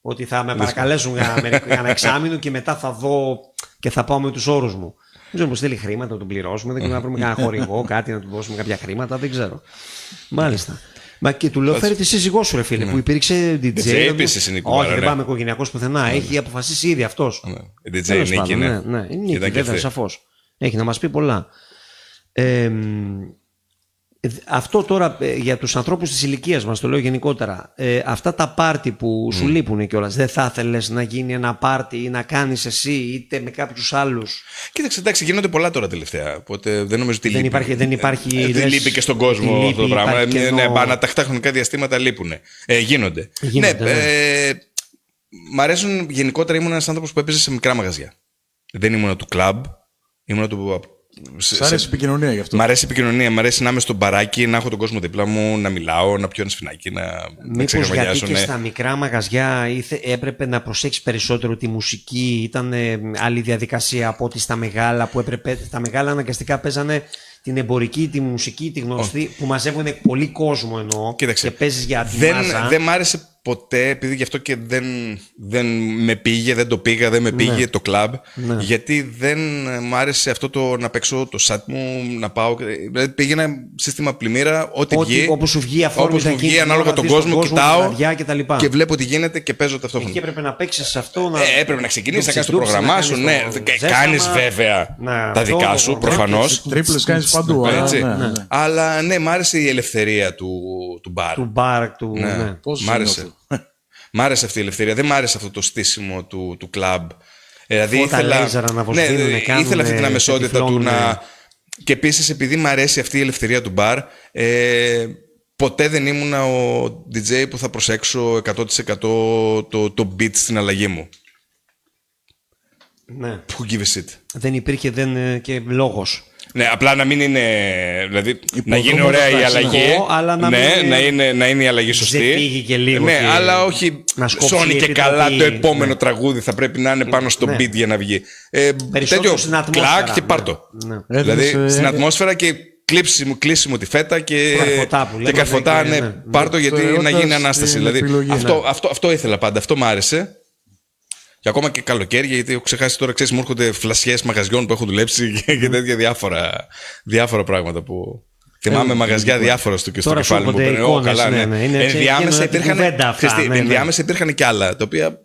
Speaker 2: Ότι θα με παρακαλέσουν για ένα εξάμηνο και μετά θα δω και θα πάω με τους όρους μου. Δεν ξέρω πώς θέλει χρήματα να τον πληρώσουμε, δεν ξέρω να βρούμε κανένα χορηγό, κάτι να του δώσουμε κάποια χρήματα, δεν ξέρω. Μάλιστα. Μα και του λέω, φέρε τη σύζυγό σου, ρε φίλε, που υπήρξε DJ.
Speaker 3: Επίσης είναι η κουβάρα.
Speaker 2: Όχι, δεν πάμε οικογενειακός πουθενά. Έχει αποφασίσει ήδη αυτός.
Speaker 3: DJ Νίκη, ναι.
Speaker 2: Ναι, Νίκη, βέβαια, σαφώς. Έχει να μας πει πολλά. Αυτό τώρα για τους ανθρώπους της ηλικίας μας, το λέω γενικότερα, αυτά τα πάρτι που σου λείπουν κιόλας, δεν θα ήθελες να γίνει ένα πάρτι ή να κάνεις εσύ είτε με κάποιους άλλους?
Speaker 3: Κοίταξε, εντάξει, γίνονται πολλά τώρα τελευταία. Οπότε δεν νομίζω ότι
Speaker 2: δεν υπάρχει.
Speaker 3: Δεν λείπει και στον κόσμο αυτό το πράγμα. Ναι, ανατακτά χρονικά διαστήματα λείπουν. Γίνονται. Ναι, μ' αρέσουν γενικότερα. Ήμουν ένας άνθρωπος που έπαιζε σε μικρά μαγαζιά. Δεν ήμουν του κλαμπ, ήμουν του.
Speaker 1: Σ' αρέσει η επικοινωνία γι' αυτό?
Speaker 3: Μ' αρέσει η επικοινωνία, μ' αρέσει να είμαι στο μπαράκι, να έχω τον κόσμο δίπλα μου, να μιλάω, να πιω ένα σφινάκι, να ξεκαμαγιάσω.
Speaker 2: Γιατί και στα μικρά μαγαζιά έπρεπε να προσέξεις περισσότερο τη μουσική, ήταν άλλη διαδικασία από ότι στα μεγάλα που έπρεπε. Τα μεγάλα αναγκαστικά παίζανε την εμπορική, τη μουσική, τη γνωστή, που μαζεύουν πολύ κόσμο εννοώ.
Speaker 3: Κοίταξε,
Speaker 2: και παίζεις για αντιμάζα.
Speaker 3: Δεν μ' άρεσε ποτέ, επειδή γι' αυτό και δεν με πήγε, δεν το πήγα, δεν με πήγε το κλαμπ, γιατί δεν μ' άρεσε αυτό το να παίξω το σατ μου, να πάω. Δηλαδή πήγαινα σύστημα πλημμύρα, ό,τι βγει.
Speaker 2: Όπως σου βγει αφόρμητα,
Speaker 3: ανάλογα τον κόσμο, κοιτάω και βλέπω τι γίνεται και παίζω ταυτόχρονα.
Speaker 2: Και έπρεπε να παίξεις αυτό.
Speaker 3: Έπρεπε να ξεκινήσεις, να κάνεις το πρόγραμμά σου. Ναι, κάνεις βέβαια τα δικά σου, προφανώς.
Speaker 1: Τρίπλες κάνεις παντού.
Speaker 3: Αλλά ναι, μ' άρεσε η ελευθερία του μπαρ.
Speaker 2: Του μπαρ,
Speaker 3: Μ' άρεσε. Μ' άρεσε αυτή η ελευθερία. Δεν μ' άρεσε αυτό το στήσιμο του κλαμπ. Δηλαδή ήθελα αυτή την αμεσότητα του να. Και επίσης, επειδή μ' αρέσει αυτή η ελευθερία του μπαρ, ποτέ δεν ήμουνα ο DJ που θα προσέξω 100% το beat στην αλλαγή μου.
Speaker 2: Ναι.
Speaker 3: Who give a shit.
Speaker 2: Δεν υπήρχε και λόγος.
Speaker 3: Ναι, απλά να μην είναι. Δηλαδή, να γίνει ωραία η αλλαγή.
Speaker 2: Αλλά
Speaker 3: να είναι η αλλαγή σωστή.
Speaker 2: Και λίγο
Speaker 3: ναι, αλλά όχι. Σώνει και καλά το επόμενο τραγούδι. Θα πρέπει να είναι πάνω στο beat για να βγει. Τέτοιο κλακ και πάρτο. Δηλαδή στην ατμόσφαιρα και κλείσιμο τη φέτα και καρφωτά. Ναι, πάρτο γιατί να γίνει ανάσταση. Δηλαδή, αυτό ήθελα πάντα. Αυτό μ' άρεσε. Και ακόμα και καλοκαίρια, γιατί έχω ξεχάσει τώρα, ξέρεις, μου έρχονται φλασιές μαγαζιών που έχω δουλέψει και τέτοια διάφορα πράγματα που. Θυμάμαι μαγαζιά διάφορα στο κεφάλι μου. Ενδιάμεσα υπήρχαν και άλλα, τα οποία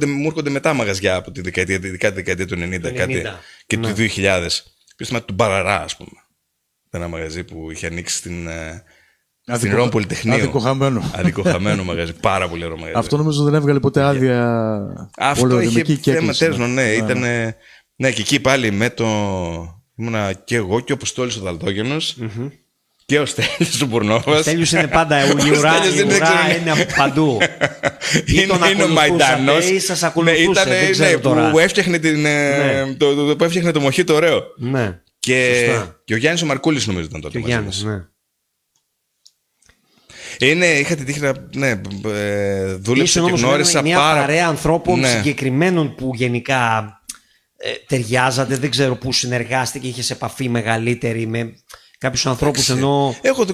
Speaker 3: μου έρχονται μετά μαγαζιά από τη δεκαετία του 90 κάτι, και του 2000. Πίστημα του Μπαραρά, ας πούμε. Ένα μαγαζί που είχε ανοίξει στην Ρώμη Πολυτεχνείου. Αδικοχαμένο μαγαζί. Πάρα πολύ ωραίο μαγαζί.
Speaker 1: Αυτό νομίζω δεν έβγαλε ποτέ άδεια.
Speaker 3: Αυτό είχε θέμα τέρνο, ναι. Ναι, και εκεί πάλι με το. Ήμουνα και εγώ και ο Αποστόλης ο Δαλτόγενος και ο Στέλιος ο Μπουρνόβας.
Speaker 2: Ο Στέλιος είναι πάντα η ουρά είναι από παντού.
Speaker 3: Είναι ο Μαϊντάνος.
Speaker 2: Ή σας ακολουθούσε, δεν ξέρω τώρα.
Speaker 3: Που έφτιαχνε το μοχίτο ωραίο. Και ο Γιάννης ο Μαρκούλης νομίζω ήταν τότε. Είχα την τύχη να δούλεψα και γνώρισα
Speaker 2: μια παρέα ανθρώπων συγκεκριμένων που γενικά ταιριάζατε, δεν ξέρω πού συνεργάστηκε, είχες επαφή μεγαλύτερη με κάποιους ανθρώπους ενώ.
Speaker 3: Έχω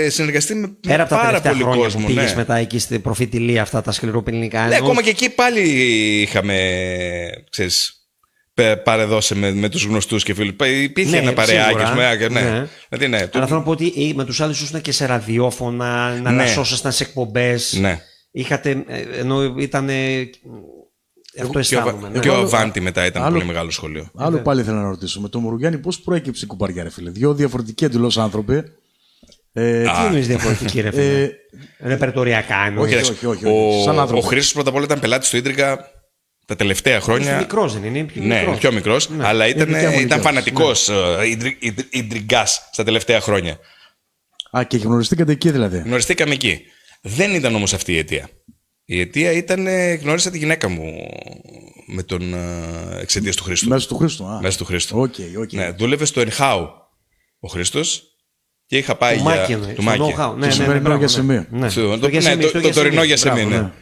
Speaker 3: συνεργαστεί με
Speaker 2: πέρα από τα
Speaker 3: πάρα πολύ
Speaker 2: χρόνια
Speaker 3: κόσμο.
Speaker 2: Που πήγες μετά εκεί στην προφητηλία αυτά τα σκληροπυρηνικά.
Speaker 3: Ναι, ακόμα και εκεί πάλι είχαμε, ξέρεις, παρεδώσει με τους γνωστούς και φίλους. Υπήρχε ένα παρεάκι.
Speaker 2: Αλλά θέλω να πω ότι με τους άλλους ήσουν και σε ραδιόφωνα, να ανασώσασταν σε εκπομπές.
Speaker 3: Ναι.
Speaker 2: Είχατε, ενώ ήταν. Αυτό αισθάνομαι.
Speaker 3: Και ο Αβάντι μετά ήταν πολύ μεγάλο σχολείο.
Speaker 1: Άλλο πάλι ήθελα να ρωτήσω. Με τον Μουρουγκιάννη πώς προέκυψε η κουμπαριά, ρε φίλε? Δύο διαφορετικοί εντελώς άνθρωποι.
Speaker 2: Τι εννοείς διαφορετική, ρε φίλε? Ρεπερτοριακά εννοείς?
Speaker 1: Όχι.
Speaker 3: Ο Χρήστος πρώτα απ' όλα ήταν πελάτης του Ίντρικα τα τελευταία χρόνια.
Speaker 2: Είναι μικρός, δεν είναι?
Speaker 3: Ναι, πιο μικρός. Αλλά ήταν φανατικός Ίντριγκας στα τελευταία χρόνια.
Speaker 1: Και γνωριστήκατε εκεί δηλαδή?
Speaker 3: Γνωριστήκαμε εκεί. Δεν ήταν όμως αυτή η αιτία. Η αιτία ήταν, γνώρισα τη γυναίκα μου με τον εξαιτίας του Χρήστου.
Speaker 1: Μέσα του Χρήστου.
Speaker 3: Μέσα του Χρήστου.
Speaker 1: Okay.
Speaker 3: Ναι, δούλευε στο Ενχάου ο Χρήστος και είχα πάει
Speaker 2: του Μάκη.
Speaker 1: Το για σημείο.
Speaker 3: Το τωρινό για σημείο.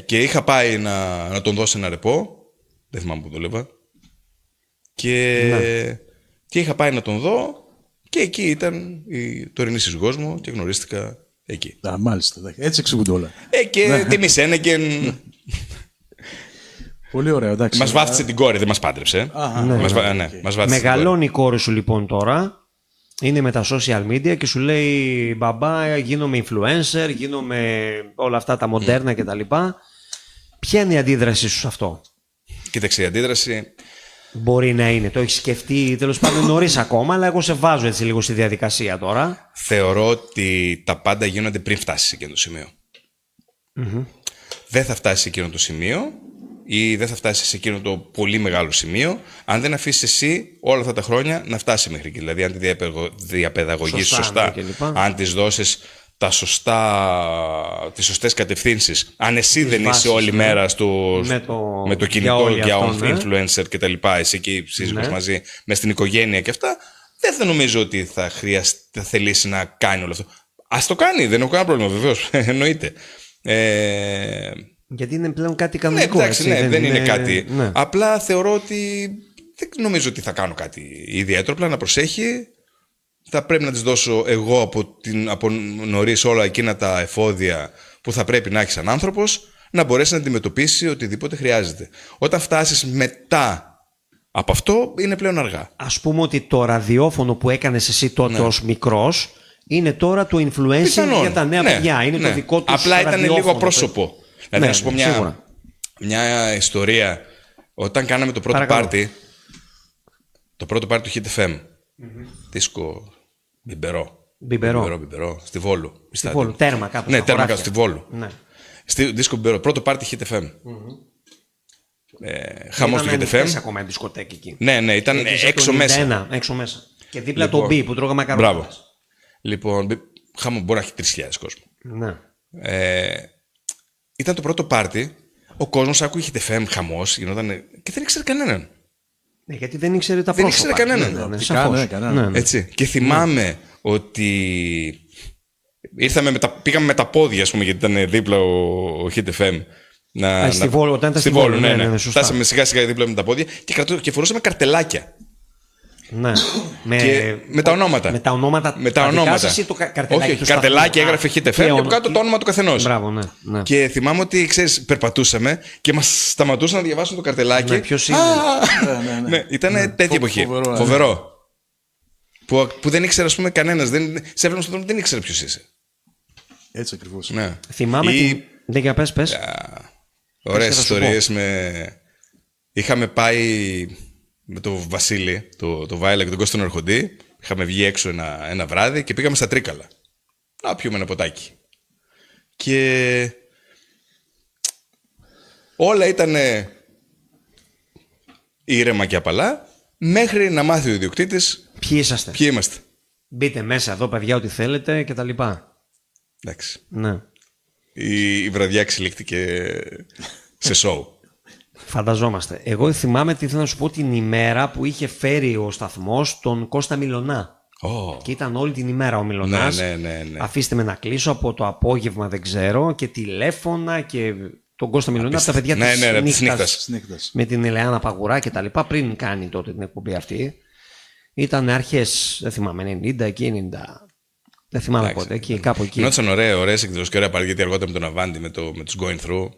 Speaker 3: Και είχα πάει να τον δώσω ένα ρεπό. Δεν θυμάμαι που δούλευα. Και είχα πάει να τον δω και εκεί ήταν η τωρινή σύζυγός μου και γνωρίστηκα εκεί.
Speaker 1: Μάλιστα. Έτσι εξηγούνται όλα.
Speaker 3: Και τίμησένε και.
Speaker 1: Πολύ ωραίο, εντάξει.
Speaker 3: Μας βάφτισε την κόρη, δεν μας πάντρεψε.
Speaker 2: Μεγαλώνει η κόρη σου λοιπόν τώρα. Είναι με τα social media και σου λέει μπαμπά, γίνομαι influencer, γίνομαι όλα αυτά τα μοντέρνα κτλ. Ποια είναι η αντίδρασή σου σε αυτό?
Speaker 3: Κοίταξε, η αντίδραση.
Speaker 2: Μπορεί να είναι, το έχεις σκεφτεί τέλος πάντων νωρίς ακόμα, αλλά εγώ σε βάζω έτσι λίγο στη διαδικασία τώρα.
Speaker 3: Θεωρώ ότι τα πάντα γίνονται πριν φτάσει σε εκείνο το σημείο. Δεν θα φτάσει σε εκείνο το σημείο ή δεν θα φτάσει σε εκείνο το πολύ μεγάλο σημείο αν δεν αφήσεις εσύ όλα αυτά τα χρόνια να φτάσει μέχρι εκεί. Δηλαδή, αν τη διαπαιδαγωγείς σωστά, αν της δώσεις τις σωστές κατευθύνσεις, αν εσύ δεν είσαι όλη μέρα με το κινητό για influencer και τα λοιπά, εσύ και η σύζυγος μαζί, μες στην οικογένεια και αυτά, δεν θα νομίζω ότι θα θελήσει να κάνει όλο αυτό. Ας το κάνει, δεν έχω κανένα πρόβλημα, βεβαίως, εννοείται.
Speaker 2: Γιατί είναι πλέον κάτι κανονικό.
Speaker 3: Ναι, εντάξει, δεν είναι κάτι. Ναι. Απλά θεωρώ ότι δεν νομίζω ότι θα κάνω κάτι ιδιαίτερο. Απλά να προσέχει. Θα πρέπει να της δώσω εγώ από νωρίς όλα εκείνα τα εφόδια που θα πρέπει να έχει σαν άνθρωπος να μπορέσει να αντιμετωπίσει οτιδήποτε χρειάζεται. Όταν φτάσεις μετά από αυτό, είναι πλέον αργά.
Speaker 2: Ας πούμε ότι το ραδιόφωνο που έκανες εσύ τότε ως μικρός είναι τώρα το influencing
Speaker 3: Πιθανόν.
Speaker 2: για τα νέα παιδιά. Είναι το δικό τους
Speaker 3: Απλά ήταν
Speaker 2: ραδιόφωνο.
Speaker 3: λίγο πρόσωπο. Δηλαδή,
Speaker 2: Ναι,
Speaker 3: να σου πω
Speaker 2: σίγουρα.
Speaker 3: μια ιστορία. Όταν κάναμε το πρώτο
Speaker 2: Παρακαλώ.
Speaker 3: πάρτι, το πρώτο πάρτι του Hit FM, δίσκο Μπιμπερό, στη Βόλου.
Speaker 2: Στη Βόλου, τέρμα κάπου.
Speaker 3: Ναι,
Speaker 2: στα
Speaker 3: τέρμα
Speaker 2: χωράφια.
Speaker 3: κάτω, στη Βόλου.
Speaker 2: Ναι.
Speaker 3: Δίσκο Μπιμπερό, πρώτο πάρτι Hit FM. Χαμός του Hit FM.
Speaker 2: Ήταν ακόμα η δισκοτέκη εκεί.
Speaker 3: Ναι, ήταν
Speaker 2: Έκλεισε
Speaker 3: έξω
Speaker 2: το
Speaker 3: μέσα.
Speaker 2: 91, έξω μέσα. Και δίπλα
Speaker 3: Λοιπόν,
Speaker 2: το B που τρώγαμε μακαρόνια.
Speaker 3: Μπράβο. Λοιπόν, χαμό μπορεί να έχει 3.000 κόσμο.
Speaker 2: Ναι.
Speaker 3: Ήταν το πρώτο πάρτι. Ο κόσμος άκουγε Hit FM, χαμός, γινόταν. Και δεν ήξερε κανέναν.
Speaker 2: Ναι, γιατί δεν ήξερε τα
Speaker 3: Δεν
Speaker 2: πρόσωπα.
Speaker 3: ήξερε κανέναν.
Speaker 2: Ναι, ναι,
Speaker 1: Τι
Speaker 2: σαφώς.
Speaker 1: κάνε, κανέναν.
Speaker 2: Ναι, ναι.
Speaker 3: Έτσι. Και θυμάμαι ότι πήγαμε με τα πόδια, ας πούμε, γιατί ήταν δίπλα ο Hit FM.
Speaker 2: Στη Βόλου, όταν ήταν
Speaker 3: στη
Speaker 2: στη
Speaker 3: Βόλου,
Speaker 2: Βόλου,
Speaker 3: ναι.
Speaker 2: ναι, σωστά.
Speaker 3: Φτάσαμε σιγά σιγά δίπλα με τα πόδια και φορούσαμε καρτελάκια.
Speaker 2: Ναι.
Speaker 3: Με τα ονόματα.
Speaker 2: Με τα ονόματα.
Speaker 3: Με τα
Speaker 2: δικά
Speaker 3: ονόματα.
Speaker 2: σας ή το καρτελάκι
Speaker 3: Όχι,
Speaker 2: του
Speaker 3: καρτελάκι
Speaker 2: σταθμού?
Speaker 3: έγραφε Hit FM και
Speaker 2: και
Speaker 3: από κάτω το όνομα του καθενός.
Speaker 2: Μπράβο, ναι. Ναι.
Speaker 3: Και θυμάμαι ότι, ξέρεις, περπατούσαμε και μας σταματούσαν να διαβάσουν το καρτελάκι.
Speaker 2: Ναι, ποιος είναι.
Speaker 3: Ναι, ήταν τέτοια εποχή.
Speaker 1: Φοβερό, ναι.
Speaker 3: Φοβερό. Που δεν ήξερε, ας πούμε, κανένας. Σε έβλεπε στον δρόμο, δεν ήξερε ποιος είσαι.
Speaker 1: Έτσι ακριβώς.
Speaker 3: Ναι.
Speaker 2: Θυμάμαι την. Ναι, για πες.
Speaker 3: Ωραίες
Speaker 2: θα σου
Speaker 3: ιστορίες είχαμε πάει με τον Βασίλη, το Βάιλα και τον Κώστον Αρχοντή. Είχαμε βγει έξω ένα βράδυ και πήγαμε στα Τρίκαλα. Να πιούμε ένα ποτάκι. Και όλα ήταν ήρεμα και απαλά, μέχρι να μάθει ο ιδιοκτήτης
Speaker 2: Ποιοι είσαστε.
Speaker 3: ποιοι είμαστε.
Speaker 2: Μπείτε μέσα εδώ, παιδιά, ό,τι θέλετε και τα λοιπά.
Speaker 3: Εντάξει.
Speaker 2: Ναι.
Speaker 3: Η βραδιά εξελίχθηκε σε σοου.
Speaker 2: Φανταζόμαστε. Εγώ θυμάμαι τι ήθελα να σου πω την ημέρα που είχε φέρει ο σταθμός τον Κώστα Μιλωνά. Και ήταν όλη την ημέρα ο Μιλωνάς.
Speaker 3: Ναι.
Speaker 2: Αφήστε με να κλείσω από το απόγευμα, δεν ξέρω, και τηλέφωνα και τον Κώστα Μιλωνά από τα παιδιά της νύχτας.
Speaker 1: Νύχτας.
Speaker 2: Με την Ελεάνα Παγουρά και τα λοιπά, πριν κάνει τότε την εκπομπή αυτή. Ήταν αρχές, δεν θυμάμαι, 90 εκεί, 90. Δεν θυμάμαι πότε, εκεί, κάπου εκεί.
Speaker 3: Γινόντουσαν ωραίες εκδηλώσεις και ωραία παρέα, γιατί αργότερα με τον Αβάντι, με τους Going Through.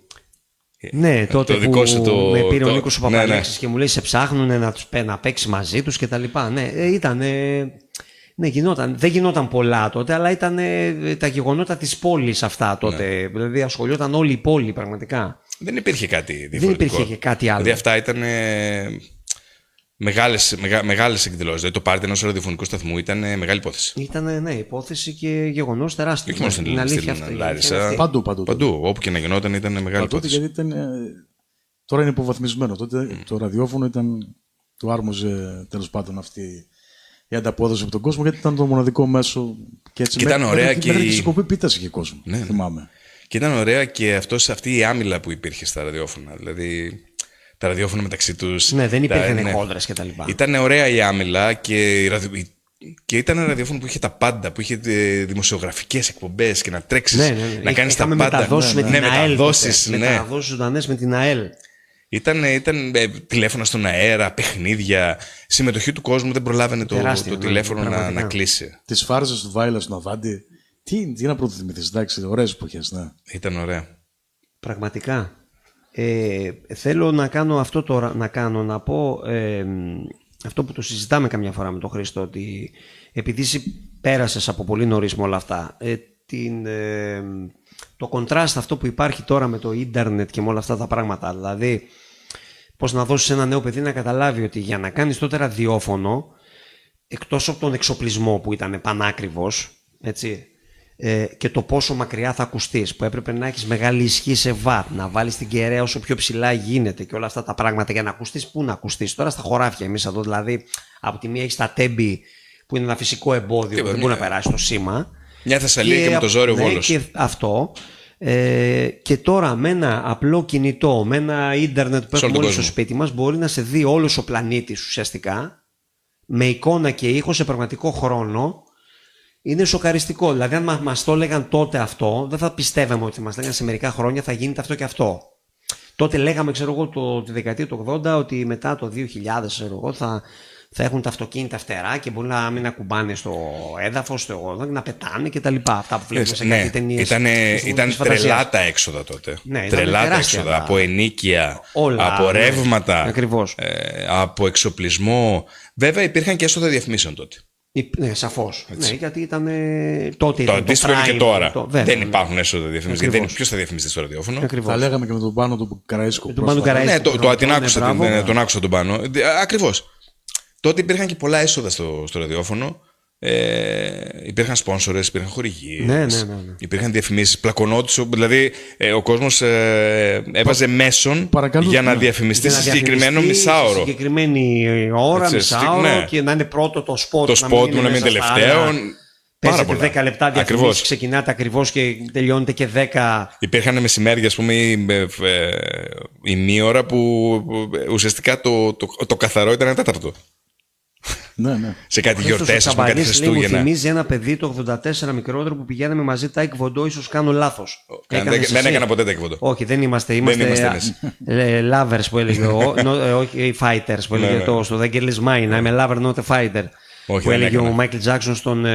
Speaker 2: Ναι, τότε
Speaker 3: το δικό
Speaker 2: που
Speaker 3: σου
Speaker 2: με πήρε ο Νίκος ο Παπαλέξης
Speaker 3: ναι.
Speaker 2: και μου λέει σε ψάχνουν να παίξει μαζί τους και τα λοιπά. Ναι, ήταν... Ναι, δεν γινόταν πολλά τότε, αλλά ήταν τα γεγονότα της πόλης αυτά τότε. Ναι. Δηλαδή ασχολιόταν όλη η πόλη πραγματικά.
Speaker 3: Δεν υπήρχε κάτι διαφορετικό.
Speaker 2: Δεν υπήρχε και κάτι άλλο.
Speaker 3: Δηλαδή αυτά ήταν μεγάλες εκδηλώσεις. Δηλαδή το πάρτι ενός ραδιοφωνικού σταθμού ήταν μεγάλη υπόθεση.
Speaker 2: Ήταν υπόθεση και γεγονός τεράστιο.
Speaker 3: Όχι μόνο στην
Speaker 2: αλήθεια αυτή.
Speaker 3: Λάρισα.
Speaker 1: Παντού.
Speaker 3: Όπου και να γινόταν ήταν μεγάλη υπόθεση.
Speaker 1: Γιατί ήταν, τώρα είναι υποβαθμισμένο. Τότε το ραδιόφωνο ήταν, του άρμοζε τέλος πάντων αυτή η ανταπόδοση από τον κόσμο, γιατί ήταν το μοναδικό μέσο. Και έτσι
Speaker 3: ήταν ωραία
Speaker 1: και η συγκοπή πίτας είχε κόσμο.
Speaker 3: Ναι.
Speaker 1: Θυμάμαι.
Speaker 3: Και ήταν ωραία και αυτή η άμυλα που υπήρχε στα ραδιόφωνα. Δηλαδή τα ραδιόφωνα μεταξύ τους.
Speaker 2: Ναι, δεν υπήρχαν χόντρες και τα λοιπά.
Speaker 3: Ήταν ωραία η άμυλα και ήταν ένα ραδιόφωνο που είχε τα πάντα, που είχε δημοσιογραφικές εκπομπές και να τρέξεις, να κάνεις τα πάντα.
Speaker 2: Μεταδόσεις με την ΑΕΛ.
Speaker 3: Μεταδόσεις
Speaker 2: ζωντανές με την ΑΕΛ.
Speaker 3: Ήταν τηλέφωνα στον αέρα, παιχνίδια, συμμετοχή του κόσμου, δεν προλάβαινε το τηλέφωνο να κλείσει.
Speaker 1: Τις φάρσες του Βάιλα στον Αβάντι. Τι να πρωτοθυμηθείς, εντάξει, ωραίες εποχές, ναι.
Speaker 3: Ήταν ωραία.
Speaker 2: Πραγματικά. Θέλω να κάνω αυτό τώρα, να πω αυτό που το συζητάμε καμιά φορά με τον Χρήστο, ότι επειδή εσύ πέρασες από πολύ νωρίς με όλα αυτά, το κοντράστ αυτό που υπάρχει τώρα με το ίντερνετ και με όλα αυτά τα πράγματα, δηλαδή πώς να δώσεις ένα νέο παιδί να καταλάβει ότι για να κάνεις τότε ραδιόφωνο, εκτός από τον εξοπλισμό που ήταν πανάκριβος, έτσι, και το πόσο μακριά θα ακουστείς, που έπρεπε να έχεις μεγάλη ισχύ σε βατ, να βάλεις την κεραία όσο πιο ψηλά γίνεται και όλα αυτά τα πράγματα για να ακουστείς. Πού να ακουστείς τώρα? Στα χωράφια εμείς εδώ, δηλαδή από τη μία έχεις τα τέμπη που είναι ένα φυσικό εμπόδιο που δεν μπορεί να περάσει το σήμα.
Speaker 3: Μια Θεσσαλία και με το ζόρι ο Βόλος.
Speaker 2: Και αυτό. Και τώρα με ένα απλό κινητό, με ένα ίντερνετ που έχουμε όλοι στο σπίτι μας, μπορεί να σε δει όλος ο πλανήτης ουσιαστικά, με εικόνα και ήχο σε πραγματικό χρόνο. Είναι σοκαριστικό. Δηλαδή, αν μας το έλεγαν τότε αυτό, δεν θα πιστεύαμε ότι μας λέγανε σε μερικά χρόνια θα γίνεται αυτό και αυτό. Τότε λέγαμε, ξέρω εγώ, τη δεκαετία του 80, ότι μετά το 2000, ξέρω εγώ, θα έχουν τα αυτοκίνητα φτερά και μπορεί να μην ακουμπάνε στο έδαφος, να πετάνε κτλ. Αυτά που βλέπουμε σε κάτι ταινίες.
Speaker 3: Ήταν τρελά τα έξοδα τότε.
Speaker 2: Ναι,
Speaker 3: τρελά τα έξοδα. Από ενίκεια, από ρεύματα, από εξοπλισμό. Βέβαια υπήρχαν και έσοδα διαφημίσεων τότε.
Speaker 2: Ναι, σαφώς. Ναι, γιατί ήταν τότε.
Speaker 3: Το αντίστοιχο είναι και τώρα. Δεν υπάρχουν έσοδα διαφημίσεων. Ποιος θα διαφημιστεί στο ραδιόφωνο.
Speaker 1: Θα λέγαμε και με τον Πάνο του Καραΐσκου.
Speaker 3: Ναι, τον άκουσα τον Πάνο. Ακριβώς. Τότε υπήρχαν και πολλά έσοδα στο ραδιόφωνο. Υπήρχαν σπόνσορες, υπήρχαν χορηγίες,
Speaker 2: ναι.
Speaker 3: υπήρχαν διαφημίσεις, πλακωνόντουσο. Δηλαδή ο κόσμος έβαζε μέσον για να διαφημιστεί σε συγκεκριμένο μισάωρο.
Speaker 2: Σε συγκεκριμένη ώρα, μισάωρο, και να είναι πρώτο το σπότ.
Speaker 3: Το σπότ μου να μην είναι τελευταίο.
Speaker 2: Παίζετε 10 λεπτά διαφημίσεις, ξεκινάτε ακριβώς και τελειώνετε και 10.
Speaker 3: Υπήρχαν μεσημέρια, ας πούμε, η μία ώρα που ουσιαστικά το καθαρό ήταν 1/4.
Speaker 1: Ναι.
Speaker 3: Σε κάτι γιορτές, ας πούμε, κάτι Χριστούγεννα.
Speaker 2: Μου θυμίζει ένα παιδί το 84 μικρότερο που πηγαίναμε μαζί τα Taekwondo, ίσως κάνω λάθος.
Speaker 3: Δεν έκανα ποτέ Taekwondo.
Speaker 2: Όχι, δεν είμαστε lovers που έλεγε, όχι fighters που έλεγε στο The Girl Is Mine. I'm a lover, not a fighter.
Speaker 3: Όχι,
Speaker 2: που έλεγε ο Michael Jackson στον.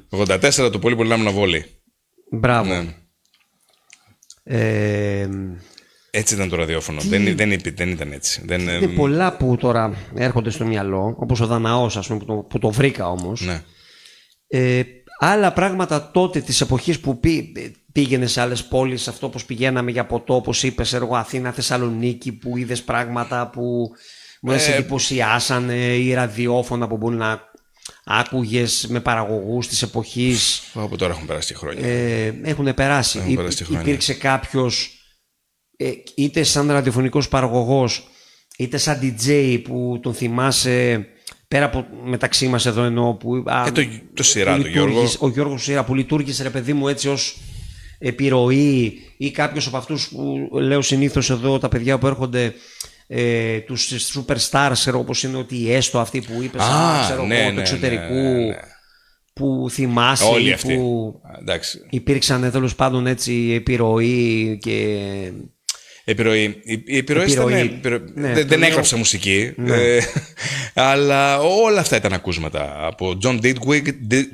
Speaker 3: 84 το πολύ πολύ να βόλει.
Speaker 2: Μπράβο.
Speaker 3: Ναι. Έτσι ήταν το ραδιόφωνο. Δεν ήταν έτσι.
Speaker 2: Είναι πολλά που τώρα έρχονται στο μυαλό, όπως ο Δαναός, ας πούμε, που το βρήκα όμως.
Speaker 3: Ναι.
Speaker 2: Άλλα πράγματα τότε της εποχής που πήγαινε σε άλλες πόλεις, αυτό όπως πηγαίναμε για ποτό, όπως είπες, Αθήνα, Θεσσαλονίκη, που είδες πράγματα που μου σε εντυπωσιάσανε, ή ραδιόφωνα που μπορεί να άκουγες με παραγωγούς της εποχής.
Speaker 3: Από τώρα έχουν περάσει χρόνια.
Speaker 2: Έχουν περάσει. Υπήρξε κάποιος, είτε σαν ραδιοφωνικός παραγωγός, είτε σαν DJ που τον θυμάσαι, πέρα από μεταξύ μας εδώ εννοώ, που
Speaker 3: το Σειρά, το Γιώργο. Ο
Speaker 2: Γιώργος Σειρά που λειτουργήσε, ρε παιδί μου, έτσι ως επιρροή, ή κάποιος από αυτούς που λέω συνήθως εδώ, τα παιδιά που έρχονται, τους superstars, όπως είναι ότι η Έστω αυτή που είπες, του εξωτερικού, που θυμάσαι,
Speaker 3: όλοι αυτοί
Speaker 2: που υπήρξαν τέλος πάντων έτσι επιρροή και...
Speaker 3: Η επιρροή δεν έγραψα μουσική, αλλά όλα αυτά ήταν ακούσματα. Από John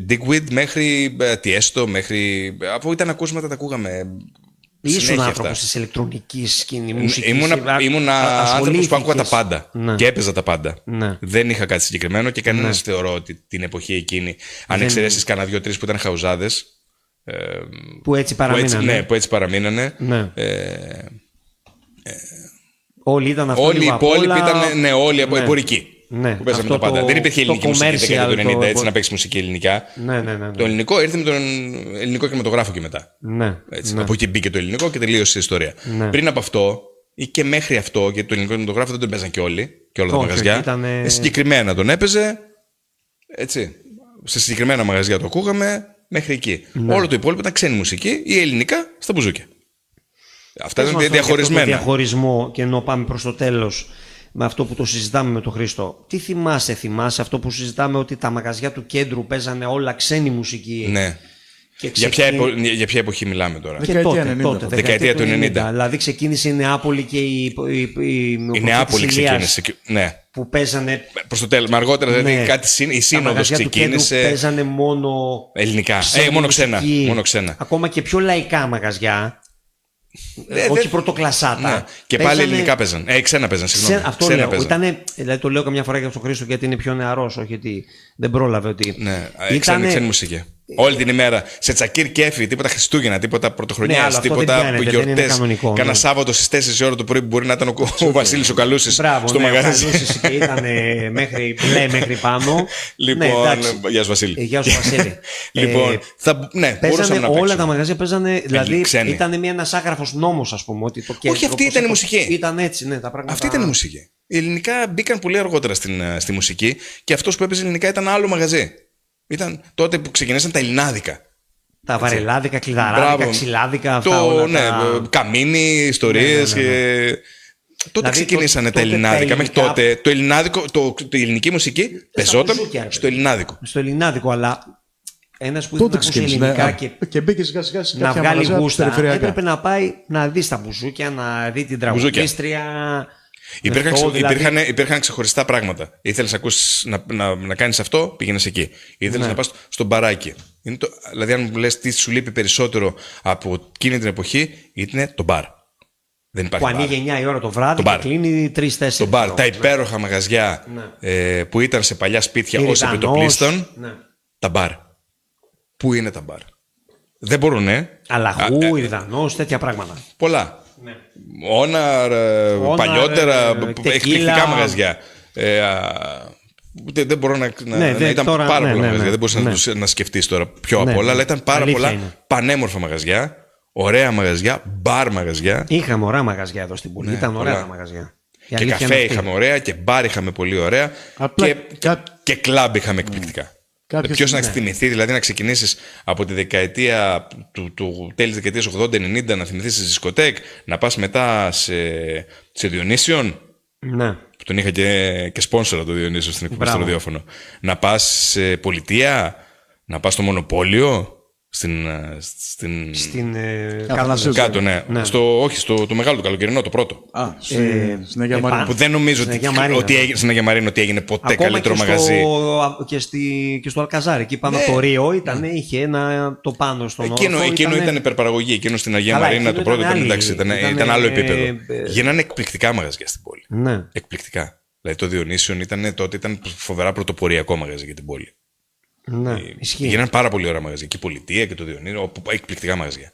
Speaker 3: Digweed μέχρι Tiesto, από ήταν ακούσματα, τα ακούγαμε.
Speaker 2: Ήσουν άνθρωπος της ηλεκτρονικής μουσικής.
Speaker 3: Ήμουν άνθρωπος που άκουγα τα πάντα και έπαιζα τα πάντα. Δεν είχα κάτι συγκεκριμένο και κανένας θεωρώ ότι την εποχή εκείνη, αν εξαιρέσεις κανένα 2-3 που ήταν χαουζάδες,
Speaker 2: που έτσι παραμείνανε.
Speaker 3: Που έτσι παραμείνανε.
Speaker 2: Όλοι ήταν αυτό.
Speaker 3: Όλοι οι υπόλοιποι ήταν όλοι από εμπορικοί. Που παίζαμε τα πάντα. Δεν υπήρχε ελληνική μουσική στη δεκαετία του 90, έτσι να παίξει μουσική ελληνικά. Το ελληνικό ήρθε με τον ελληνικό κινηματογράφο και μετά. Από εκεί μπήκε το ελληνικό και τελείωσε η ιστορία. Πριν από αυτό ή και μέχρι αυτό, γιατί το ελληνικό κινηματογράφο δεν τον παίζαν και όλοι και όλα τα μαγαζιά. Συγκεκριμένα τον έπαιζε. Έτσι. Σε συγκεκριμένα μαγαζιά το ακούγαμε μέχρι εκεί. Όλο το υπόλοιπο ήταν ξένη μουσική ή ελληνικά στα μπουζούκια. Αυτά ήταν διαχωρισμένα.
Speaker 2: Το διαχωρισμό, και ενώ πάμε προς το τέλος με αυτό που το συζητάμε με τον Χρήστο, τι θυμάσαι αυτό που συζητάμε, ότι τα μαγαζιά του κέντρου παίζανε όλα ξένη μουσική?
Speaker 3: Ναι. Για ποια εποχή μιλάμε τώρα?
Speaker 2: Δεκαετία του 90. Δηλαδή ξεκίνησε η Νεάπολη και
Speaker 3: η Νεάπολη ξεκίνησε. Ναι.
Speaker 2: Που παίζανε.
Speaker 3: Προς το τέλος. Αργότερα, δηλαδή η Σύνοδος ξεκίνησε.
Speaker 2: Παίζανε μόνο
Speaker 3: ελληνικά. Μόνο ξένα.
Speaker 2: Ακόμα και πιο λαϊκά μαγαζιά. Όχι πρωτοκλασάτα.
Speaker 3: Ναι. Και πάλι ελληνικά παίζαν. Ξένα παίζαν, συγγνώμη.
Speaker 2: Αυτό λέω. Δηλαδή το λέω καμιά φορά για τον Χρήστο γιατί είναι πιο νεαρός, όχι γιατί δεν πρόλαβε ότι.
Speaker 3: Ναι, ξένη μουσική. Όλη την ημέρα. Σε τσακίρ κέφι, τίποτα Χριστούγεννα, τίποτα Πρωτοχρονιάς, τίποτα γιορτές. Κάνα Σάββατο στις 4 η ώρα το πρωί που μπορεί να ήταν ο Βασίλης ο Καλούσης στο μαγαζί.
Speaker 2: Και ήταν μέχρι πάνω.
Speaker 3: Λοιπόν, γεια σου Βασίλη.
Speaker 2: Γεια σου Βασίλη.
Speaker 3: Λοιπόν,
Speaker 2: παίζανε όλα τα μαγαζιά, παίζανε. Δηλαδή ήταν ένας άγραφος νόμος, ας πούμε.
Speaker 3: Όχι, αυτή ήταν η μουσική.
Speaker 2: Ήταν έτσι, ναι, τα πράγματα.
Speaker 3: Αυτή ήταν η μουσική. Οι ελληνικά μπήκαν πολύ αργότερα στη μουσική και αυτός που έπαιζε ελληνικά ήταν άλλο μαγαζί. Ήταν τότε που ξεκινήσαν τα ελληνάδικα.
Speaker 2: Τα βαρελάδικα, κλειδαράδικα, ξυλάδικα, αυτά όλα.
Speaker 3: Καμίνι, ιστορίες και... Τότε ξεκινήσανε τα ελληνάδικα. Μέχρι τότε η ελληνική μουσική πεζόταν στο ελληνάδικο.
Speaker 2: Στο ελληνάδικο, αλλά ένας που ήθελε να ακούσει ελληνικά
Speaker 1: και μπήκε σιγά-σιγά σε
Speaker 2: να βγάλει γούστα,
Speaker 1: περιφερειακά.
Speaker 2: έπρεπε να πάει να δει τα μπουζούκια, να δει την τραγουδίστρια.
Speaker 3: Υπήρχαν ξεχωριστά πράγματα. Ήθελες να κάνεις αυτό, πήγαινες εκεί. Ήθελες να πας στο μπαράκι. Δηλαδή, αν μου λες τι σου λείπει περισσότερο από εκείνη την εποχή, ήταν το μπαρ. Δεν υπάρχει
Speaker 2: που ανοίγει 9 η ώρα το βράδυ και κλείνει 3-4.
Speaker 3: Το μπαρ, τα υπέροχα μαγαζιά που ήταν σε παλιά σπίτια ως επιτοπλίστων. Τα μπαρ. Πού είναι τα μπαρ? Δεν μπορούν,
Speaker 2: Αλλαγού, Ιρδανός, τέτοια πράγματα.
Speaker 3: Πολλά. Όναρ, παλιότερα, εκπληκτικά μαγαζιά. Δεν μπορώ να. Ήταν πάρα πολλά μαγαζιά. Δεν μπορείς να σκεφτείς τώρα πιο απ' όλα, αλλά ήταν πάρα πολλά πανέμορφα μαγαζιά, ωραία μαγαζιά, μπαρ μαγαζιά.
Speaker 2: Είχαμε ωραία μαγαζιά εδώ στην Πούλη. Ήταν ωραία τα μαγαζιά.
Speaker 3: Και καφέ είχαμε ωραία, και μπαρ είχαμε πολύ ωραία. Και κλαμπ είχαμε εκπληκτικά. Ποιος να θυμηθεί, δηλαδή να ξεκινήσεις από τη δεκαετία του τέλη της δεκαετίας 80-90, να θυμηθείς σε δισκοτέκ, να πας μετά σε Διονύσιον.
Speaker 2: Ναι.
Speaker 3: Που τον είχα και σπόνσορα το Διονύσιο στην εκπομπή στο ραδιόφωνο. Να πας σε πολιτεία, να πας στο Μονοπόλιο. Στην κάτω, ναι. Το μεγάλο, το καλοκαιρινό, το πρώτο.
Speaker 1: Στην Αγία Μαρίνα.
Speaker 3: Που δεν νομίζω στην Αγία Μαρίνα ότι έγινε ποτέ ακόμα καλύτερο μαγαζί.
Speaker 2: Και στο Αλκαζάρι, εκεί πάνω το Ρίο είχε το πάνω στον όροφο.
Speaker 3: Εκείνο ήταν υπερπαραγωγή. Εκείνο στην Αγία Μαρίνα, το πρώτο ήταν άλλο επίπεδο. Γίνανε εκπληκτικά μαγαζιά στην πόλη. Εκπληκτικά. Δηλαδή το Διονύσιον τότε ήταν φοβερά πρωτοποριακό μαγαζί για την πόλη.
Speaker 2: Ναι,
Speaker 3: γίνανε πάρα πολύ ωραία μαγαζιά. Και η Πολιτεία και το Διονύσιο, εκπληκτικά μαγαζιά.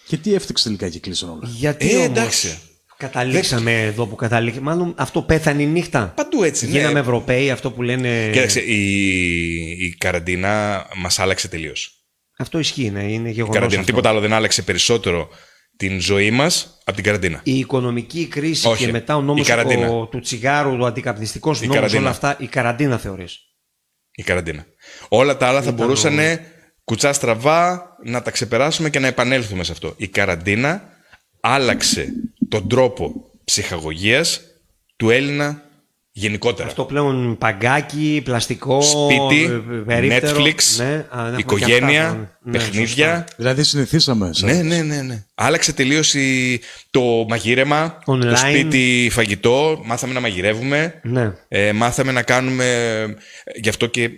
Speaker 1: Και τι έφτιαξε τελικά και κλείσαν όλα?
Speaker 2: Γιατί
Speaker 3: εντάξει.
Speaker 2: Καταλήξαμε εδώ που καταλήξαμε. Μάλλον αυτό πέθανε η νύχτα.
Speaker 3: Παντού έτσι.
Speaker 2: Γίναμε Ευρωπαίοι, αυτό που λένε.
Speaker 3: Κοίταξε, η καραντίνα μας άλλαξε τελείως.
Speaker 2: Αυτό ισχύει, ναι, είναι γεγονός.
Speaker 3: Τίποτα άλλο δεν άλλαξε περισσότερο την ζωή μας από την καραντίνα.
Speaker 2: Η οικονομική κρίση και μετά ο νόμος του τσιγάρου, ο αντικαπνιστικός νόμος, όλα αυτά, η καραντίνα θεωρείς?
Speaker 3: Η καραντίνα. Όλα τα άλλα θα μπορούσαν κουτσά στραβά να τα ξεπεράσουμε και να επανέλθουμε σε αυτό. Η καραντίνα άλλαξε τον τρόπο ψυχαγωγίας του Έλληνα γενικότερα.
Speaker 2: Αυτό πλέον παγκάκι, πλαστικό,
Speaker 3: σπίτι,
Speaker 2: περίπτερο,
Speaker 3: Netflix, οικογένεια, παιχνίδια.
Speaker 1: Δηλαδή συνηθίσαμε.
Speaker 3: Ναι. Άλλαξε τελείως το μαγείρεμα, το σπίτι φαγητό. Μάθαμε να μαγειρεύουμε.
Speaker 2: Ναι.
Speaker 3: Μάθαμε να κάνουμε. Γι' αυτό και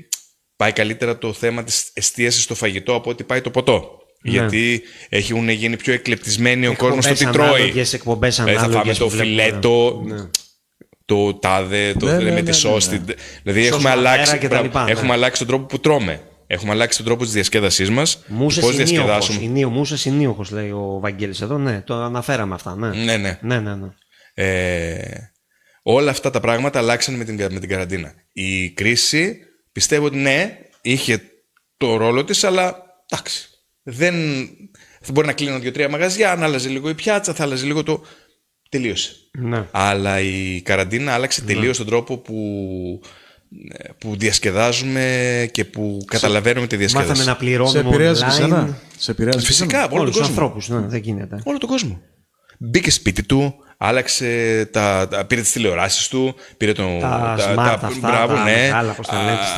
Speaker 3: πάει καλύτερα το θέμα της εστίασης στο φαγητό από ότι πάει το ποτό. Ναι. Γιατί έχουν γίνει πιο εκλεπτισμένοι ο κόσμος στο τι τρώει. Θα φάμε το φιλέτο. Ναι. Το τάδε, με τη σώστη. Δηλαδή έχουμε αλλάξει τον τρόπο που τρώμε. Έχουμε αλλάξει τον τρόπο της διασκέδασής μας. Πώς διασκεδάσουμε.
Speaker 2: Μούσας ενίοχος, λέει ο Βαγγέλης εδώ. Ναι, το αναφέραμε αυτά. Ναι.
Speaker 3: Όλα αυτά τα πράγματα αλλάξαν με την καραντίνα. Η κρίση πιστεύω ότι ναι, είχε το ρόλο της, αλλά εντάξει. Δεν μπορεί να κλείνουν 2-3 μαγαζιά, να άλλαζε λίγο η πιάτσα, θα άλλαζε λίγο το. Τελείωσε. Ναι. Αλλά η καραντίνα άλλαξε τελείως τον τρόπο που διασκεδάζουμε και που καταλαβαίνουμε τη διασκέδαση.
Speaker 2: Μάθαμε να πληρώνουμε.
Speaker 1: Σε επηρεάζει?
Speaker 3: Φυσικά, από όλο τον κόσμο.
Speaker 2: Ανθρώπους, δεν γίνεται.
Speaker 3: Όλο τον κόσμο. Μπήκε σπίτι του, άλλαξε πήρε τις τηλεοράσεις του, πήρε
Speaker 2: τις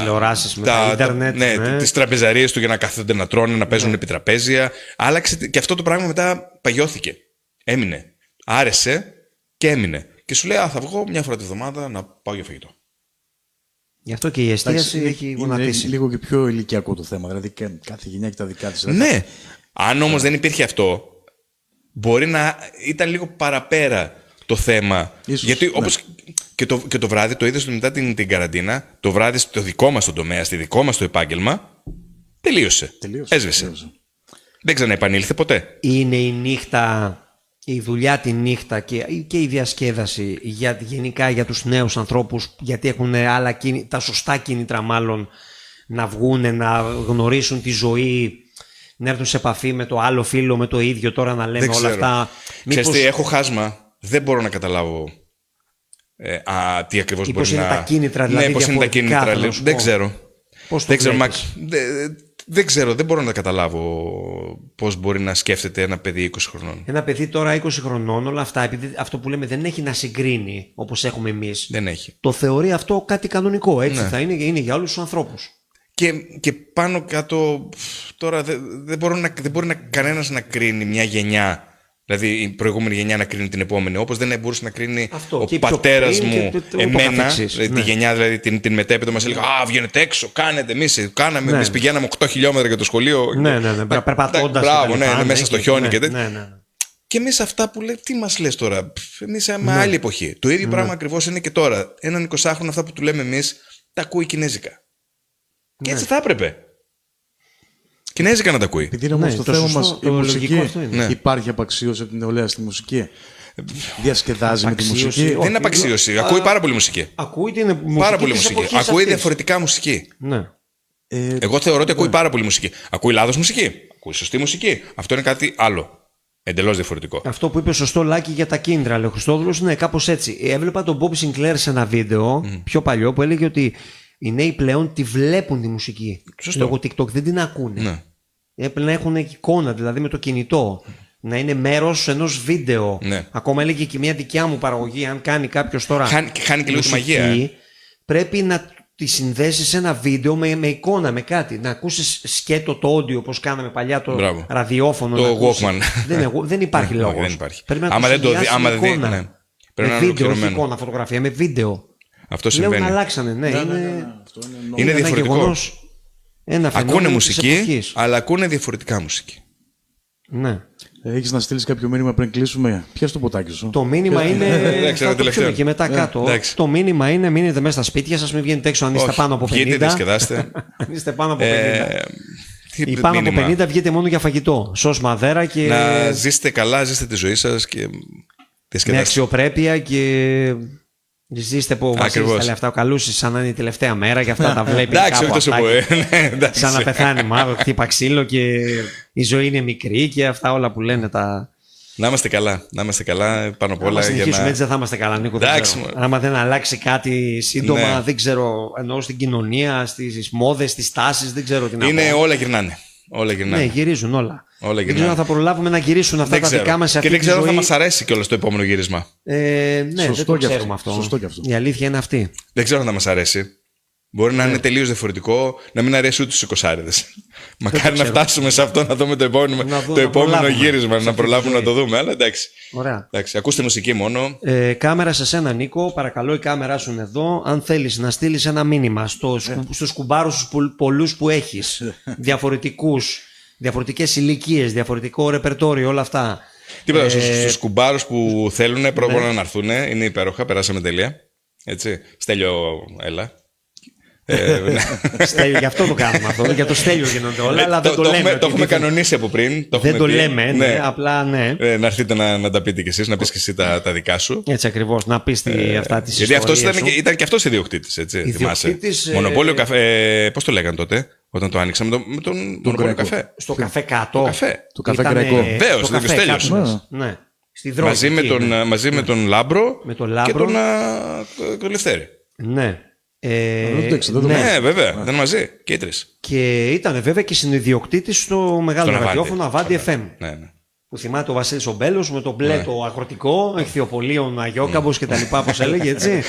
Speaker 2: τηλεοράσεις με τα ίντερνετ.
Speaker 3: Ναι, τις τραπεζαρίες του για να καθόνται να τρώνε, να παίζουν επί τραπέζια. Άλλαξε και αυτό το πράγμα μετά παγιώθηκε. Έμεινε. Άρεσε και έμεινε. Και σου λέει, θα βγω μια φορά τη βδομάδα να πάω για φαγητό.
Speaker 2: Γι' αυτό και η εστίαση έχει γονατίσει.
Speaker 1: Είναι λίγο και πιο ηλικιακό το θέμα. Δηλαδή κάθε γενιά και τα δικά της.
Speaker 3: Ναι. Αν όμως δεν υπήρχε αυτό, μπορεί να ήταν λίγο παραπέρα το θέμα. Ίσως, γιατί όπως και το βράδυ, το είδες μετά την καραντίνα, το βράδυ στο δικό μας το τομέα, στη δικό μας το επάγγελμα, τελείωσε. Έσβησε. Δεν ξαναεπανήλθε ποτέ.
Speaker 2: Είναι η νύχτα. Η δουλειά τη νύχτα και η διασκέδαση γενικά για τους νέους ανθρώπους, γιατί έχουν τα σωστά κίνητρα μάλλον να βγουν, να γνωρίσουν τη ζωή, να έρθουν σε επαφή με το άλλο φίλο, με το ίδιο, τώρα να λέμε όλα αυτά.
Speaker 3: Ξέρεις τι, έχω χάσμα, δεν μπορώ να καταλάβω τι ακριβώς μπορεί να...
Speaker 2: Πώς είναι τα κίνητρα, δηλαδή,
Speaker 3: πώς είναι τα κίνητρα, δεν ξέρω. Δεν ξέρω, δεν μπορώ να καταλάβω πώς μπορεί να σκέφτεται ένα παιδί 20 χρονών.
Speaker 2: Ένα παιδί τώρα 20 χρονών, όλα αυτά, επειδή αυτό που λέμε δεν έχει να συγκρίνει όπως έχουμε εμείς.
Speaker 3: Δεν έχει.
Speaker 2: Το θεωρεί αυτό κάτι κανονικό, έτσι θα είναι για όλους τους ανθρώπους.
Speaker 3: Και πάνω κάτω, τώρα δεν μπορεί κανένας να κρίνει μια γενιά Δηλαδή η προηγούμενη γενιά να κρίνει την επόμενη, όπως δεν μπορούσε να κρίνει
Speaker 2: Αυτό,
Speaker 3: ο
Speaker 2: και πιο
Speaker 3: πατέρας
Speaker 2: πριν
Speaker 3: μου
Speaker 2: και
Speaker 3: εμένα,
Speaker 2: καθεξής.
Speaker 3: τη
Speaker 2: Ναι.
Speaker 3: γενιά δηλαδή την μετέπειτα μας έλεγε «Α, βγαίνετε έξω, κάνετε, εμείς πηγαίναμε 8 χιλιόμετρα για το σχολείο».
Speaker 2: Ναι. Περπατώντας.
Speaker 3: Μπράβο, ναι, μέσα στο χιόνι και τέτοια.
Speaker 2: Ναι.
Speaker 3: Και εμείς αυτά που λέει, τι μας λες τώρα, εμείς είμαι άλλη εποχή. Το ίδιο πράγμα ακριβώς είναι και τώρα. Έναν 20χρονο αυτά που του λέμε εμείς, τα ακούει κινέζικα. Και έτσι θα έπρεπε. Κινέζικα να τα ακούει.
Speaker 1: Επειδή είναι όμως
Speaker 2: Ναι,
Speaker 1: το
Speaker 2: το
Speaker 1: θέμα
Speaker 2: σωστό,
Speaker 1: μας η
Speaker 2: το
Speaker 1: μουσική,
Speaker 2: λογικό αυτό είναι.
Speaker 3: Ναι.
Speaker 1: υπάρχει απαξίωση από την νεολαία στη μουσική. Διασκεδάζει με τη
Speaker 2: Απαξίωση,
Speaker 1: μουσική.
Speaker 3: Δεν είναι απαξίωση. Ακούει πάρα πολύ μουσική.
Speaker 2: Ακούει την μουσική.
Speaker 3: Πάρα πολύ
Speaker 2: της
Speaker 3: μουσική.
Speaker 2: εποχής
Speaker 3: Ακούει
Speaker 2: αυτής.
Speaker 3: διαφορετικά μουσική.
Speaker 2: Ναι.
Speaker 3: Εγώ θεωρώ ότι ακούει πάρα πολύ μουσική. Ακούει λάθος μουσική. Ακούει σωστή μουσική. Αυτό είναι κάτι άλλο. Εντελώς διαφορετικό.
Speaker 2: Αυτό που είπε σωστό Λάκη για τα κίνητρα, λέει ο Χριστόδουλος, είναι κάπως έτσι. Έβλεπα τον Bobby Sinclair σε ένα βίντεο πιο παλιό που έλεγε ότι οι νέοι πλέον τη βλέπουν τη μουσική.
Speaker 3: Σωστό.
Speaker 2: Λόγω TikTok δεν την ακούνε.
Speaker 3: Ναι.
Speaker 2: Έπρεπε να έχουν εικόνα, δηλαδή με το κινητό. Να είναι μέρος ενός βίντεο.
Speaker 3: Ναι.
Speaker 2: Ακόμα έλεγε και μια δικιά μου παραγωγή, αν κάνει κάποιος τώρα.
Speaker 3: Χάνει και λίγο τη
Speaker 2: μουσική,
Speaker 3: μαγεία.
Speaker 2: Πρέπει να τη συνδέσεις σε ένα βίντεο με εικόνα, με κάτι. Να ακούσεις σκέτο το audio, όπως κάναμε παλιά το
Speaker 3: Μπράβο.
Speaker 2: ραδιόφωνο.
Speaker 3: Το
Speaker 2: να ακούσεις.
Speaker 3: Walkman.
Speaker 2: Δεν υπάρχει
Speaker 3: Ναι,
Speaker 2: λόγος.
Speaker 3: δεν υπάρχει.
Speaker 2: Πρέπει να
Speaker 3: Άμα
Speaker 2: το
Speaker 3: δεν το δει-
Speaker 2: συνδυάσεις
Speaker 3: άμα
Speaker 2: με
Speaker 3: δεν δει-
Speaker 2: εικόνα.
Speaker 3: ναι. Πρέπει να
Speaker 2: Με
Speaker 3: είναι
Speaker 2: βίντεο, όχι
Speaker 3: ολοκληρωμένο.
Speaker 2: εικόνα, φωτογραφία, με βίντεο.
Speaker 3: Αυτό
Speaker 2: Λέω
Speaker 3: συμβαίνει.
Speaker 2: να αλλάξανε, ναι.
Speaker 1: Αυτό
Speaker 3: Είναι
Speaker 2: ένα
Speaker 3: διαφορετικό.
Speaker 2: γεγονός, ένα φαινόμενο
Speaker 3: Ακούνε
Speaker 2: της
Speaker 3: μουσική,
Speaker 2: εποχής.
Speaker 3: αλλά ακούνε διαφορετικά μουσική.
Speaker 2: Ναι.
Speaker 1: Έχεις να στείλεις κάποιο μήνυμα πριν κλείσουμε. Πιάσ' το ποτάκι σου.
Speaker 2: Το μήνυμα είναι.
Speaker 3: Εντάξει,
Speaker 2: θα
Speaker 3: ένα
Speaker 2: το
Speaker 3: τελευταίο.
Speaker 2: πιούμε και μετά κάτω.
Speaker 3: εντάξει.
Speaker 2: Το μήνυμα είναι μείνετε μέσα στα σπίτια σας, μην βγαίνετε έξω αν είστε
Speaker 3: Όχι,
Speaker 2: πάνω από 50.
Speaker 3: βγείτε, διασκεδάστε.
Speaker 2: Αν είστε πάνω από 50.
Speaker 3: Τι
Speaker 2: Ή πάνω από
Speaker 3: μήνυμα.
Speaker 2: 50 βγείτε μόνο για φαγητό. Σως μαδέρα και
Speaker 3: Να ζήσετε καλά, ζήστε τη ζωή σας και
Speaker 2: με
Speaker 3: διασκεδάστε.
Speaker 2: αξιοπρέπεια και ζήστε που ο Βασίλης
Speaker 3: Ακριβώς.
Speaker 2: τα λέει αυτά. Ο Καλούσης σαν να είναι η τελευταία μέρα και αυτά τα βλέπει.
Speaker 3: Εντάξει,
Speaker 2: κάπου
Speaker 3: όχι τόσο
Speaker 2: αυτά
Speaker 3: πολύ.
Speaker 2: και
Speaker 3: Ναι, εντάξει.
Speaker 2: σαν να πεθάνει μάλλον, χτύπα ξύλο και η ζωή είναι μικρή και αυτά όλα που λένε τα.
Speaker 3: Να είμαστε καλά. Να είμαστε καλά πάνω απ'
Speaker 2: Αν
Speaker 3: όλα.
Speaker 2: συνεχίσουμε
Speaker 3: να...
Speaker 2: έτσι δεν θα είμαστε καλά, Νίκο. δεν
Speaker 3: Εντάξει,
Speaker 2: ξέρω.
Speaker 3: μωρέ.
Speaker 2: Άμα δεν αλλάξει κάτι σύντομα,
Speaker 3: Ναι.
Speaker 2: δεν ξέρω, εννοώ στην κοινωνία, στις μόδες, στις τάσεις, δεν ξέρω τι να
Speaker 3: Είναι
Speaker 2: πω.
Speaker 3: όλα γυρνάνε. Όλα
Speaker 2: Ναι,
Speaker 3: γυρνάνε.
Speaker 2: γυρίζουν όλα.
Speaker 3: Όλα
Speaker 2: Δεν ξέρω
Speaker 3: γυρνάνε.
Speaker 2: αν θα προλάβουμε να γυρίσουν αυτά
Speaker 3: Δεν
Speaker 2: τα
Speaker 3: ξέρω.
Speaker 2: δικά μας σε
Speaker 3: Και
Speaker 2: αυτή
Speaker 3: δεν
Speaker 2: τη
Speaker 3: ξέρω αν θα
Speaker 2: ζωή.
Speaker 3: μας αρέσει κιόλας το επόμενο γύρισμα.
Speaker 2: Ναι, δεν
Speaker 1: Σωστό
Speaker 2: το
Speaker 1: κι αυτό.
Speaker 2: ξέρουμε αυτό.
Speaker 1: Σωστό κι αυτό.
Speaker 2: Η αλήθεια είναι αυτή.
Speaker 3: Δεν ξέρω αν θα μας αρέσει. Μπορεί να είναι τελείως διαφορετικό, να μην αρέσει ούτε στους 20άριδες. Μακάρι να φτάσουμε σε αυτό να δούμε το επόμενο,
Speaker 2: Να
Speaker 3: το επόμενο
Speaker 2: προλάβουμε
Speaker 3: γύρισμα,
Speaker 2: σε
Speaker 3: να
Speaker 2: αυτή τη
Speaker 3: προλάβουμε να
Speaker 2: ζωή.
Speaker 3: το δούμε. Αλλά εντάξει.
Speaker 2: Ωραία.
Speaker 3: Εντάξει, ακούστε μουσική μόνο.
Speaker 2: Κάμερα σε σένα, Νίκο. Παρακαλώ, η κάμερά σου είναι εδώ. Αν θέλεις να στείλεις ένα μήνυμα στους κουμπάρους τους πολλούς που έχεις, διαφορετικές ηλικίες, διαφορετικό ρεπερτόριο, όλα αυτά.
Speaker 3: Τίποτα, στους κουμπάρους που θέλουν, προβάλλουν να έρθουν. Είναι υπέροχα, περάσαμε τέλεια. Έτσι. Στέλιο, έλα.
Speaker 2: Στέλιο, γι' αυτό το κάνουμε αυτό. Για το Στέλιο γίνονται όλα, αλλά δεν το λέμε.
Speaker 3: Το έχουμε κανονίσει από πριν.
Speaker 2: Δεν το λέμε, ναι, απλά ναι.
Speaker 3: Να έρθετε να τα πείτε κι εσείς, να πεις κι εσύ τα δικά σου.
Speaker 2: Έτσι ακριβώς, να πεις αυτά τις
Speaker 3: Γιατί αυτός
Speaker 2: ιστορίες σου.
Speaker 3: ήταν και αυτός ιδιοκτήτης, έτσι. Θυμάσαι.
Speaker 2: Ιδιοκτήτης,
Speaker 3: Μονοπόλιο καφέ. Πώς το λέγανε τότε, όταν το άνοιξα, με τον Μονοπόλιο
Speaker 1: Greco.
Speaker 3: καφέ.
Speaker 2: Στο καφέ κάτω.
Speaker 3: Καφέ.
Speaker 1: Το καφέ
Speaker 2: Ήτανε
Speaker 1: Greco.
Speaker 3: Βεβαίως,
Speaker 2: στο
Speaker 3: δεν
Speaker 2: καφέ
Speaker 3: Στέλιος.
Speaker 2: κάτω. Ναι. Στη Δρόκη,
Speaker 3: Μαζί με τον Λάμπρο
Speaker 2: Με τον
Speaker 3: και
Speaker 2: Λάμπρο.
Speaker 3: τον Λευτέρη.
Speaker 2: Ναι.
Speaker 1: Δεν το ήξερα, δεν το
Speaker 2: ναι.
Speaker 3: Ναι, βέβαια, ήταν μαζί και οι τρεις.
Speaker 2: Και ήταν βέβαια και συνειδιοκτήτης στο μεγάλο
Speaker 3: Στον
Speaker 2: ραδιόφωνο
Speaker 3: Αβάντι.
Speaker 2: Avanti FM.
Speaker 3: Ναι.
Speaker 2: Που θυμάται ο Βασίλης ο Μπέλος με το μπλε το αγροτικό, εχθιοπολίων Αγιόκαμπος και τα λοιπά, πώς έλεγε έτσι.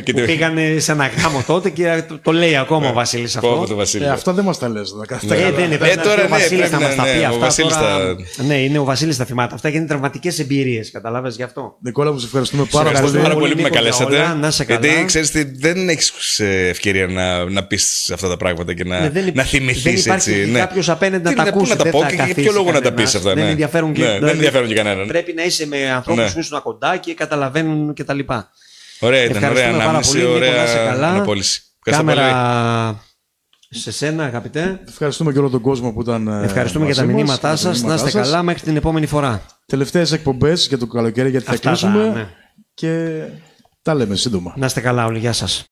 Speaker 3: Και
Speaker 2: που πήγανε σε ένα γάμο τότε και το λέει ακόμα ο Βασίλης
Speaker 3: Πω,
Speaker 2: αυτό.
Speaker 3: το Βασίλη.
Speaker 1: Αυτά δεν μας τα λες.
Speaker 2: Δεν είναι, πρέπει να
Speaker 3: τώρα
Speaker 2: έρθει ο
Speaker 3: ναι,
Speaker 2: Βασίλης να
Speaker 3: πρέπει
Speaker 2: μας τα
Speaker 3: να-
Speaker 2: πει
Speaker 3: ναι, ο
Speaker 2: αυτά
Speaker 3: Βασίλης
Speaker 2: τώρα.
Speaker 3: τα-
Speaker 2: Ναι, είναι ο Βασίλης τα θυμάται αυτά και είναι τραυματικές εμπειρίες, καταλάβες γι' αυτό.
Speaker 1: Νικόλα, μου σε ευχαριστούμε πάρα
Speaker 3: Ευχαριστώ
Speaker 1: πολύ.
Speaker 3: πάρα πολύ που με
Speaker 2: Νίκο, για
Speaker 3: καλέσατε.
Speaker 2: όλα, να είσαι καλά.
Speaker 3: Γιατί ξέρεις τι, δεν έχεις ευκαιρία να πεις αυτά τα πράγματα και
Speaker 2: Ναι,
Speaker 3: να θυμηθείς
Speaker 2: δεν υπάρχει
Speaker 3: έτσι. ναι.
Speaker 2: κάποιος απέναντι να
Speaker 3: Τι,
Speaker 2: τα
Speaker 3: πού
Speaker 2: ακούσει.
Speaker 3: να τα
Speaker 2: δεν
Speaker 3: πω
Speaker 2: θα
Speaker 3: και για
Speaker 2: καθίσει
Speaker 3: ποιο λόγο να τα
Speaker 2: κανένας.
Speaker 3: πεις αυτά.
Speaker 2: Δεν
Speaker 3: ναι.
Speaker 2: ενδιαφέρουν και,
Speaker 3: Ναι, δεν
Speaker 2: δηλαδή,
Speaker 3: ενδιαφέρουν και κανέναν.
Speaker 2: Πρέπει να είσαι με ανθρώπους
Speaker 3: Ναι.
Speaker 2: που ήσουν κοντά και καταλαβαίνουν κτλ.
Speaker 3: Ωραία ήταν, ωραία
Speaker 2: Ευχαριστούμε πάρα
Speaker 3: ανάμνηση,
Speaker 2: πολύ, Νίκο, να είσαι
Speaker 3: ωραία
Speaker 2: καλά.
Speaker 3: αναπόλυση. Ευχαριστώ πολύ.
Speaker 2: Κάμερα σε σένα, αγαπητέ.
Speaker 1: Ευχαριστούμε και όλο τον κόσμο που ήταν.
Speaker 2: Ευχαριστούμε για τα
Speaker 1: μαζί μας,
Speaker 2: μηνύματά
Speaker 1: για τα
Speaker 2: σας. Να είστε
Speaker 1: μηνύματά σας.
Speaker 2: καλά μέχρι την επόμενη φορά.
Speaker 1: Τελευταίες εκπομπές για το καλοκαίρι, γιατί θα
Speaker 2: Αυτά
Speaker 1: κλείσουμε.
Speaker 2: ναι.
Speaker 1: Και τα λέμε σύντομα.
Speaker 2: Να είστε καλά όλοι. Γεια σας.